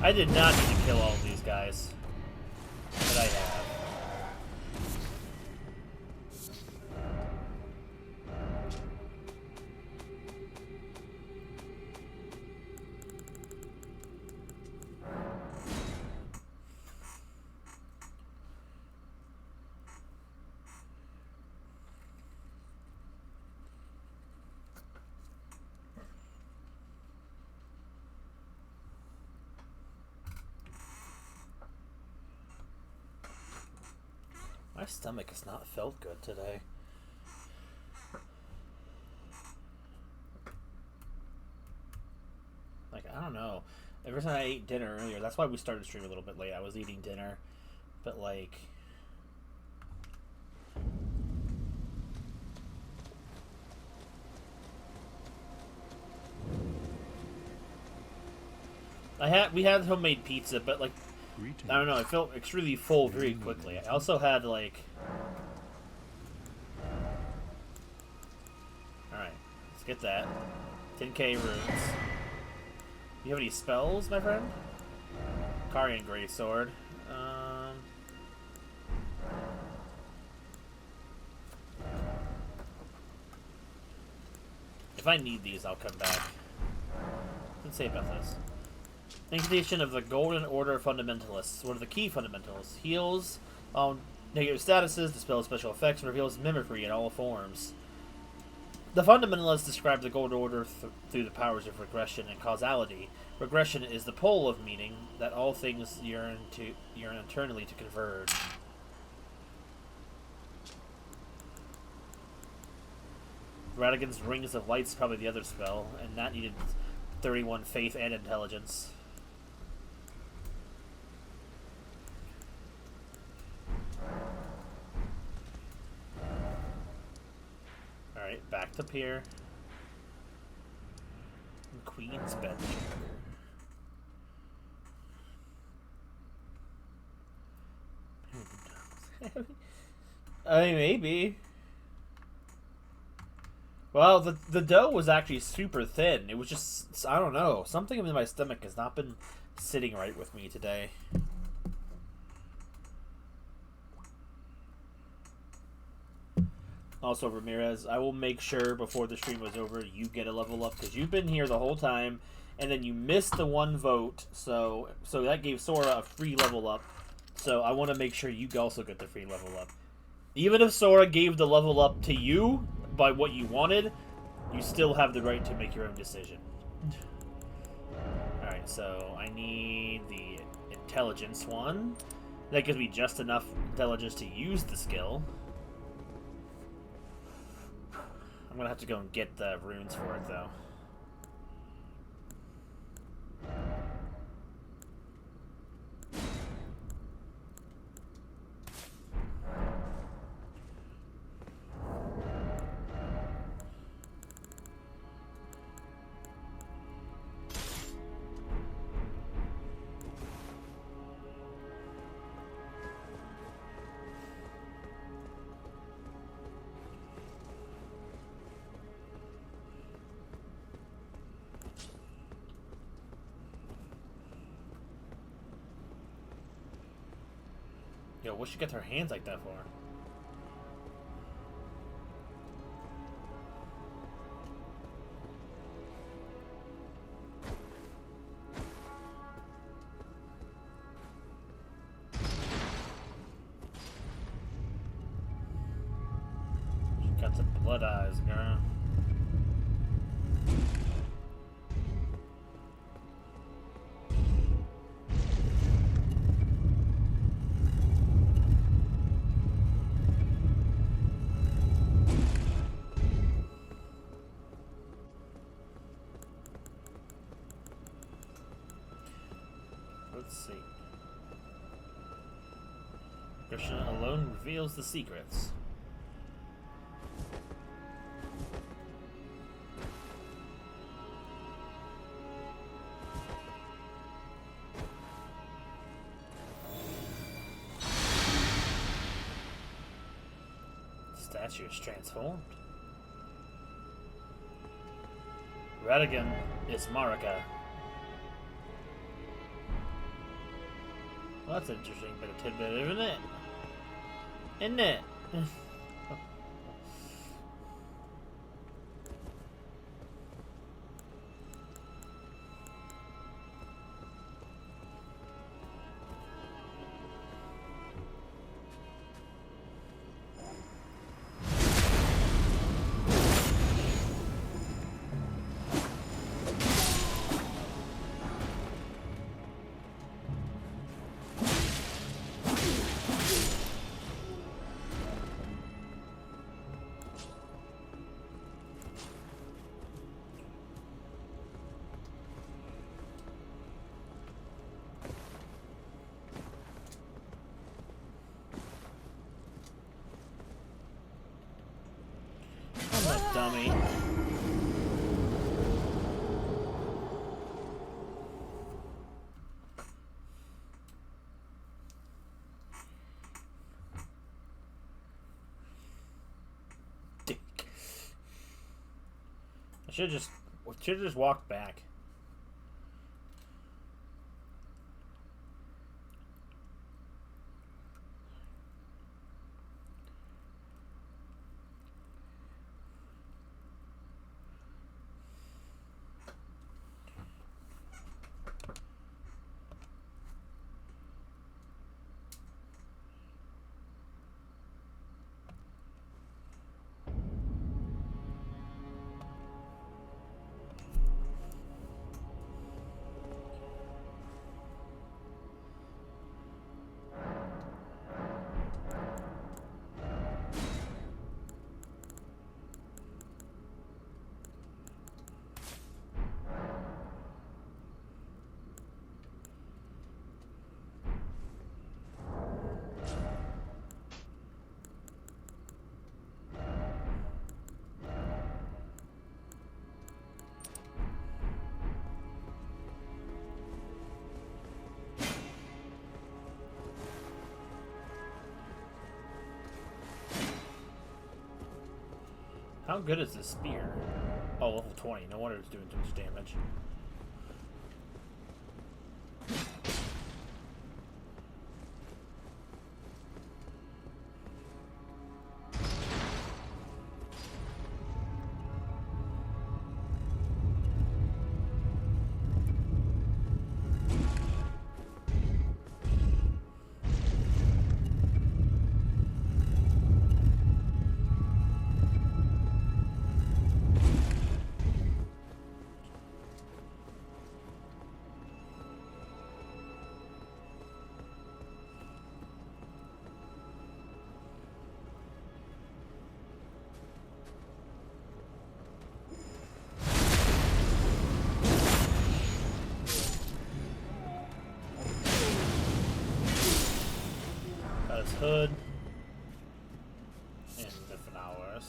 S1: I did not need to kill all of these guys. that I have. My stomach has not felt good today. Like, I don't know. Ever since I ate dinner earlier, that's why we started the stream a little bit late. I was eating dinner, but like... we had homemade pizza, but like,
S3: Greetings.
S1: I don't know, I felt extremely full very quickly. I also had like... Alright, let's get that. 10k runes. You have any spells, my friend? Karian Greatsword. If I need these, I'll come back. Let's say about this. Incantation of the Golden Order Fundamentalists. One of the key fundamentals. Heals negative statuses, dispels special effects, and reveals mimicry in all forms. The Fundamentalists describe the Golden Order through the powers of regression and causality. Regression is the pole of meaning that all things yearn eternally to converge. Radigan's Rings of Light's probably the other spell, and that needed 31 faith and intelligence. Alright, back to pier. And Queen's Bench. I mean, maybe. Well, the dough was actually super thin. It was just, I don't know. Something in my stomach has not been sitting right with me today. Also, Ramirez, I will make sure before the stream was over you get a level up, because you've been here the whole time, and then you missed the one vote, so that gave Sora a free level up. So I want to make sure you also get the free level up. Even if Sora gave the level up to you by what you wanted, you still have the right to make your own decision. Alright, so I need the intelligence one. That gives me just enough intelligence to use the skill. I'm gonna have to go and get the runes for it, though. Yo, what she got her hands like that for? She got some blood eyes, girl. Let's see. Krishna alone reveals the secrets. Statue is transformed. Radigan is Marika. Well, that's an interesting bit of tidbit, isn't it? Isn't it? I'm a dummy. Dick. I should have just walked back. How good is this spear? Oh, level 20. No wonder it's doing so much damage. Got his hood. And the flowers.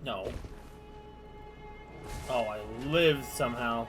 S1: No. Oh, I lived somehow.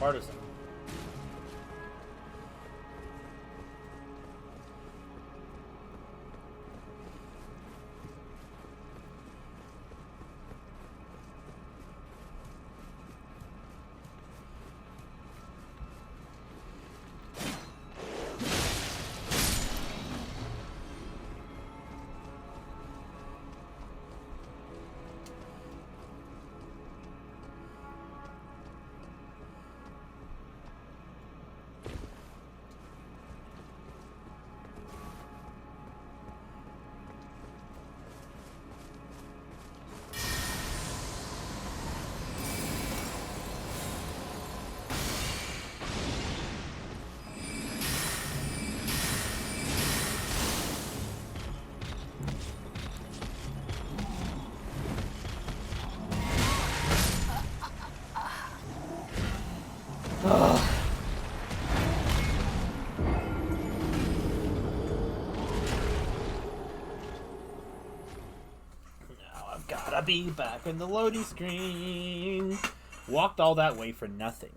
S1: Partisan. Gotta be back in the loading screen. Walked all that way for nothing.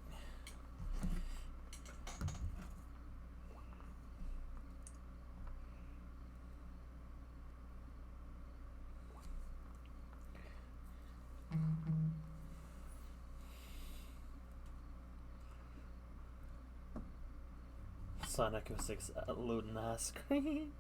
S1: Sonic 06 loading the screen.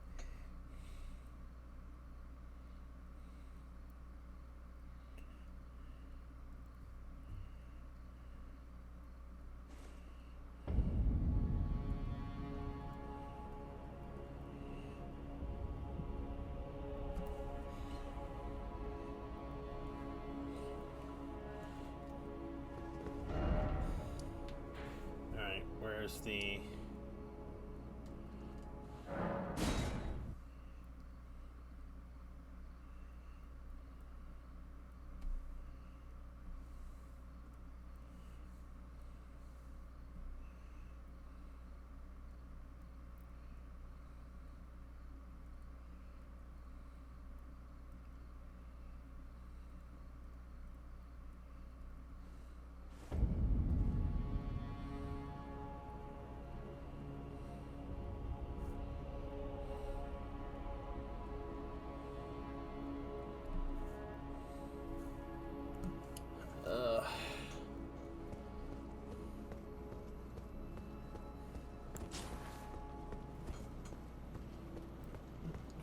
S1: Alright, where's the...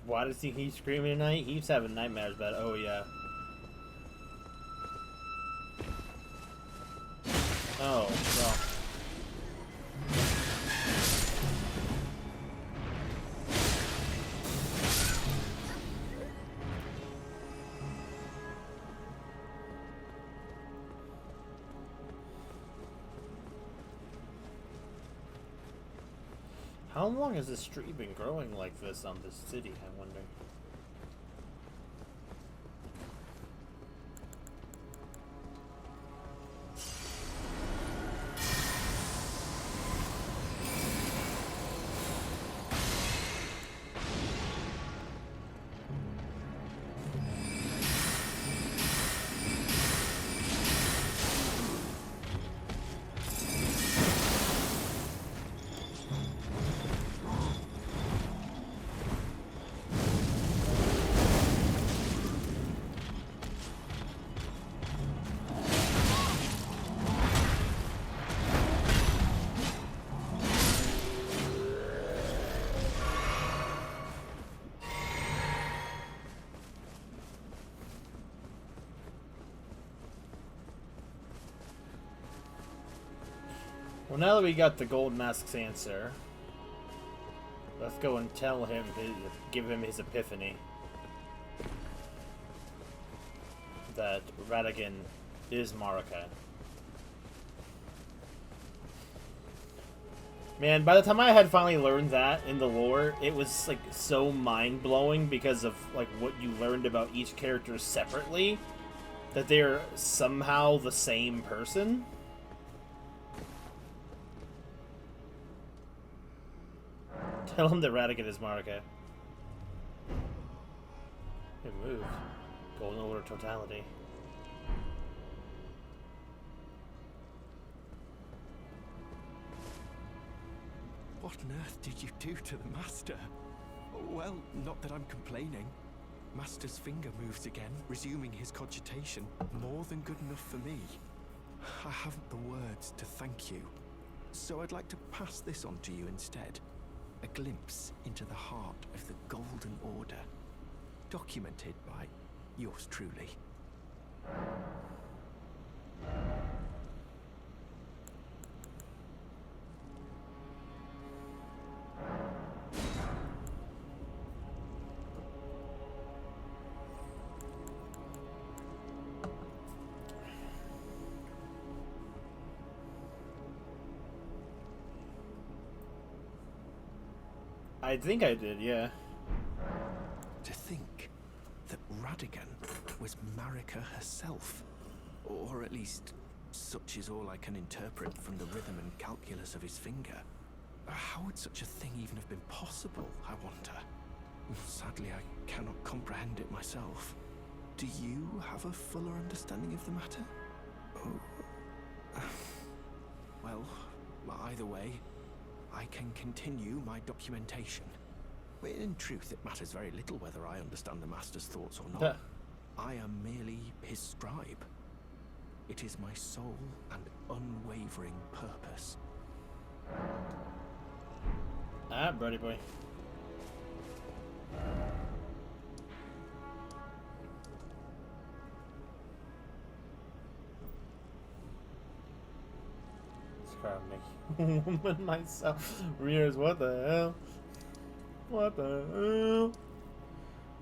S1: Why does he keep screaming at night? He's having nightmares about it. Oh, yeah. Oh, well. How long has this street been growing like this on this city, I wonder? Well, now that we got the Gold Mask's answer, let's go and tell him, give him his epiphany. That Radagon is Marika. Man, by the time I had finally learned that in the lore, it was like so mind-blowing because of like what you learned about each character separately, that they're somehow the same person. Tell him that Radagon is Marika. It moved. Golden Order totality.
S2: What on earth did you do to the Master? Well, not that I'm complaining. Master's finger moves again, resuming his cogitation. More than good enough for me. I haven't the words to thank you. So I'd like to pass this on to you instead. A glimpse into the heart of the Golden Order. Documented by yours truly.
S1: I think I did, yeah.
S2: To think that Radigan was Marika herself. Or at least, such is all I can interpret from the rhythm and calculus of his finger. How would such a thing even have been possible, I wonder? Sadly, I cannot comprehend it myself. Do you have a fuller understanding of the matter? Oh. Well, either way, I can continue my documentation. In truth, it matters very little whether I understand the Master's thoughts or not. I am merely his scribe. It is my sole and unwavering purpose.
S1: Ah, buddy boy. Crowd making woman myself. Rears, what the hell? What the hell?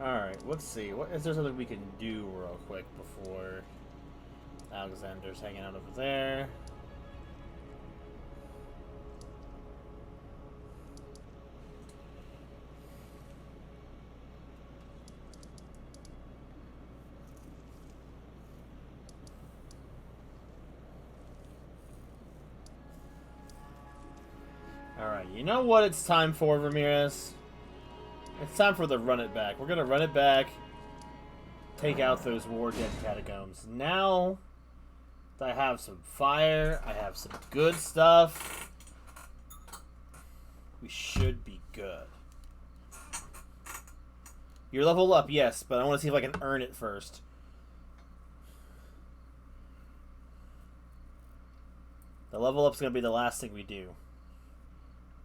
S1: Alright, let's see. What is there something we can do real quick before Alexander's hanging out over there? Alright, you know what it's time for, Ramirez? It's time for the run it back. We're gonna run it back, take out those war dead catacombs. Now that I have some fire, I have some good stuff, we should be good. You're level up, yes, but I want to see if I can earn it first. The level up's gonna be the last thing we do,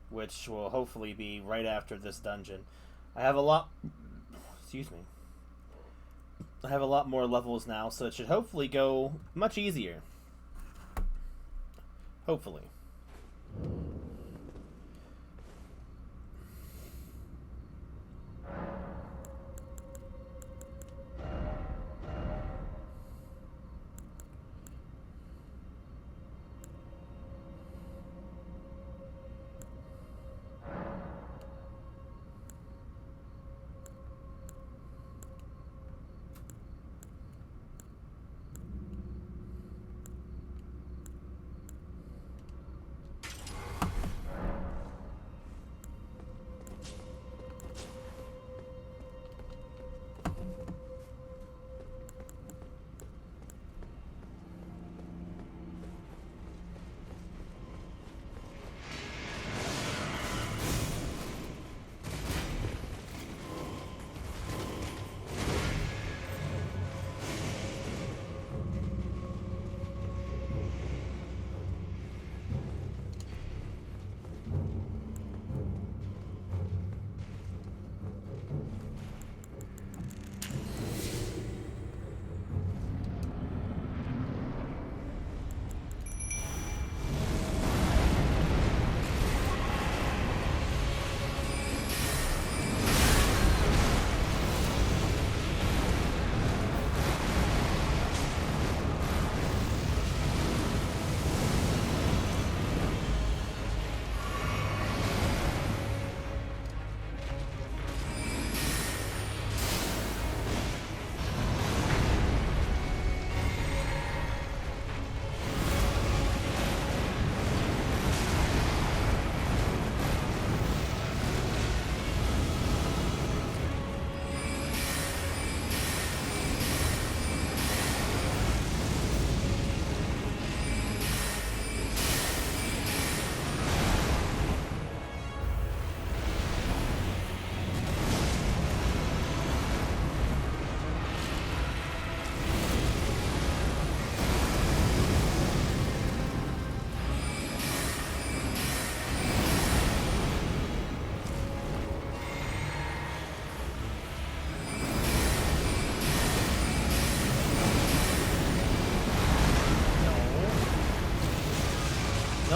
S1: which will hopefully be right after this dungeon. I have a lot... Excuse me. I have a lot more levels now, so it should hopefully go much easier. Hopefully.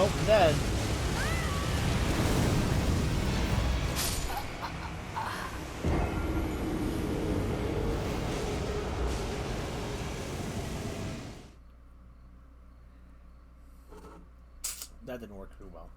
S1: Nope, I'm dead. That didn't work too well.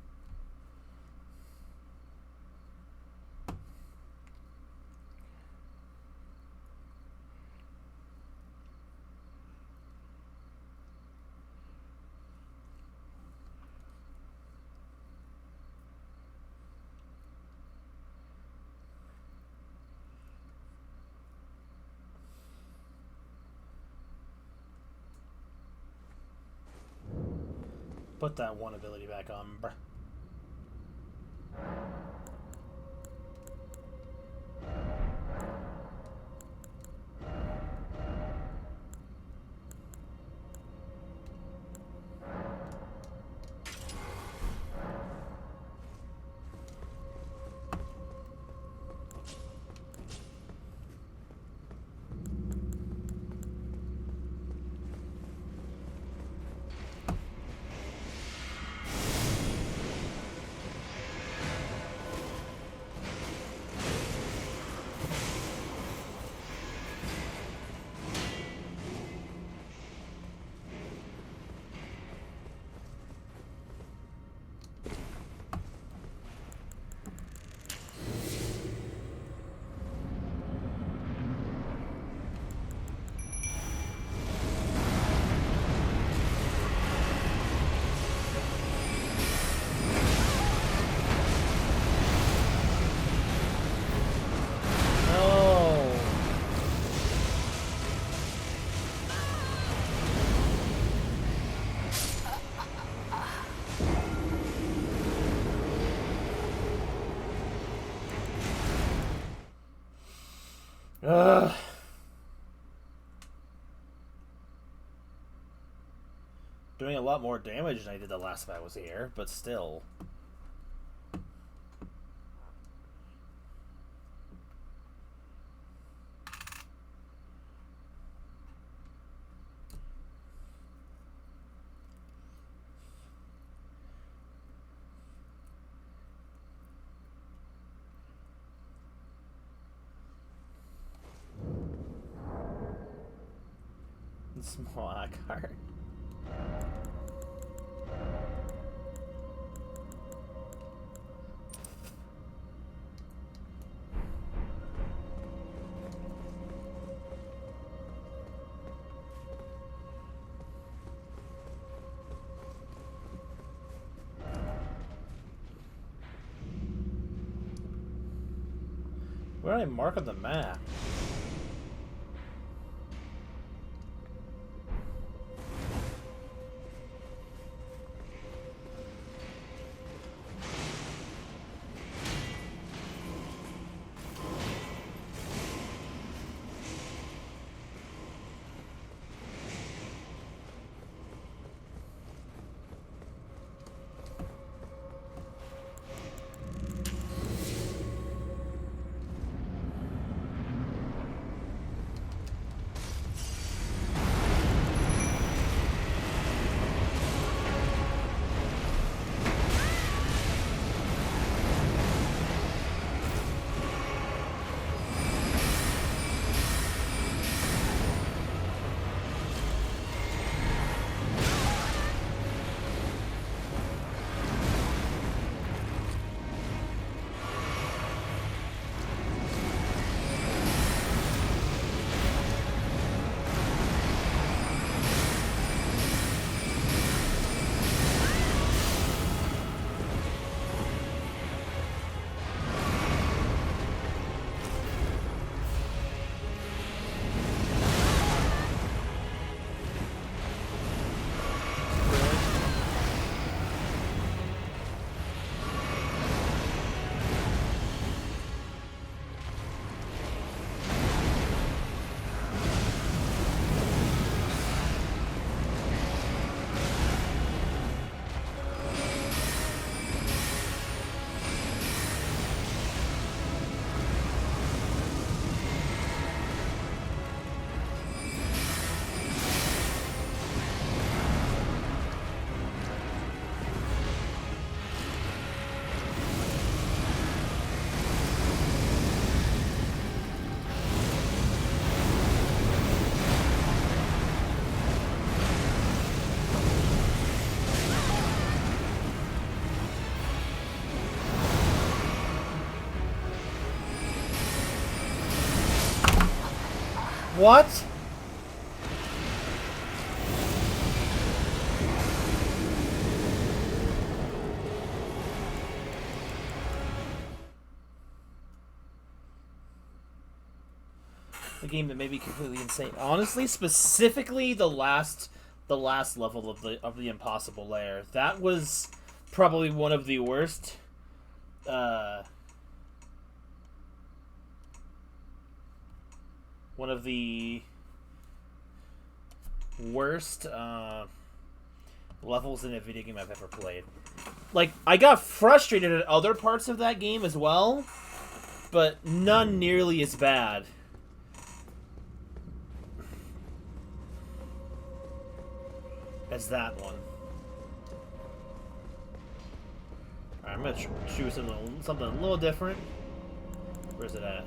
S1: Put that one ability back on, bruh. Ugh. Doing a lot more damage than I did the last time I was here, but still. Small card. Where did I mark on the map? What? The game that made me completely insane. Honestly, specifically the last level of the impossible lair. That was probably one of the worst. One of the worst levels in a video game I've ever played. Like, I got frustrated at other parts of that game as well, but none nearly as bad as that one. Alright, I'm gonna choose something a little different. Where's it at?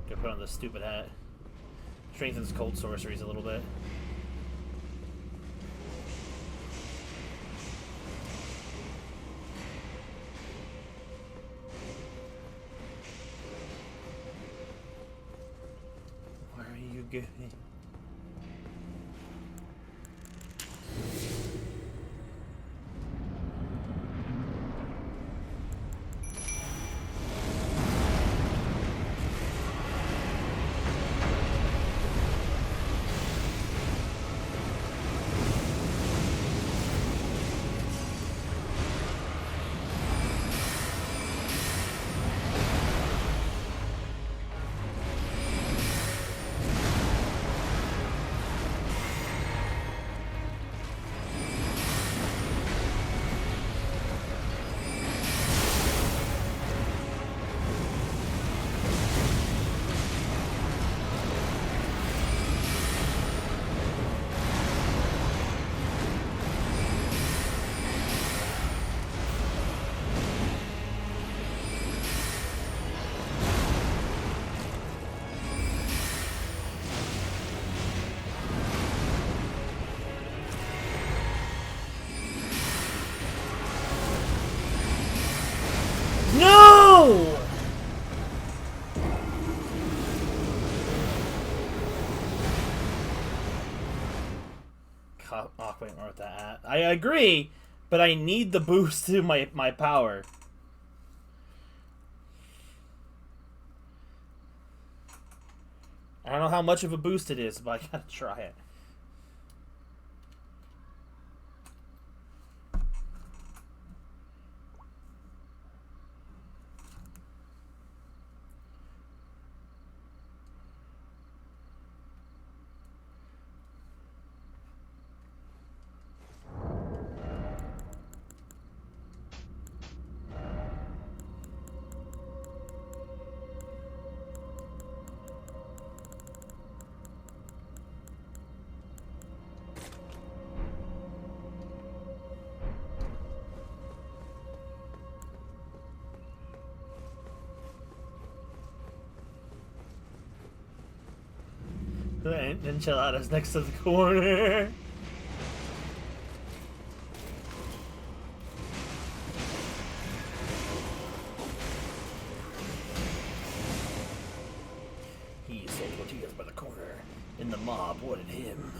S1: Gonna put on this stupid hat. Strengthens cold sorceries a little bit. Where are you going? No! Oh, wait, where with that at? I agree, but I need the boost to my power. I don't know how much of a boost it is, but I gotta try it. The enchiladas next to the corner. He sold tortillas by the corner, and the mob wanted him.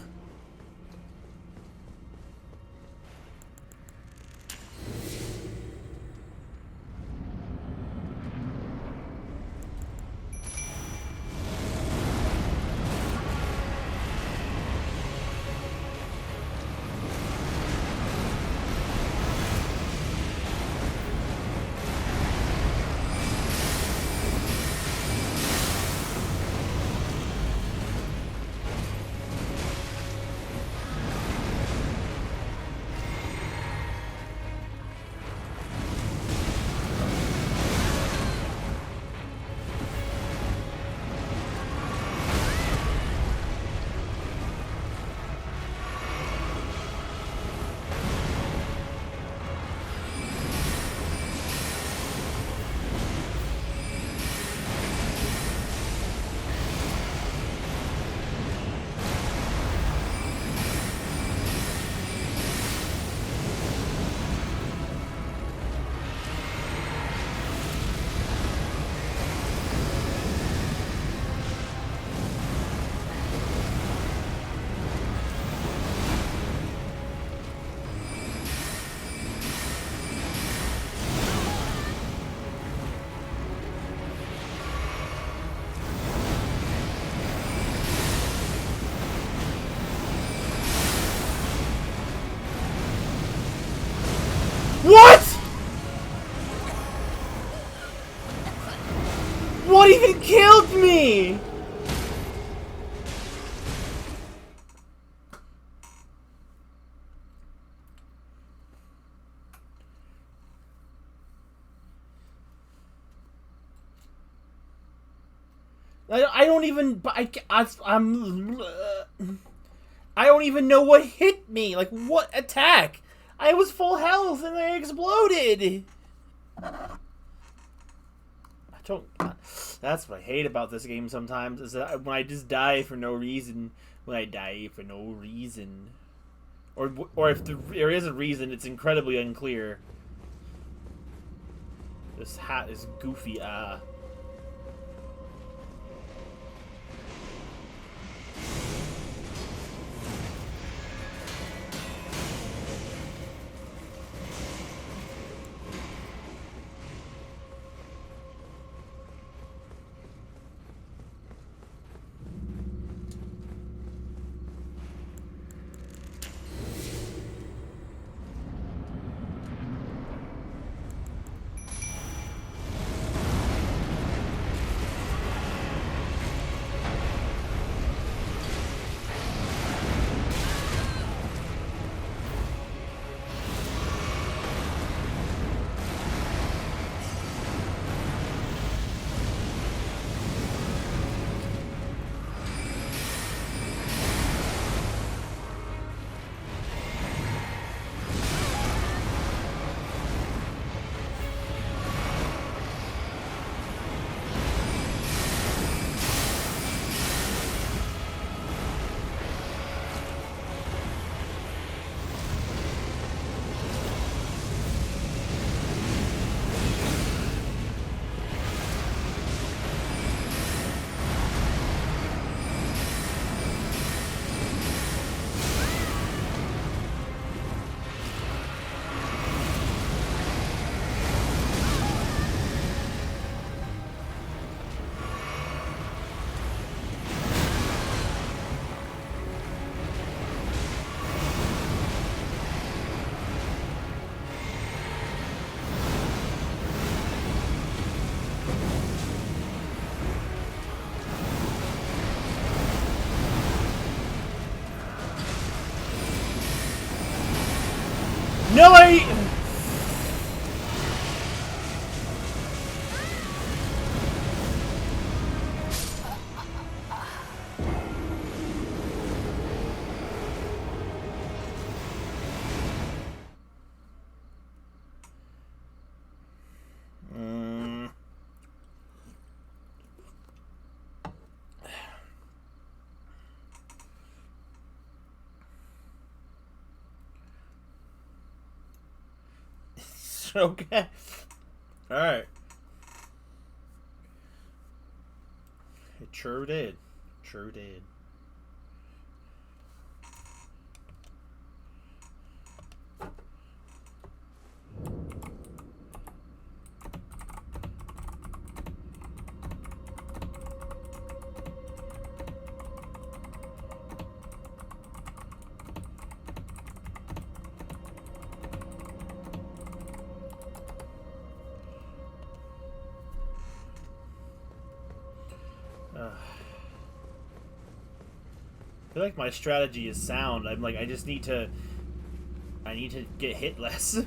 S1: What even killed me? I don't even. I don't even know what hit me. Like, what attack? I was full health and I exploded. I don't. That's what I hate about this game sometimes, is that when I just die for no reason. When I die for no reason. Or if there is a reason, it's incredibly unclear. This hat is goofy, No, Okay. Alright. It sure did. Sure did. I feel like my strategy is sound. I'm like, I need to get hit less.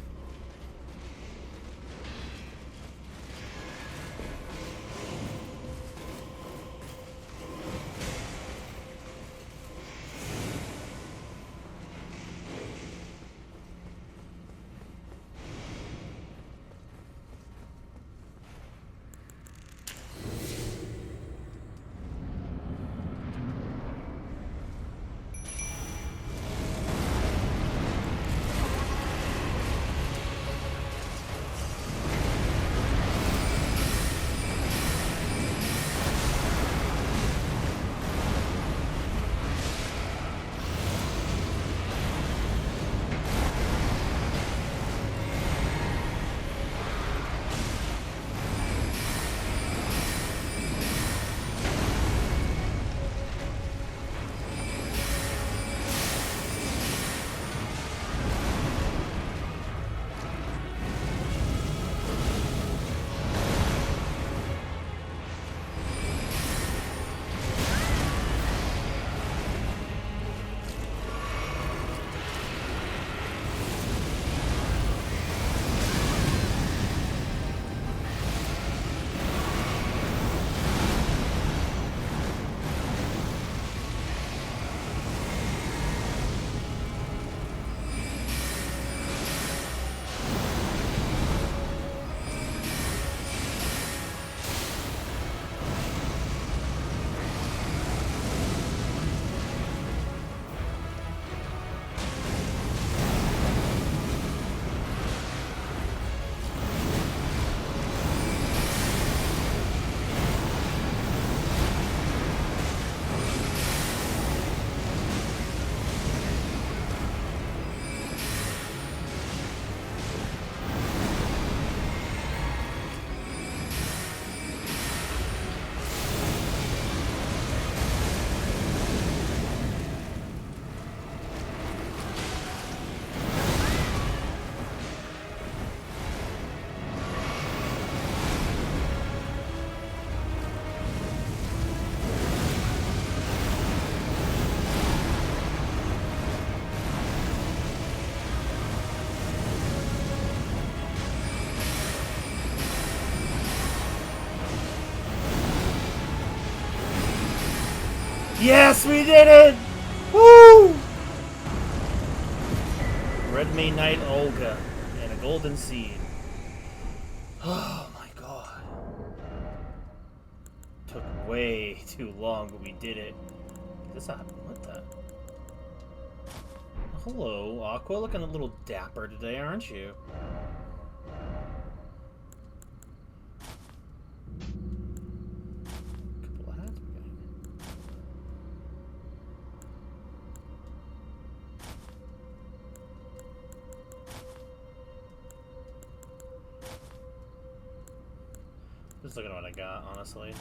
S1: Yes, we did it! Woo! Red Main Knight Olga and a golden seed. Oh my god. Took way too long, but we did it. Is this a... what the... Hello, Aqua. Looking a little dapper today, aren't you? Couple of hats we got. Just looking at what I got, honestly.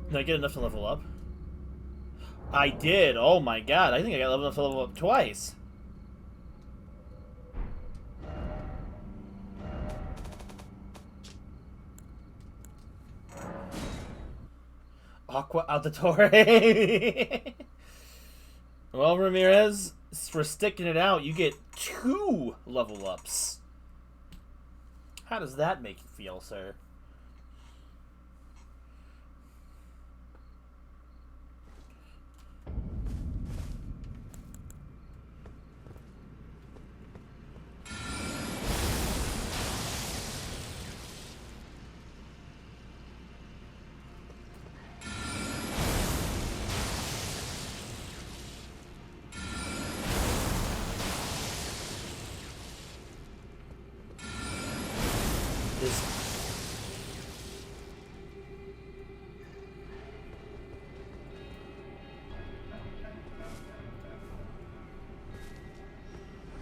S1: Did I get enough to level up? I did! Oh my god, I think I got enough to level up twice. Aqua Auditore. Well, Ramirez, for sticking it out, you get 2 level ups. How does that make you feel, sir?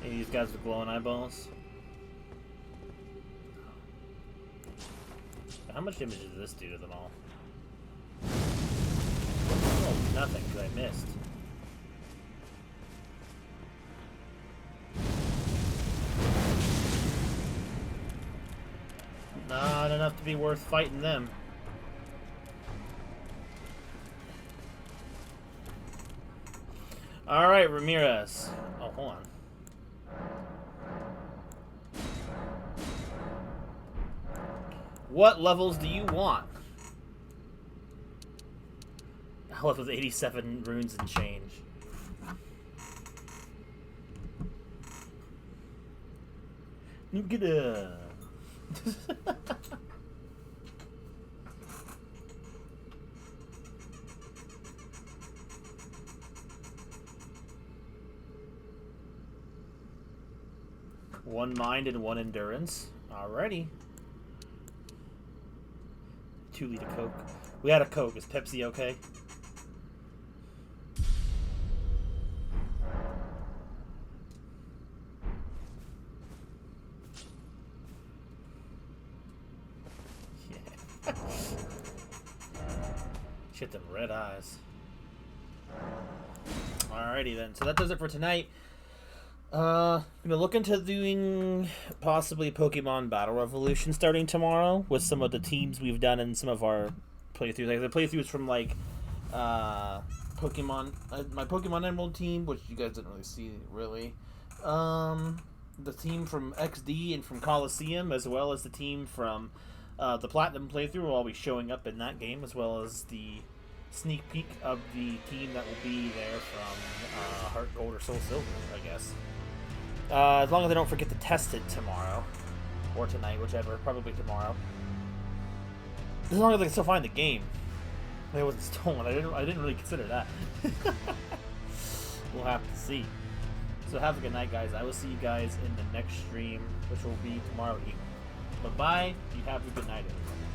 S1: These guys with glowing eyeballs. How much damage does this do to them all? Oh, nothing, because I missed. Not enough to be worth fighting them. Alright, Ramirez. Oh, hold on. What levels do you want? I left with 87 runes and change. Look at that. One mind and one endurance. Alrighty. 2-liter Coke. We had a Coke. Is Pepsi okay? Yeah. Shit, them red eyes. Alrighty then. So that does it for tonight. I'm gonna look into doing possibly Pokemon Battle Revolution starting tomorrow with some of the teams we've done in some of our playthroughs. Like the playthroughs from like Pokemon, my Pokemon Emerald team, which you guys didn't really see really. The team from XD and from Coliseum, as well as the team from the Platinum playthrough will all be showing up in that game, as well as the sneak peek of the team that will be there from Heart Gold or Soul Silver, I guess. As long as I don't forget to test it tomorrow. Or tonight, whichever. Probably tomorrow. As long as I can still find the game. It wasn't stolen. I didn't really consider that. We'll have to see. So have a good night, guys. I will see you guys in the next stream, which will be tomorrow evening. Bye-bye. You have a good night, everybody.